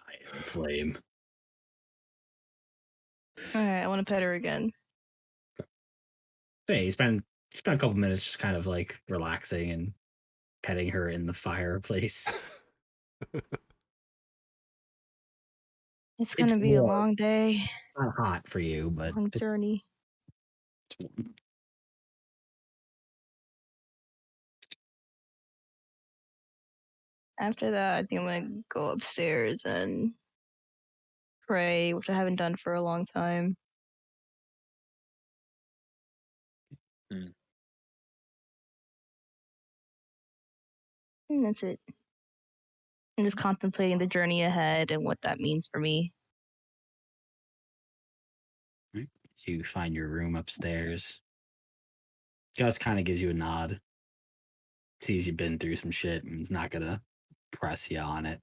I am flame. Alright, I want to pet her again. Hey, you spend a couple minutes just kind of like relaxing and petting her in the fireplace. It's gonna be warm. a long day. It's not hot for you, but Long journey. it's warm. After that, I think I'm gonna go upstairs and pray, which I haven't done for a long time. And that's it. I'm just contemplating the journey ahead and what that means for me. So you find your room upstairs. Gus kind of gives you a nod. Sees you've been through some shit and is not gonna press you on it.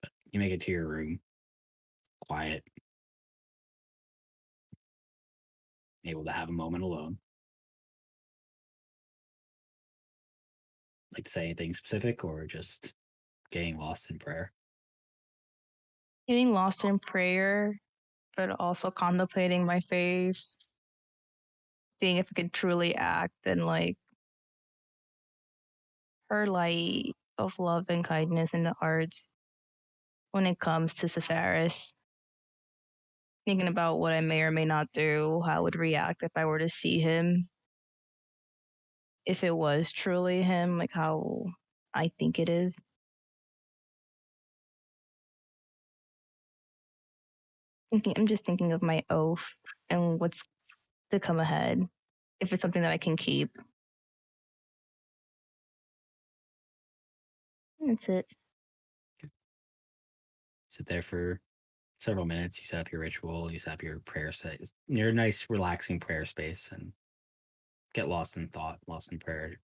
But you make it to your room, quiet, able to have a moment alone. Like to say anything specific or just getting lost in prayer? Getting lost in prayer, but also contemplating my faith, seeing if I could truly act and like her light of love and kindness in the arts when it comes to Sepharis. Thinking about what I may or may not do, how I would react if I were to see him. If it was truly him, like how I think it is. I'm just thinking of my oath and what's to come ahead. If it's something that I can keep. That's it. Sit there for several minutes. You set up your ritual. You set up your prayer space. Your nice, relaxing prayer space, and get lost in thought, lost in prayer,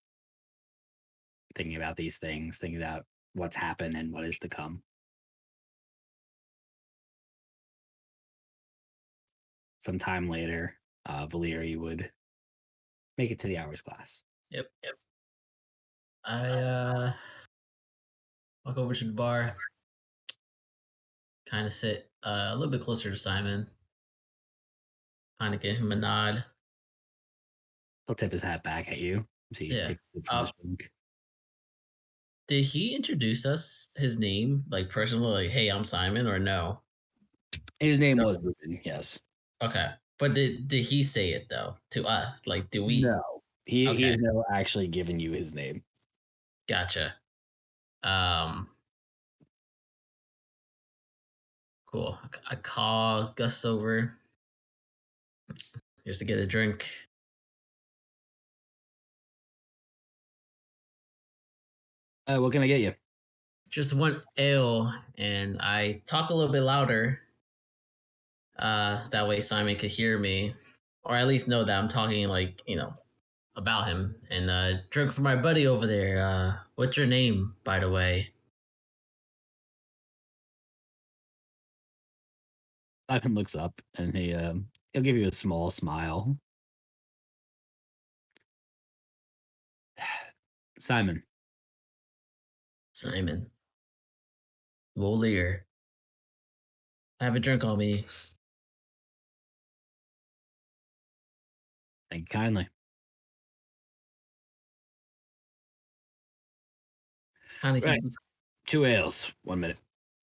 thinking about these things, thinking about what's happened and what is to come. Sometime later, Valyria would make it to the hours class. Yep. I walk over to the bar, kind of sit a little bit closer to Simon, kind of give him a nod. He'll tip his hat back at you as he Yeah. takes a sip from his drink. Did he introduce us his name, like personally, like, hey, I'm Simon, or no? His name No. was Ruben, yes. Okay. But did he say it though to us? Like, do we? No. He Okay. has never actually given you his name. Gotcha. Cool. I call Gus over just to get a drink. What can I get you? Just one ale, and I talk a little bit louder. That way Simon could hear me, or at least know that I'm talking, like, about him. And drink for my buddy over there. What's your name, by the way? Simon looks up and he'll give you a small smile. Simon. Simon. Volier. Have a drink on me. Thank you kindly. Kind of Right. keep. 2 ales. 1 minute.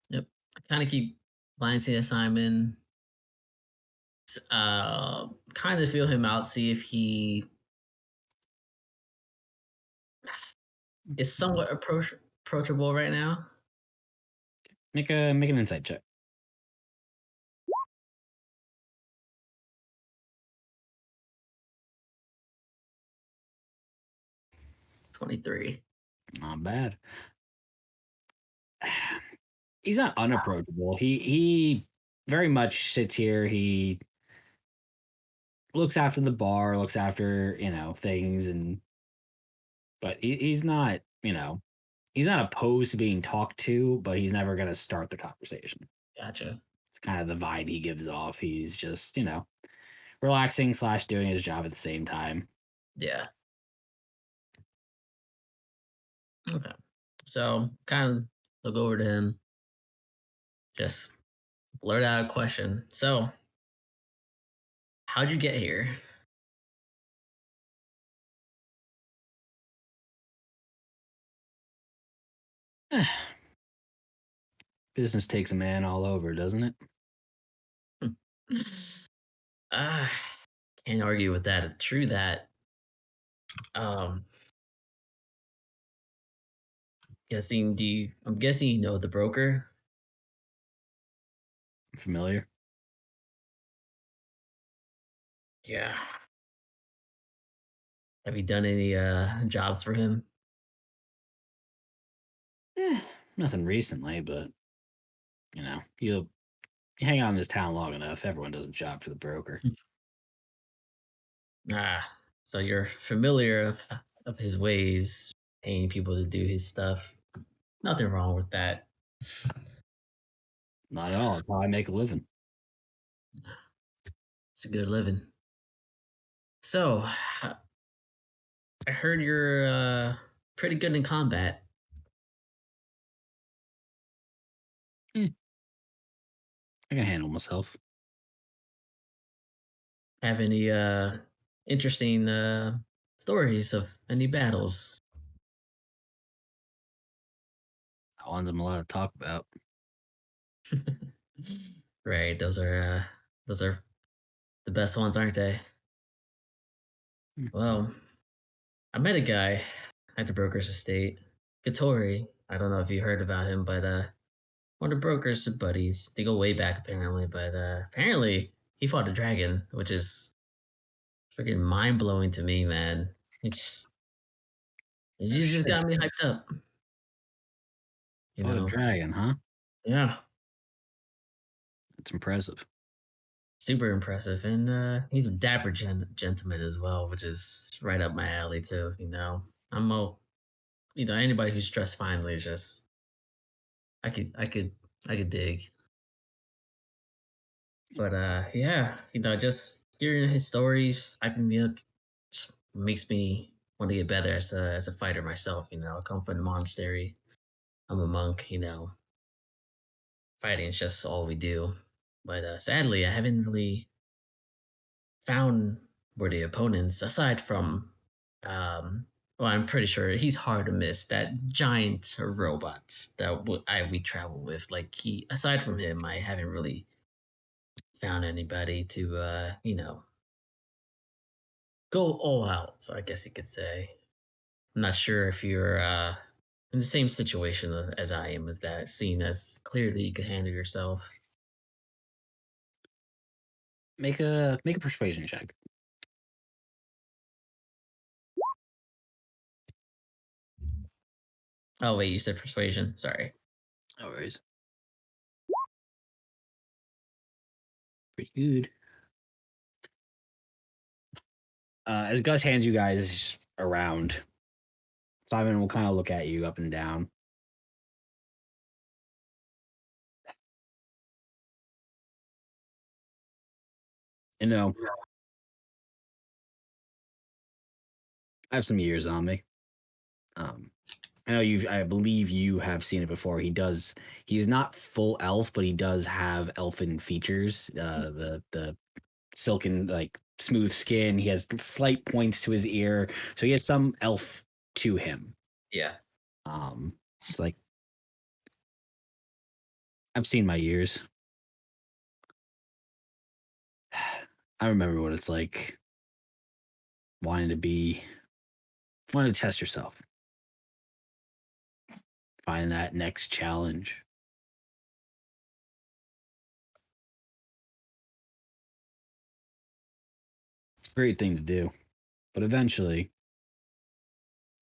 Yep. I kind of keep glancing at Simon. Kind of feel him out, see if he is somewhat approachable right now. Make an insight check. 23. Not bad. He's not unapproachable. He very much sits here. He looks after the bar, looks after, things, but he's not, he's not opposed to being talked to, but he's never going to start the conversation. Gotcha. It's kind of the vibe he gives off. He's just, relaxing / doing his job at the same time. Yeah. Okay. So kind of look over to him, just blurt out a question. So, how'd you get here? Business takes a man all over, doesn't it? Ah, can't argue with that. True that. Um, I'm guessing you know the broker. Familiar? Yeah. Have you done any jobs for him? Nothing recently, but you hang on in this town long enough, everyone does a job for the broker. Ah, so you're familiar of his ways, paying people to do his stuff. Nothing wrong with that. Not at all. It's how I make a living. It's a good living. So, I heard you're pretty good in combat. I can handle myself. Have any interesting stories of any battles? That one's I'm allowed to talk about. Right, those are the best ones, aren't they? Well, I met a guy at the broker's estate, Katori. I don't know if you heard about him, but one of the broker's buddies. They go way back apparently, but apparently he fought a dragon, which is freaking mind blowing to me, man. It's it just got me hyped up. You Fought a know, dragon, huh? yeah, That's impressive. super impressive, and he's a dapper gentleman as well, which is right up my alley too. You know, I'm a anybody who's dressed finely is just I could I could I could dig. But yeah, just hearing his stories, I can just makes me want to get better as a fighter myself. I come from the monastery. I'm a monk. Fighting is just all we do. But sadly, I haven't really found worthy opponents aside from. Well, I'm pretty sure he's hard to miss. That giant robot that we travel with. Like aside from him, I haven't really found anybody to go all out, I guess you could say. I'm not sure if you're in the same situation as I am, as that seen as clearly you can handle yourself. Make a persuasion check. Oh wait, you said persuasion. Sorry. No worries. Pretty good. As Gus hands you guys around, Simon will kind of look at you up and down. I have some years on me. I know I believe you have seen it before. He's not full elf, but he does have elfin features. The silken, like, smooth skin. He has slight points to his ear, so he has some elf to him. Yeah. It's like I've seen my years. I remember what it's like wanting to test yourself, find that next challenge. It's a great thing to do, but eventually,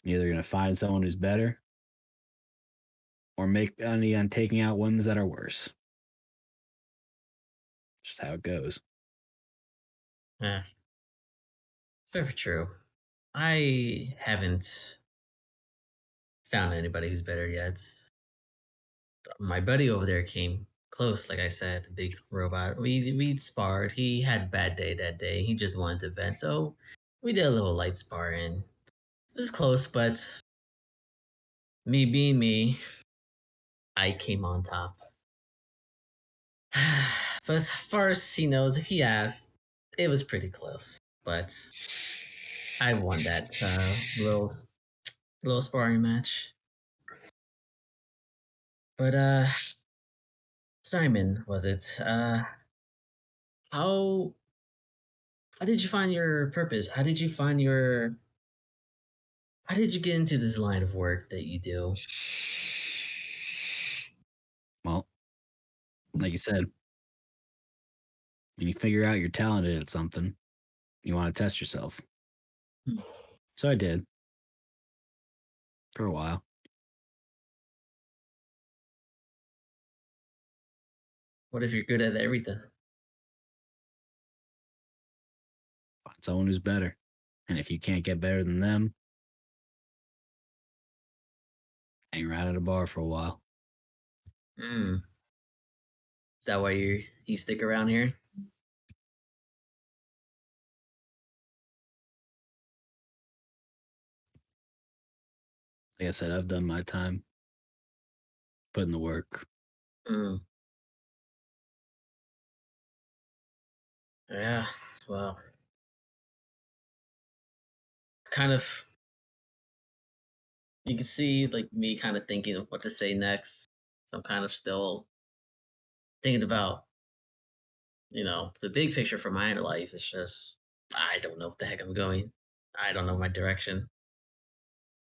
you're either going to find someone who's better or make money on taking out ones that are worse. Just how it goes. Yeah. Very true. I haven't found anybody who's better yet. My buddy over there came close, like I said, the big robot. We sparred. He had a bad day that day. He just wanted to vent, so we did a little light sparring. It was close, but me being me, I came on top. But as far as he knows, if he asked, it was pretty close. But I won that little sparring match. But Simon, was it? How how did you find your purpose? How did you get into this line of work that you do? Well, like you said, when you figure out you're talented at something, you want to test yourself. Hmm. So I did for a while. What if you're good at everything? Find someone who's better. And if you can't get better than them, hang around at a bar for a while. Hmm. Is that why you stick around here? Like I said, I've done my time. Put in the work. Hmm. Yeah. Well, kind of. You can see like me kind of thinking of what to say next. So I'm kind of still thinking about the big picture for my life. It's just I don't know what the heck I'm going. I don't know my direction.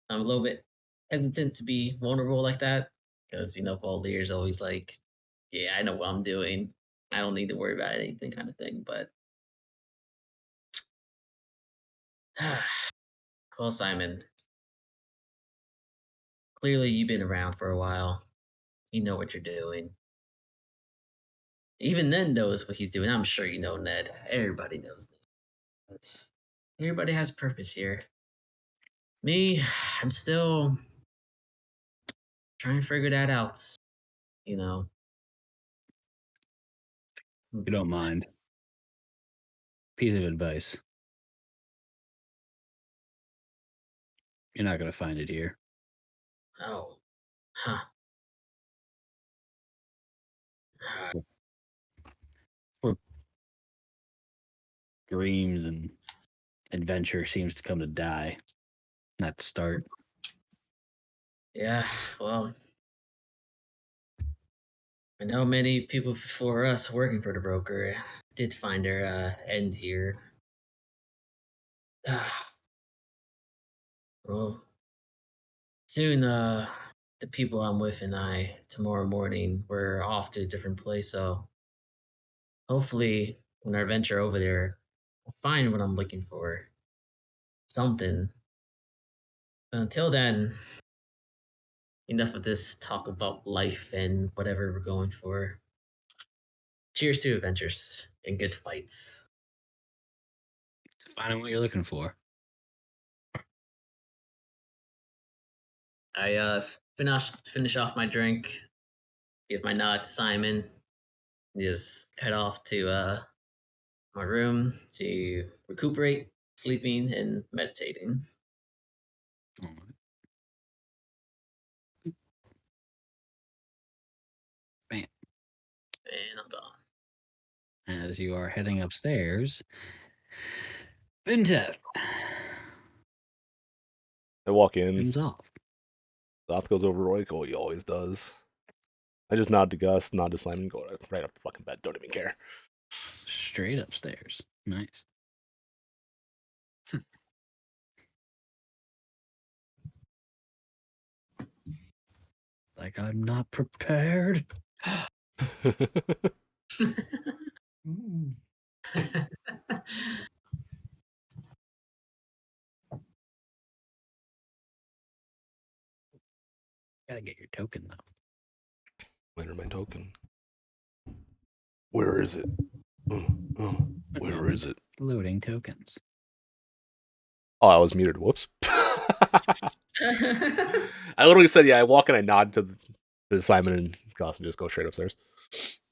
I'm a little bit hesitant to be vulnerable like that because Baldir is always like, "Yeah, I know what I'm doing. I don't need to worry about anything," kind of thing. But well, Simon, clearly you've been around for a while. You know what you're doing. Even Ned knows what he's doing. I'm sure you know Ned. Everybody knows Ned. But everybody has purpose here. Me, I'm still trying to figure that out. You know. If you don't mind, piece of advice. You're not going to find it here. Oh. Huh. Where dreams and adventure seems to come to die, not to start. Yeah, well, I know many people before us working for the broker did find their end here. Well, soon, the people I'm with and I, tomorrow morning, we're off to a different place, so hopefully, when our venture over there, I'll find what I'm looking for. Something. But until then, enough of this talk about life and whatever we're going for. Cheers to adventures and good fights. To find what you're looking for. I finish off my drink, give my nod to Simon, and just head off to my room to recuperate, sleeping and meditating. All right. Bam. And I'm gone. As you are heading upstairs, Vinteth I walk in. comes off. Zoth goes over like he always does. I just nod to Gus, nod to Simon, go right up to fucking bed. Don't even care. Straight upstairs. Nice. Like I'm not prepared. Mm. Gotta get your token though. Where my token? Where is it? Where is it? Loading tokens. Oh, I was muted. Whoops. I literally said, yeah, I walk and I nod to Simon and Gus and just go straight upstairs.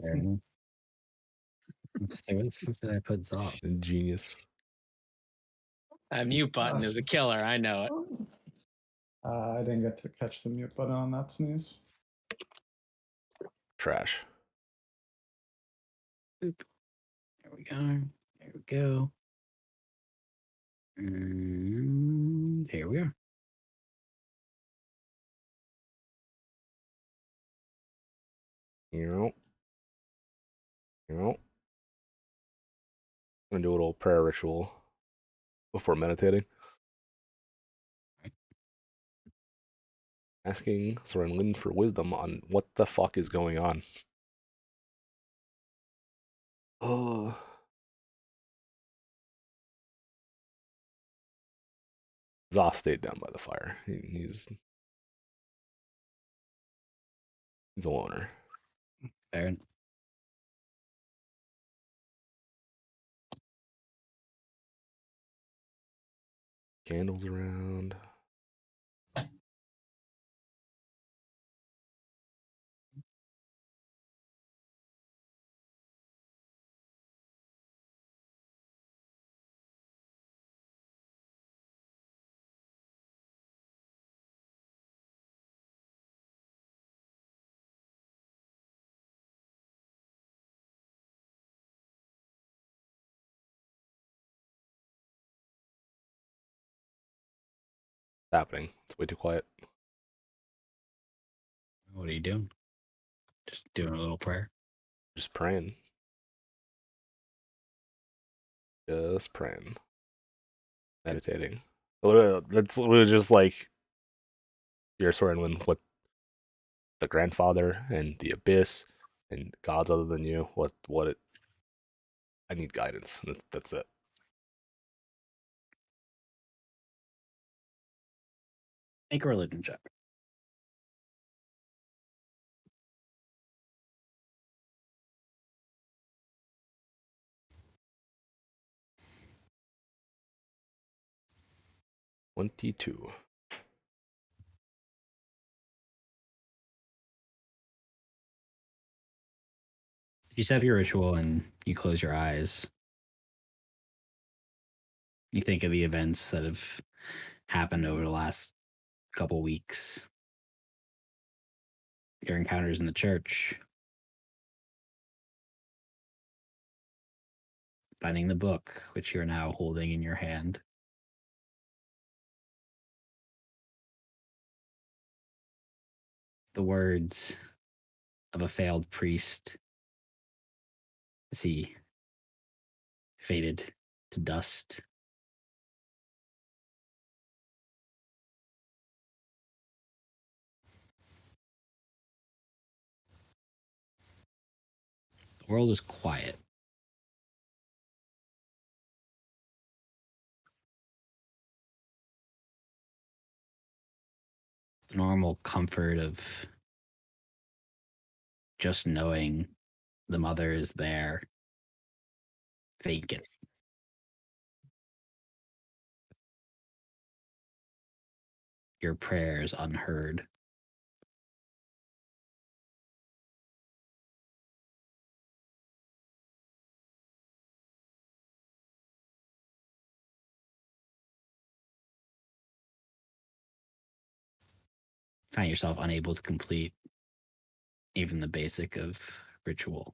There. Where the fuck did I put Zoth? Genius. That mute button is a killer. I know it. I didn't get to catch the mute button on that sneeze. Trash. Boop. There we go. There we go. And here we are. You know. I'm gonna do a little prayer ritual before meditating. Asking Soren for wisdom on what the fuck is going on. Oh. Zoth stayed down by the fire. He's a loner. Fair enough. candles around. Happening. It's way too quiet. What are you doing? Just doing a little prayer. Just praying. Just praying. Meditating. That's literally just like your Soren with the grandfather and the abyss and gods other than you. What it I need guidance. That's it. Make a religion check. $22. You set up your ritual and you close your eyes. You think of the events that have happened over the last couple weeks. Your encounters in the church. Finding the book, which you're now holding in your hand. The words of a failed priest as he faded to dust. The world is quiet. The normal comfort of just knowing the mother is there. Vacant. Your prayers unheard. Find yourself unable to complete even the basic of ritual.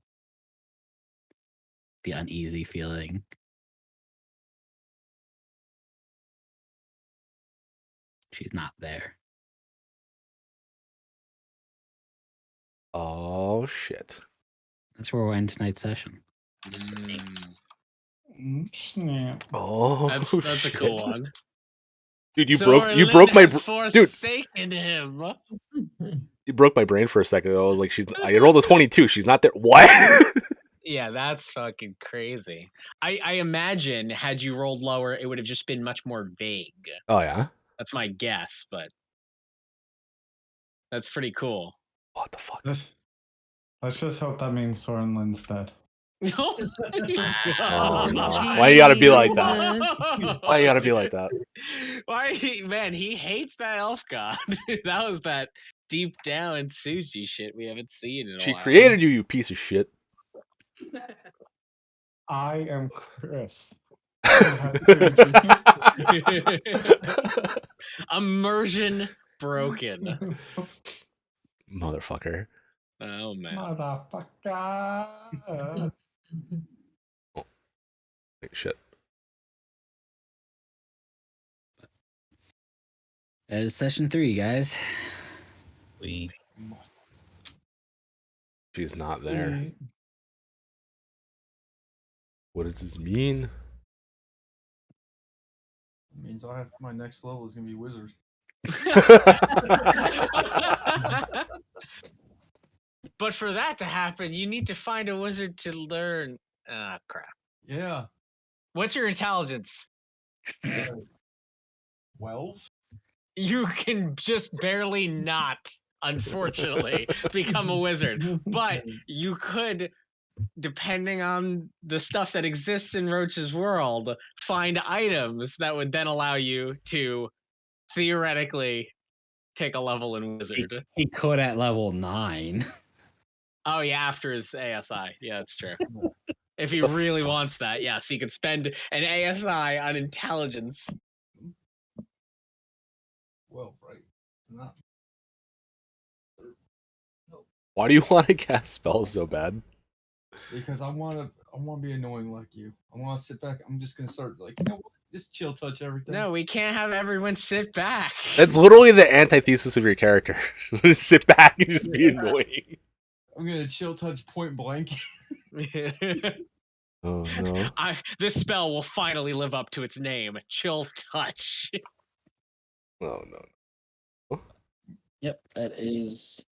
The uneasy feeling. She's not there. Oh shit. That's where we'll end tonight's session. Snap. Oh, That's a shit. cool one. Dude, you Soren broke my has dude. forsaken him. You broke my brain for a second. I was like, I rolled a 22. She's not there. What? Yeah, that's fucking crazy. I imagine had you rolled lower, it would have just been much more vague. Oh yeah. That's my guess, but that's pretty cool. What the fuck? Let's just hope that means Soren Lin's dead. Oh no! Why you gotta be like that? Why you gotta be like that? Why, man? He hates that elf god. That was that deep down Suji shit we haven't seen in a She while. created you, you piece of shit. I am Chris. Immersion broken. Motherfucker. Oh man. Motherfucker. Wait, shit. That is session 3, guys. She's not there. What does this mean? It means I have my next level is gonna be wizard. But for that to happen, you need to find a wizard to learn. Ah, crap. Yeah. What's your intelligence? 12? You can just barely not, unfortunately, become a wizard. But you could depending on the stuff that exists in Roach's world, find items that would then allow you to theoretically take a level in Wizard. He could at level 9. Oh yeah, after his ASI. Yeah, that's true. If he The really wants that, yes, he could spend an ASI on intelligence. Well, right. Not. Why do you want to cast spells so bad? Because I want to be annoying like you. I want to sit back. I'm just gonna start like, you know what? Just chill touch everything. No, we can't have everyone sit back. That's literally the antithesis of your character. Sit back and just be annoying. I'm gonna chill touch point blank. Oh no. This spell will finally live up to its name, Chill Touch. Oh no. Yep, that is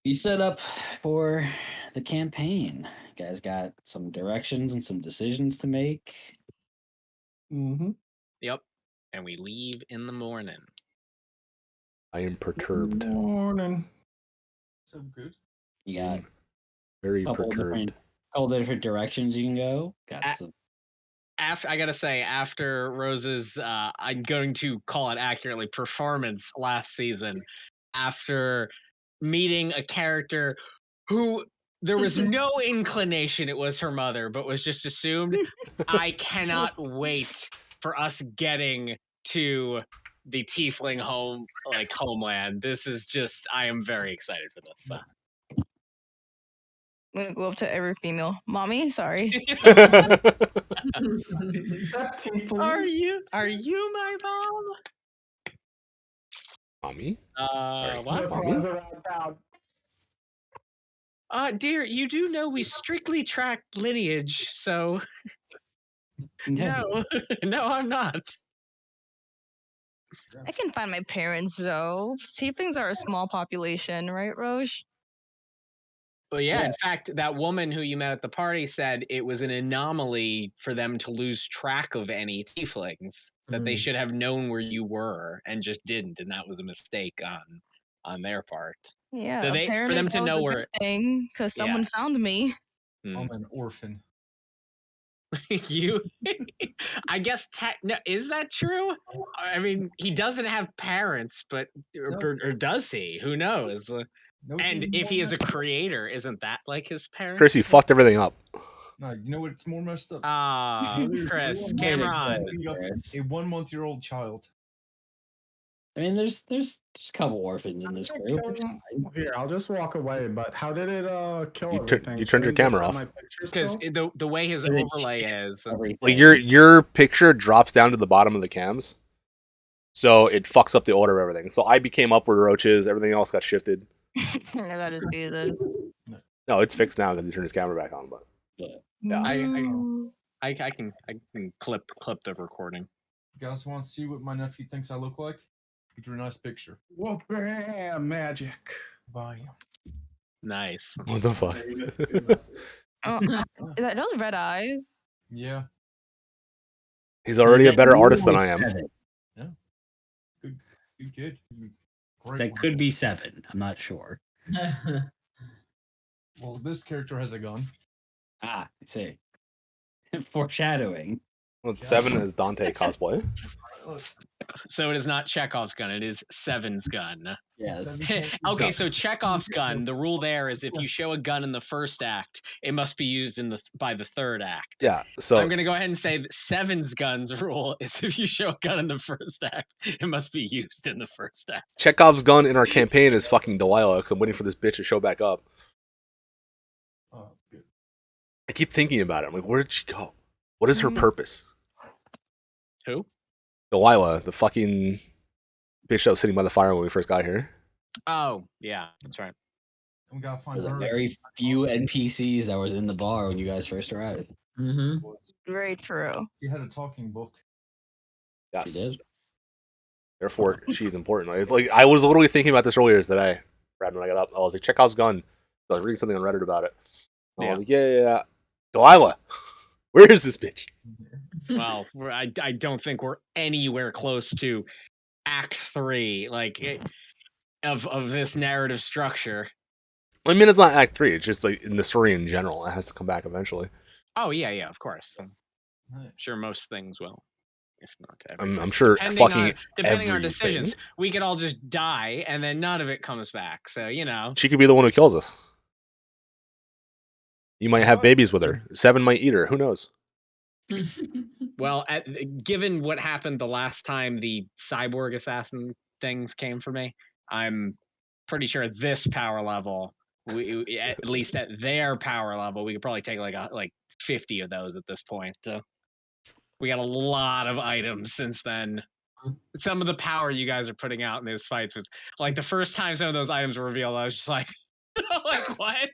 the setup for the campaign. You guys got some directions and some decisions to make. Mm-hmm. Yep. And we leave in the morning. I am perturbed. Morning. So good. You got Very couple perturbed. different directions you can go. Got some. After I gotta say, after Rose's, I'm going to call it accurately, performance last season, after meeting a character who there was no inclination it was her mother, but was just assumed. I cannot wait for us getting to the tiefling homeland. This is just, I am very excited for this. I'm gonna go up to every female. Mommy, sorry. Are you my mom? Mommy? What? Mommy? Dear, you do know we strictly track lineage, so no, no, I'm not. I can find my parents though. Tieflings are a small population, right, Roche? Well, yeah, in fact, that woman who you met at the party said it was an anomaly for them to lose track of any tieflings, that they should have known where you were and just didn't, and that was a mistake on their part. Yeah, For apparently them that to was know a where good thing because Yeah. someone found me. I'm an orphan. you I guess no, is that true? I mean, he doesn't have parents, but or does he? Who knows? No, And if he is a creator, isn't that like his parents? Chris, you fucked everything up. No, you know what's more messed up? Chris, Way to camera go, on. a 1 month-old child. I mean, there's a couple orphans in this group. It's fine. Here, I'll just walk away. But how did it kill You everything? you turned your Shouldn't just camera have off. my picture Because still? the way his It overlay is, Everything. Like your picture drops down to the bottom of the cams. So it fucks up the order of everything. So I became up where Roach is, everything else got shifted. I gotta see this. No, it's fixed now because he turned his camera back on, but yeah. I can clip the recording. You guys want to see what my nephew thinks I look like? He drew a nice picture. Whoop, magic. Bye. Nice. What the fuck? Oh, are those red eyes? Yeah. He's already a better artist than I am. Yeah. Good kid. That could be 7. I'm not sure. Well, this character has a gun. I see. Foreshadowing. Well, 7 is Dante cosplay. So it is not Chekhov's gun; it is Seven's gun. Yes. Okay, so Chekhov's gun. The rule there is if you show a gun in the first act, it must be used by the third act. Yeah. So I'm going to go ahead and say that Seven's gun's rule is if you show a gun in the first act, it must be used in the first act. Chekhov's gun in our campaign is fucking Delilah because I'm waiting for this bitch to show back up. Oh, good. I keep thinking about it. I'm like, where did she go? What is her purpose? Who? Delilah, the fucking bitch that was sitting by the fire when we first got here. Oh, yeah, that's right. We gotta find There's her. very few NPCs that was in the bar when you guys first arrived. Mm-hmm. Very true. She had a talking book. Yes. You did. Therefore, she's important. It's like I was literally thinking about this earlier today, Brad. When I got up, I was like, Chekhov's gun. I was reading something on Reddit about it. And I was like, yeah. Delilah, where is this bitch? Well, I don't think we're anywhere close to Act 3, like of this narrative structure. I mean, it's not Act 3. It's just like in the story in general. It has to come back eventually. Oh yeah, of course. I'm Right. sure most things will, if not everything. I'm sure Depending on our everything. decisions, we could all just die and then none of it comes back. So She could be the one who kills us. You might have What? babies with her. 7 might eat her. Who knows? Well, given what happened the last time the cyborg assassin things came for me, I'm pretty sure this power level, at least at their power level, we could probably take like 50 of those at this point. We got a lot of items since then. Some of the power you guys are putting out in those fights was like the first time some of those items were revealed, I was just like, like what?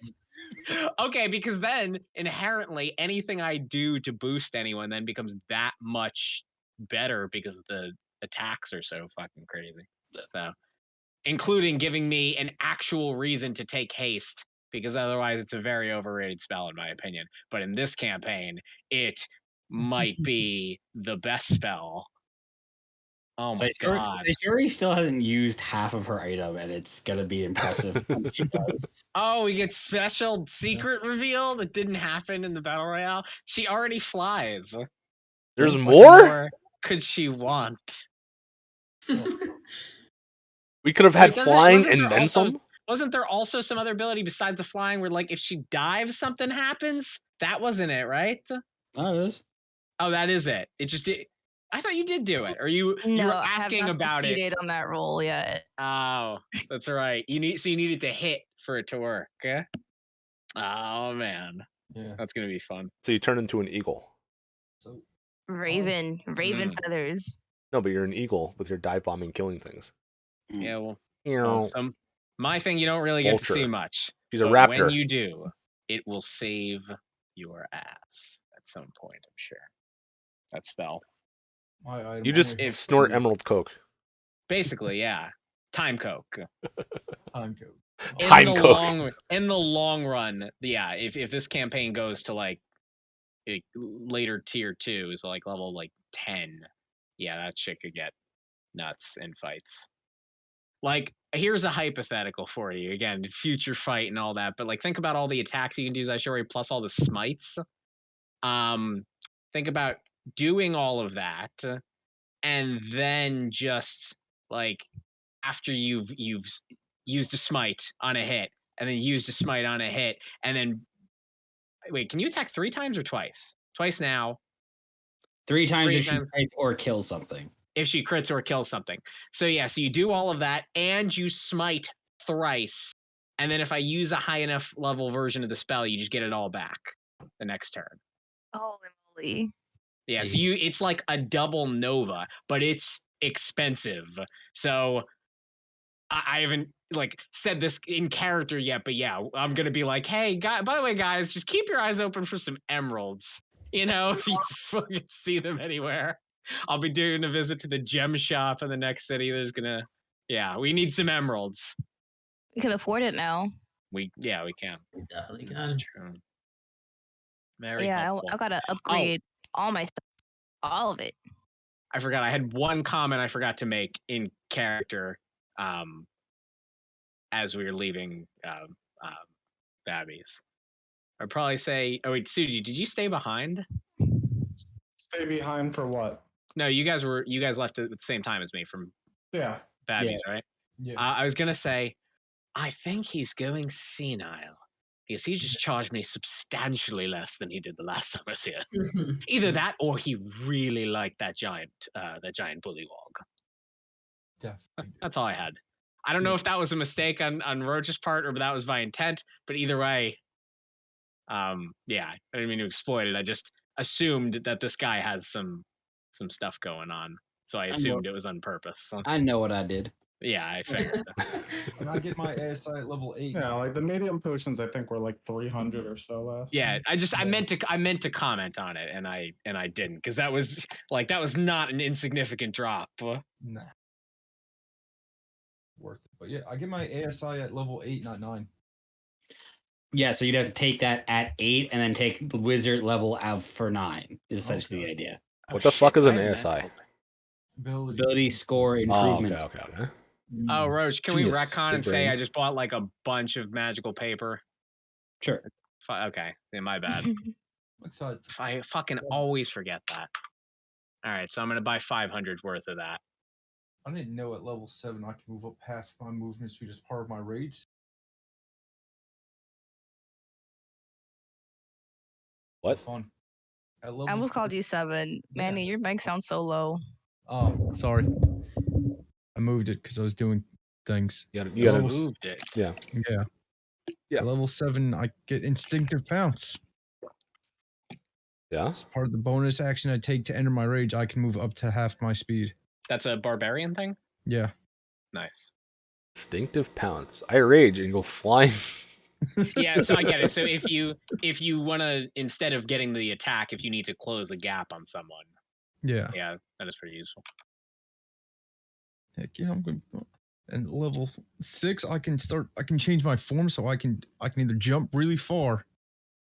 Okay, because then inherently anything I do to boost anyone then becomes that much better because the attacks are so fucking crazy. So, including giving me an actual reason to take haste, because otherwise it's a very overrated spell in my opinion. But in this campaign, it might be the best spell. Oh my god. Shuri still hasn't used half of her item, and it's gonna be impressive when she does. Oh, we get special secret reveal that didn't happen in the battle royale. She already flies. There's What more? could she want? We could have had Wait, flying wasn't and there then also- some? Wasn't there also some other ability besides the flying where, like, if she dives, something happens? That wasn't it, right? Oh, it is. Oh, that is it. It just did. I thought you did do it, or you No, were I have asking not about it. succeeded on that roll yet. Oh, that's right. You needed to hit for it to work. Okay? Oh man, Yeah. that's gonna be fun. So you turn into an eagle. So Raven feathers. No, but you're an eagle with your dive bombing killing things. Yeah, well, Well, my thing you don't really get to see Vulture. much. She's a but raptor. when you do, it will save your ass at some point. I'm sure. That spell. You just snort emerald coke. Basically, yeah. Time coke. Time code. In the long run, yeah. If this campaign goes to like later tier 2, so like level like 10, yeah, that shit could get nuts in fights. Like, here's a hypothetical for you. Again, future fight and all that, but like think about all the attacks you can do, Zaishori, plus all the smites. Think about doing all of that, and then just like after you've used a smite on a hit, and then used a smite on a hit, and then wait, can you attack 3 times or twice? Twice now. 3 times Three if she times. fights or kills something. If she crits or kills something. So yeah, so you do all of that and you smite thrice. And then if I use a high enough level version of the spell, you just get it all back the next turn. Holy moly. Yeah, so it's like a double Nova, but it's expensive. So I haven't like said this in character yet, but yeah, I'm gonna be like, hey, by the way, guys, just keep your eyes open for some emeralds. You know, if you fucking see them anywhere. I'll be doing a visit to the gem shop in the next city. We need some emeralds. We can afford it now. We can. We definitely That's can. true. Very Yeah, helpful. I gotta upgrade all my stuff, all of it. I forgot. I had one comment I forgot to make in character, as we were leaving, Babby's. I'd probably say, oh wait, Suji, did you stay behind? Stay behind for what? No, you guys left at the same time as me from Babby's, right? Yeah. I was gonna say, I think he's going senile because he just charged me substantially less than he did the last time I was here. Either that, or he really liked that giant bullywog. Definitely. That's all I had. I don't know if that was a mistake on Roach's part or that was by intent, but either way, I didn't mean to exploit it. I just assumed that this guy has some stuff going on, so I assumed it was on purpose. I know what I did. Yeah, I figured. When I get my ASI at level 8. Yeah, like the medium potions, I think were like 300 or so last. Yeah, time. I meant to comment on it, and I didn't, because that was not an insignificant drop. Nah. Worth it. But yeah, I get my ASI at level 8, not 9. Yeah, so you'd have to take that at 8 and then take the wizard level out for 9, is essentially the idea. What the fuck is an ASI? Ability. Ability score improvement. Okay. Oh, Roach, can we Genius. retcon Big and say brain. I just bought like a bunch of magical paper? Sure. Okay, yeah, my bad. Excited. I fucking always forget that. All right, so I'm gonna buy 500 worth of that. I didn't know at level 7 I can move up half my movement speed as part of my rage. What? Fun. At I level almost called you 7. Manny, your mic sounds so low. Oh, sorry. I moved it because I was doing things. You At gotta level Moved it. Yeah. Yeah. Yeah. At level 7, I get instinctive pounce. Yeah. As part of the bonus action I take to enter my rage, I can move up to half my speed. That's a barbarian thing? Yeah. Nice. Instinctive pounce. I rage and go flying. Yeah, so I get it. So if you want to, instead of getting the attack, if you need to close a gap on someone, Yeah. yeah, that is pretty useful. Heck yeah, I'm good. And level 6, I can change my form so I can either jump really far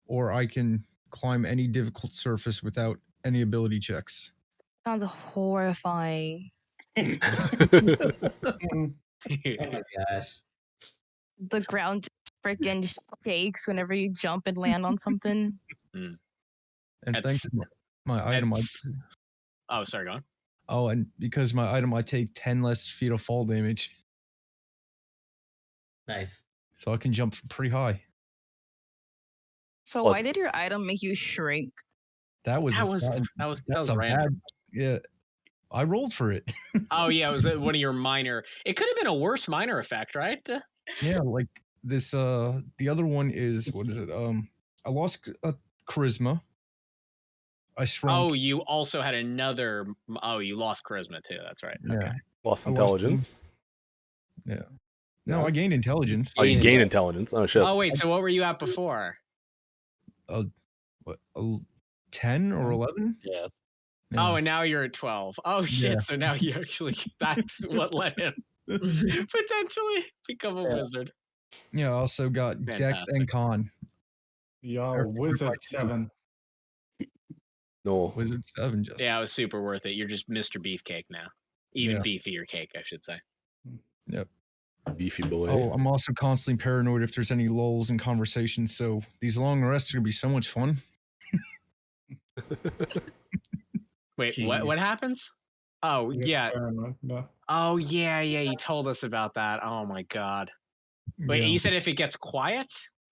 or I can climb any difficult surface without any ability checks. Sounds horrifying. Oh my gosh. The ground just freaking shakes whenever you jump and land on something. And That's- thanks to my item, that's- Oh, sorry, go on. and because my item, I take 10 less feet of fall damage, Nice. so I can jump pretty high. So Well, why did your item make you shrink? That was That was a random. bad. Yeah, I rolled for it. Oh yeah, it was one of your minor. It could have been a worse minor effect, right? Yeah, like this. The other one is, what is it? I lost charisma. I shrunk. Oh, you also had another. Oh, you lost charisma too. That's right. Yeah. Okay. Lost I lost intelligence. Yeah. No, I gained intelligence. Oh, you gain intelligence. Oh shit. Oh wait, so what were you at before? What? 10 or 11? Yeah. Oh, and now you're at 12. Oh shit! Yeah. So now you actually that's what let him potentially become a wizard. Yeah. I also got Dex Fantastic. and Con. Yo, Wizard 7. No. Wizard 7 just. Yeah, it was super worth it. You're just Mr. Beefcake now. Even Yeah. beefier cake, I should say. Yep. Beefy boy. Oh, I'm also constantly paranoid if there's any lulls in conversation. So these long rests are gonna be so much fun. Wait, what Jeez. happens? Oh yeah. No. Oh yeah, you told us about that. Oh my god. Wait, Yeah. you said if it gets quiet?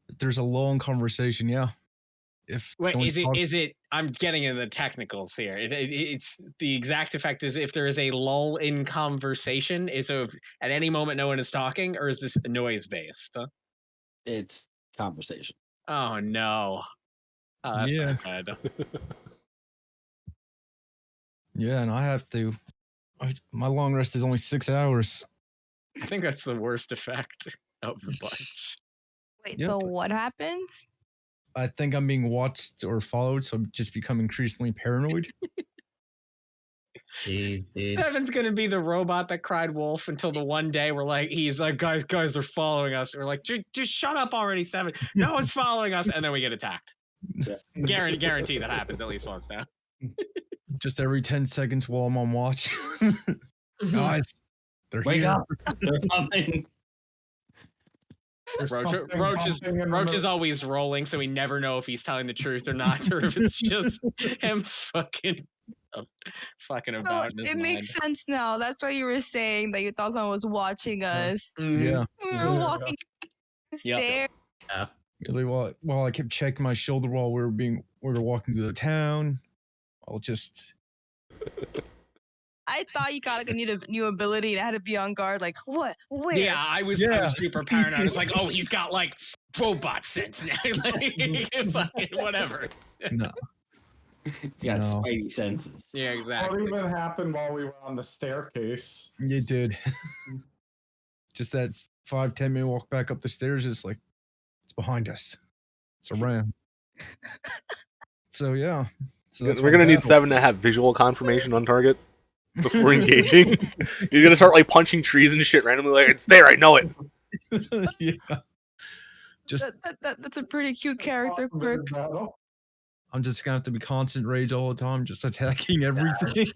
If there's a lull in conversation, yeah. If Wait, no one talks- is it? I'm getting into the technicals here. It's the exact effect is if there is a lull in conversation. So if at any moment no one is talking, or is this noise based? It's conversation. Oh no. Oh, that's Yeah. not bad. Yeah, and I have to. My long rest is only 6 hours. I think that's the worst effect of the bunch. Wait, Yep. so what happens? I think I'm being watched or followed, so I'm just become increasingly paranoid. Jeez, dude. Devin's gonna be the robot that cried wolf until the one day we're like, he's like, guys, are following us. We're like, just shut up already, Seven. No one's following us, and then we get attacked. Guarantee that happens at least once now. Just every 10 seconds while I'm on watch. Guys, they're Wake here. up. They're coming. There's something Roach bumping in the is middle. always rolling, so we never know if he's telling the truth or not, or if it's just him fucking about in his It mind. makes sense now. That's why you were saying that you thought someone was watching us. Yeah. We Yeah. were walking the Yep. stairs. Really, while I kept checking my shoulder while we were walking to the town, I'll just. I thought you got like a new ability and I had to be on guard. Like, what? Where? Yeah, I was super paranoid. It's like, oh, he's got like robot sense now. Like, fucking whatever. No. He's got No. spidey senses. Yeah, exactly. What even happened while we were on the staircase? You did. Just that 5-10 minute walk back up the stairs is like, it's behind us. It's around. So yeah. So that's We're my gonna need battle. 7 to have visual confirmation on target before engaging. You're gonna start like punching trees and shit randomly. Like it's there, I know it. Yeah. Just That's a pretty cute character quirk. I'm just gonna have to be constant rage all the time, just attacking everything.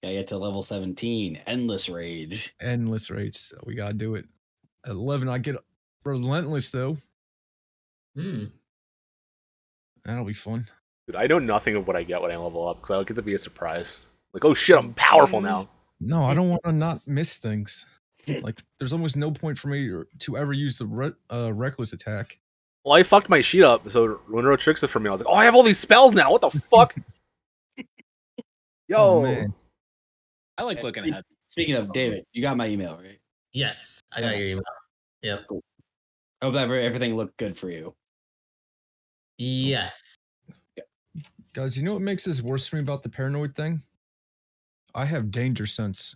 Gotta get to level 17. Endless rage. Endless rates. We gotta do it. At 11, I get relentless though. Hmm. That'll be fun. Dude, I know nothing of what I get when I level up because I like it to be a surprise. Like, oh shit, I'm powerful now. No, I don't want to not miss things. Like, there's almost no point for me to ever use the reckless attack. Well, I fucked my sheet up, so when Ro tricks it for me, I was like, oh, I have all these spells now. What the fuck? Yo. Oh man. I like looking ahead. Speaking of David, you got my email, right? Yes, I got your email. Yep. Cool. Hope that everything looked good for you. Yes. Guys, you know what makes this worse for me about the paranoid thing? I have danger sense.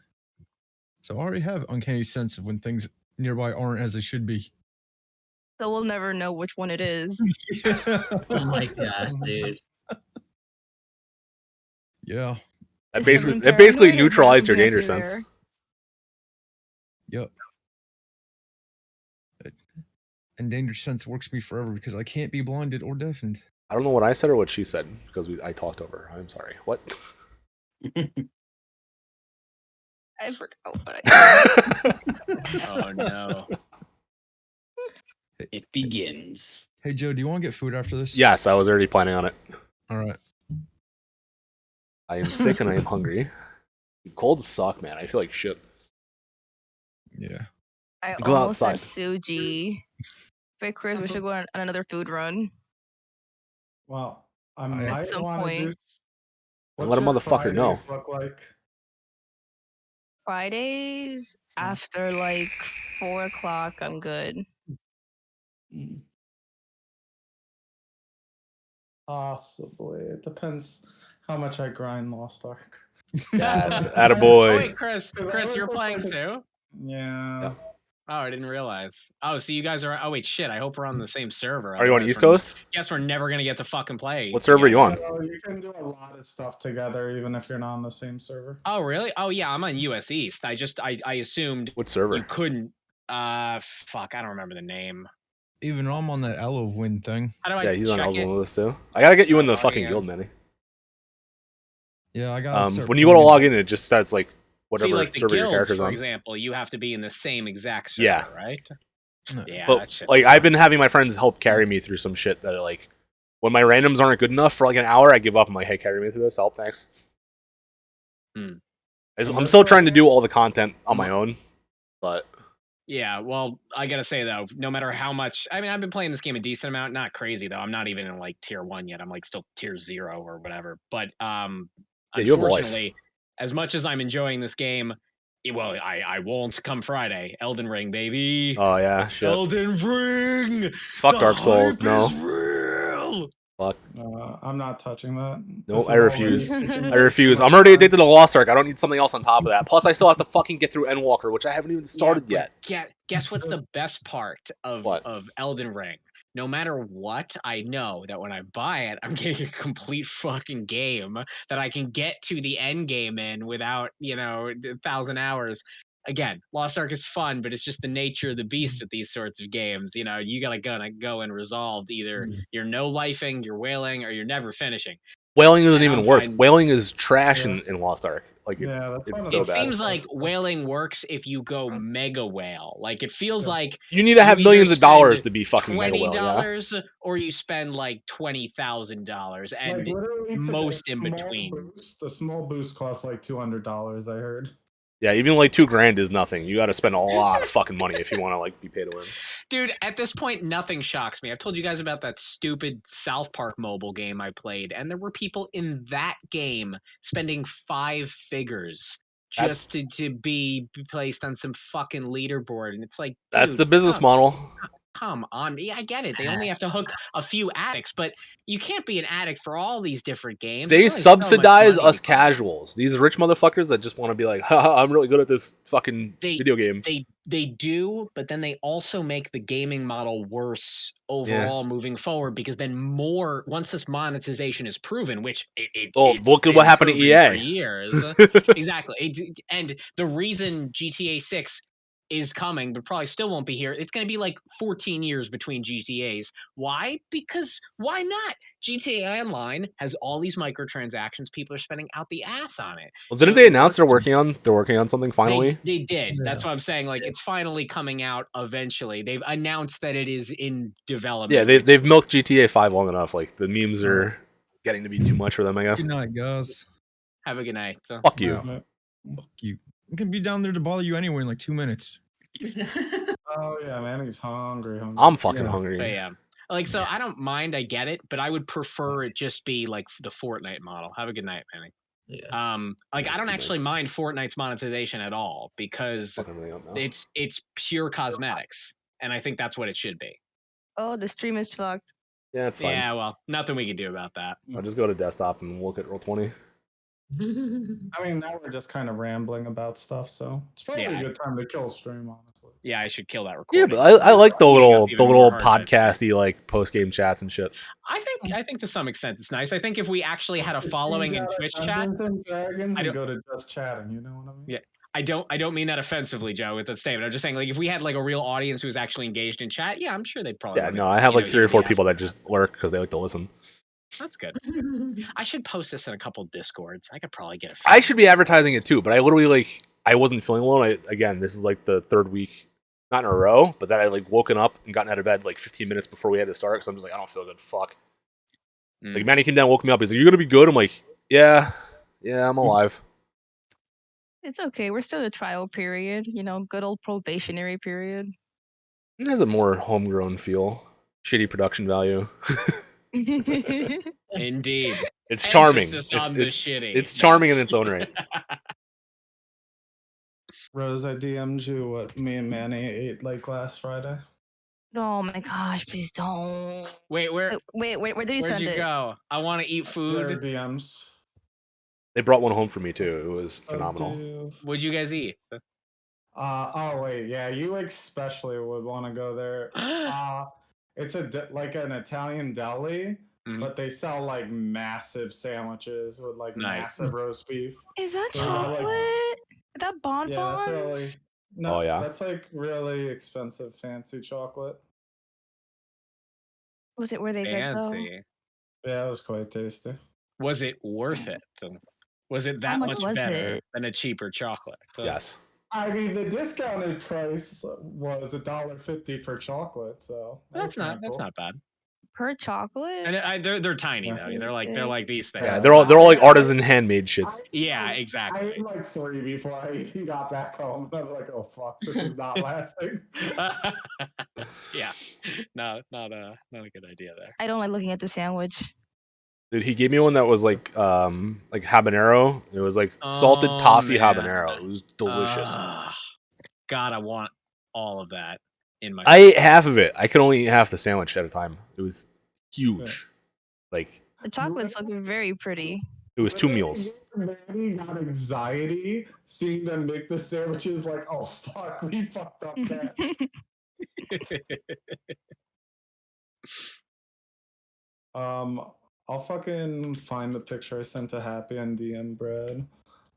So I already have uncanny sense of when things nearby aren't as they should be. So we'll never know which one it is. Oh my gosh, dude. Yeah. That Is basically something it basically paranoid or is there neutralized your something danger actually sense. there? Yep. And danger sense works me forever because I can't be blinded or deafened. I don't know what I said or what she said because I talked over her. I'm sorry. What? I forgot what I Oh no. It begins. Hey Joe, do you want to get food after this? Yes, I was already planning on it. All right. I am sick and I am hungry. Colds suck, man. I feel like shit. Yeah. I Go almost outside. said Suji. But Chris, we should go on another food run. Well, I At might some want to do. point. And What's let a your motherfucker know. Fridays look like? Fridays after like 4 o'clock, I'm good. Possibly. It depends how much I grind Lost Ark. Yes, Oh attaboy. wait, Chris, you're playing too? Yeah. Yeah. Oh, I didn't realize. Oh, so you guys are. Oh wait, shit. I hope we're on the same server. Are you on otherwise East we're- Coast? Guess we're never gonna get to fucking play. What server are you on? So you can do a lot of stuff together even if you're not on the same server. Oh really? Oh yeah, I'm on US East. I assumed What server? you couldn't. Fuck, I don't remember the name. Even though I'm on that Aloe Win thing. How do I Yeah, he's on check Elven it? with us too. I gotta get you in the Oh, fucking yeah. guild, Manny. Yeah, I got. When you go to log in, it just says like whatever See, like the server your guilds, character's for on. example, you have to be in the same exact server, Yeah. right? Yeah, that But shit like I've sucks. been having my friends help carry me through some shit that are like when my randoms aren't good enough for like an hour, I give up. I'm like, hey, carry me through this. Help, thanks. I'm still trying to do all the content on my own, but Yeah, well, I gotta say though, no matter how much, I mean, I've been playing this game a decent amount. Not crazy though. I'm not even in like tier 1 yet. I'm like still tier 0 or whatever. But Yeah, you have a life. unfortunately, as much as I'm enjoying this game, well, I won't come Friday. Elden Ring, baby. oh yeah, shit. Elden Ring. Fuck The Dark Souls, hype no. is real. Fuck. I'm not touching that. No, This I is refuse. already taking I me refuse. too I'm much already time. addicted to Lost Ark. I don't need something else on top of that. Plus, I still have to fucking get through Endwalker, which I haven't even started Yeah, yet. Guess what's the best part of What? Elden Ring? No matter what, I know that when I buy it, I'm getting a complete fucking game that I can get to the end game in without, 1,000 hours. Again, Lost Ark is fun, but it's just the nature of the beast with these sorts of games. You know, you gotta go and resolve either you're no lifing, you're whaling, or you're never finishing. Whaling isn't And even I'm worth. fine- Whaling is trash Yeah. in Lost Ark. Like Yeah, it's that's one it's of so It the bad. seems like stuff. whaling works if you go mega whale. Like it feels Yeah. like You need to have you millions either of dollars spend to be fucking mega whaling. Yeah. $20 or you spend like $20,000 Like and literally to most get in small between. Boost, the small boost costs like $200. I heard. Yeah, even like $2,000 is nothing. You got to spend a lot of fucking money if you want to like be pay to win. Dude, at this point nothing shocks me. I've told you guys about that stupid South Park mobile game I played, and there were people in that game spending 5 figures just to be placed on some fucking leaderboard, and it's like, dude, That's the business model. Come on. Yeah, I get it. They only have to hook a few addicts, but you can't be an addict for all these different games. They There's only so much subsidize money us to come. casuals. These rich motherfuckers that just want to be like, haha, I'm really good at this fucking video game. They do, but then they also make the gaming model worse overall moving forward, because then once this monetization is proven, which it's look at been what happened to proven for EA. years. Exactly. And the reason GTA 6 is coming, but probably still won't be here. It's going to be like 14 years between GTAs. Why? Because why not? GTA Online has all these microtransactions. People are spending out the ass on it. Well, didn't So they it announce works. they're working on something finally? They did. Yeah. That's what I'm saying. Like it's finally coming out eventually. They've announced that it is in development. Yeah, they've milked GTA 5 long enough. Like the memes are getting to be too much for them, I guess. Good night, guys. Have a good night. So. Fuck you. Wow. Fuck you. I can be down there to bother you anywhere in like 2 minutes. Oh yeah, man, he's hungry. I'm fucking Yeah. hungry. But yeah. Like, so I don't mind, I get it, but I would prefer it just be like the Fortnite model. Have a good night, Manny. Yeah. Like Yeah, I don't good actually night. mind Fortnite's monetization at all because Fucking everything up now. it's pure cosmetics, and I think that's what it should be. Oh, the stream is fucked. Yeah, it's fine. Yeah, well, nothing we can do about that. I'll just go to desktop and look at Roll20. I mean, now we're just kind of rambling about stuff, so it's probably Yeah. a good time to kill stream, honestly. Yeah, I should kill that Yeah, recording. but I like the Eating up little even more hard drive podcasty like post game chats and shit. I think to some extent it's nice. I think if we actually had a following in Twitch chat, Dungeons and Dragons I and don't- go to just chatting. You know what I mean? Yeah. I don't mean that offensively, Joe, with that statement. I'm just saying, like, if we had like a real audience who was actually engaged in chat, yeah, I'm sure they'd probably. Yeah, wanna, no, I have you like know, 3 or eat 4 the people that ass. just lurk because they like to listen. That's good. I should post this in a couple Discords. I could probably get a. I should be advertising it too, but I literally like I wasn't feeling well. Again, this is like the 3rd week, not in a row, but that I like woken up and gotten out of bed like 15 minutes before we had to start because I'm just like I don't feel good. Fuck. Like Manny came down, woke me up. He's like, "You're gonna be good." I'm like, "Yeah, I'm alive." It's okay. We're still in a trial period. You know, good old probationary period. It has a more homegrown feel, shitty production value. Indeed. It's charming. Emphasis on the shitty. It's charming in its own right. Rose, I DM'd you what me and Manny ate like last Friday. Oh my gosh, please don't. Wait, where Where did you where'd send you it? go? I want to eat Their food. DMs. They brought one home for me too. It was So phenomenal. What'd you guys eat? Oh wait, yeah, you especially would want to go there. It's like an Italian deli, but they sell like massive sandwiches with like massive roast beef. Is that So we got, chocolate? like- Is that bonbons? Yeah, that's really, no, Oh, yeah. that's like really expensive, fancy chocolate. Was it where they good though? Fancy. Yeah, it was quite tasty. Was it worth it? Was it that much much was better it? than a cheaper chocolate? Yes. I mean, the discounted price was $1.50 per chocolate, so That's kinda not cool. bad. Per chocolate? And they're tiny Yeah. though. They're like these things. Yeah, they're all like artisan handmade shits. Yeah, I exactly. ate like 3 before I got back home. I was like, oh fuck, this is not lasting. Yeah. No, not a good idea there. I don't like looking at the sandwich. Dude, he gave me one that was like habanero. It was like salted Oh, toffee man. habanero. It was delicious. God, I want all of that in my. I ate half of it. I could only eat half the sandwich at a time. It was huge. Like The chocolates look very pretty. it was 2 meals. Manny got anxiety seeing them make the sandwiches. Like, oh fuck, we fucked up that. I'll fucking find the picture I sent to Happy and DM Brad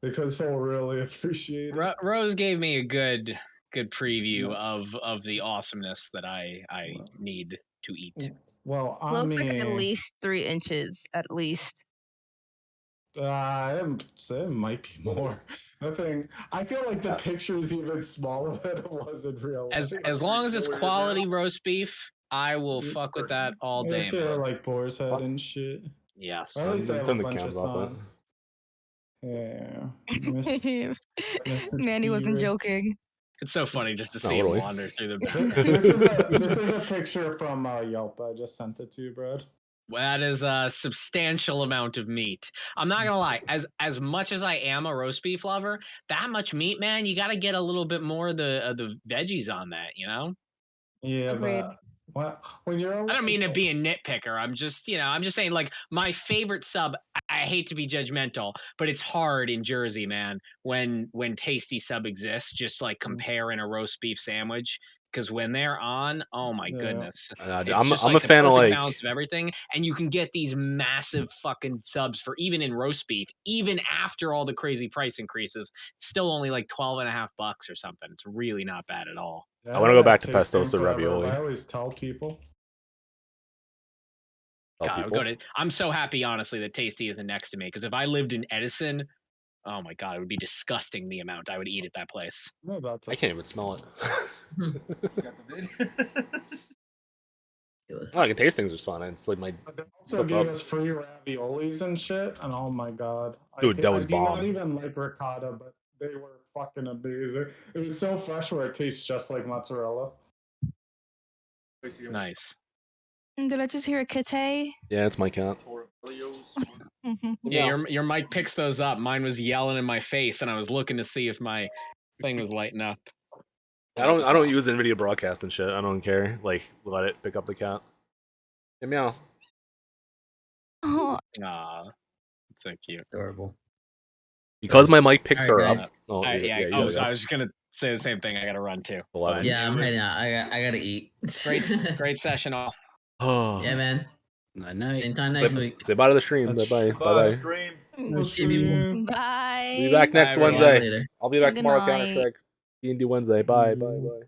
because he'll really appreciate it. Rose gave me a good preview of the awesomeness that I need to eat. Well, on Looks me, like at least 3 inches, at least. it might be more. The thing, I feel like the picture is even smaller than it was in real life. As long as it's Weird quality now. roast beef, I will fuck with that all day. It's here man. like boar's head and shit. Yes. Or at least they have Turn a the bunch of camera off, songs. Yeah. Manny wasn't joking. It's so funny just to Not see him really. wander through the This background. is a picture from Yelp. I just sent it to you, Brad. That is a substantial amount of meat. I'm not gonna lie. As much as I am a roast beef lover, that much meat, man, you got to get a little bit more of the veggies on that. You know. Yeah, Agreed. but when you're, I don't mean to be a nitpicker. I'm just saying, like, my favorite sub. I hate to be judgmental, but it's hard in Jersey, man. When tasty sub exists, just like comparing a roast beef sandwich. because when they're on, oh my Yeah. goodness, I'm it's just a like the fan of perfect like balance of everything, and you can get these massive fucking subs for even in roast beef, even after all the crazy price increases, it's still only like $12.50 or something. It's really not bad at all. Yeah, I wanna go haven't back to had tasting pesto forever, ravioli. but I always tell people. tell God, people. I'm so happy, honestly, that Tasty isn't next to me, because if I lived in Edison, oh my God, it would be disgusting the amount I would eat at that place. I'm about to. I can't even smell it. Ridiculous. Oh, I can taste things just fine. It's like my But they also flip gave up. us free raviolis and shit, and oh my god, Dude, that was I do not bomb. even like ricotta, but they were fucking amazing. It was so fresh where it tastes just like mozzarella. Nice. Did I just hear a kitty? Yeah, it's my cat. Yeah, your mic picks those up. Mine was yelling in my face, and I was looking to see if my thing was lighting up. I don't use NVIDIA broadcast and shit. I don't care. Like, let it pick up the cat. Hey, meow. Oh, Aw, it's so cute. Adorable. Because my mic picks Alright, her up. guys. Oh, I, you yeah. gotta So go. I was just gonna say the same thing. I gotta run too. 11. But Yeah, I'm anyways, heading out. I gotta eat. great session all. Oh. Yeah, man. Night night. Same time next week. Say bye to the stream. That's- Bye Bye, bye. stream. See people. bye. Be back next everyone. Wednesday. Later. I'll be back Good tomorrow. night. Counter Strike. D&D Wednesday. Bye bye bye.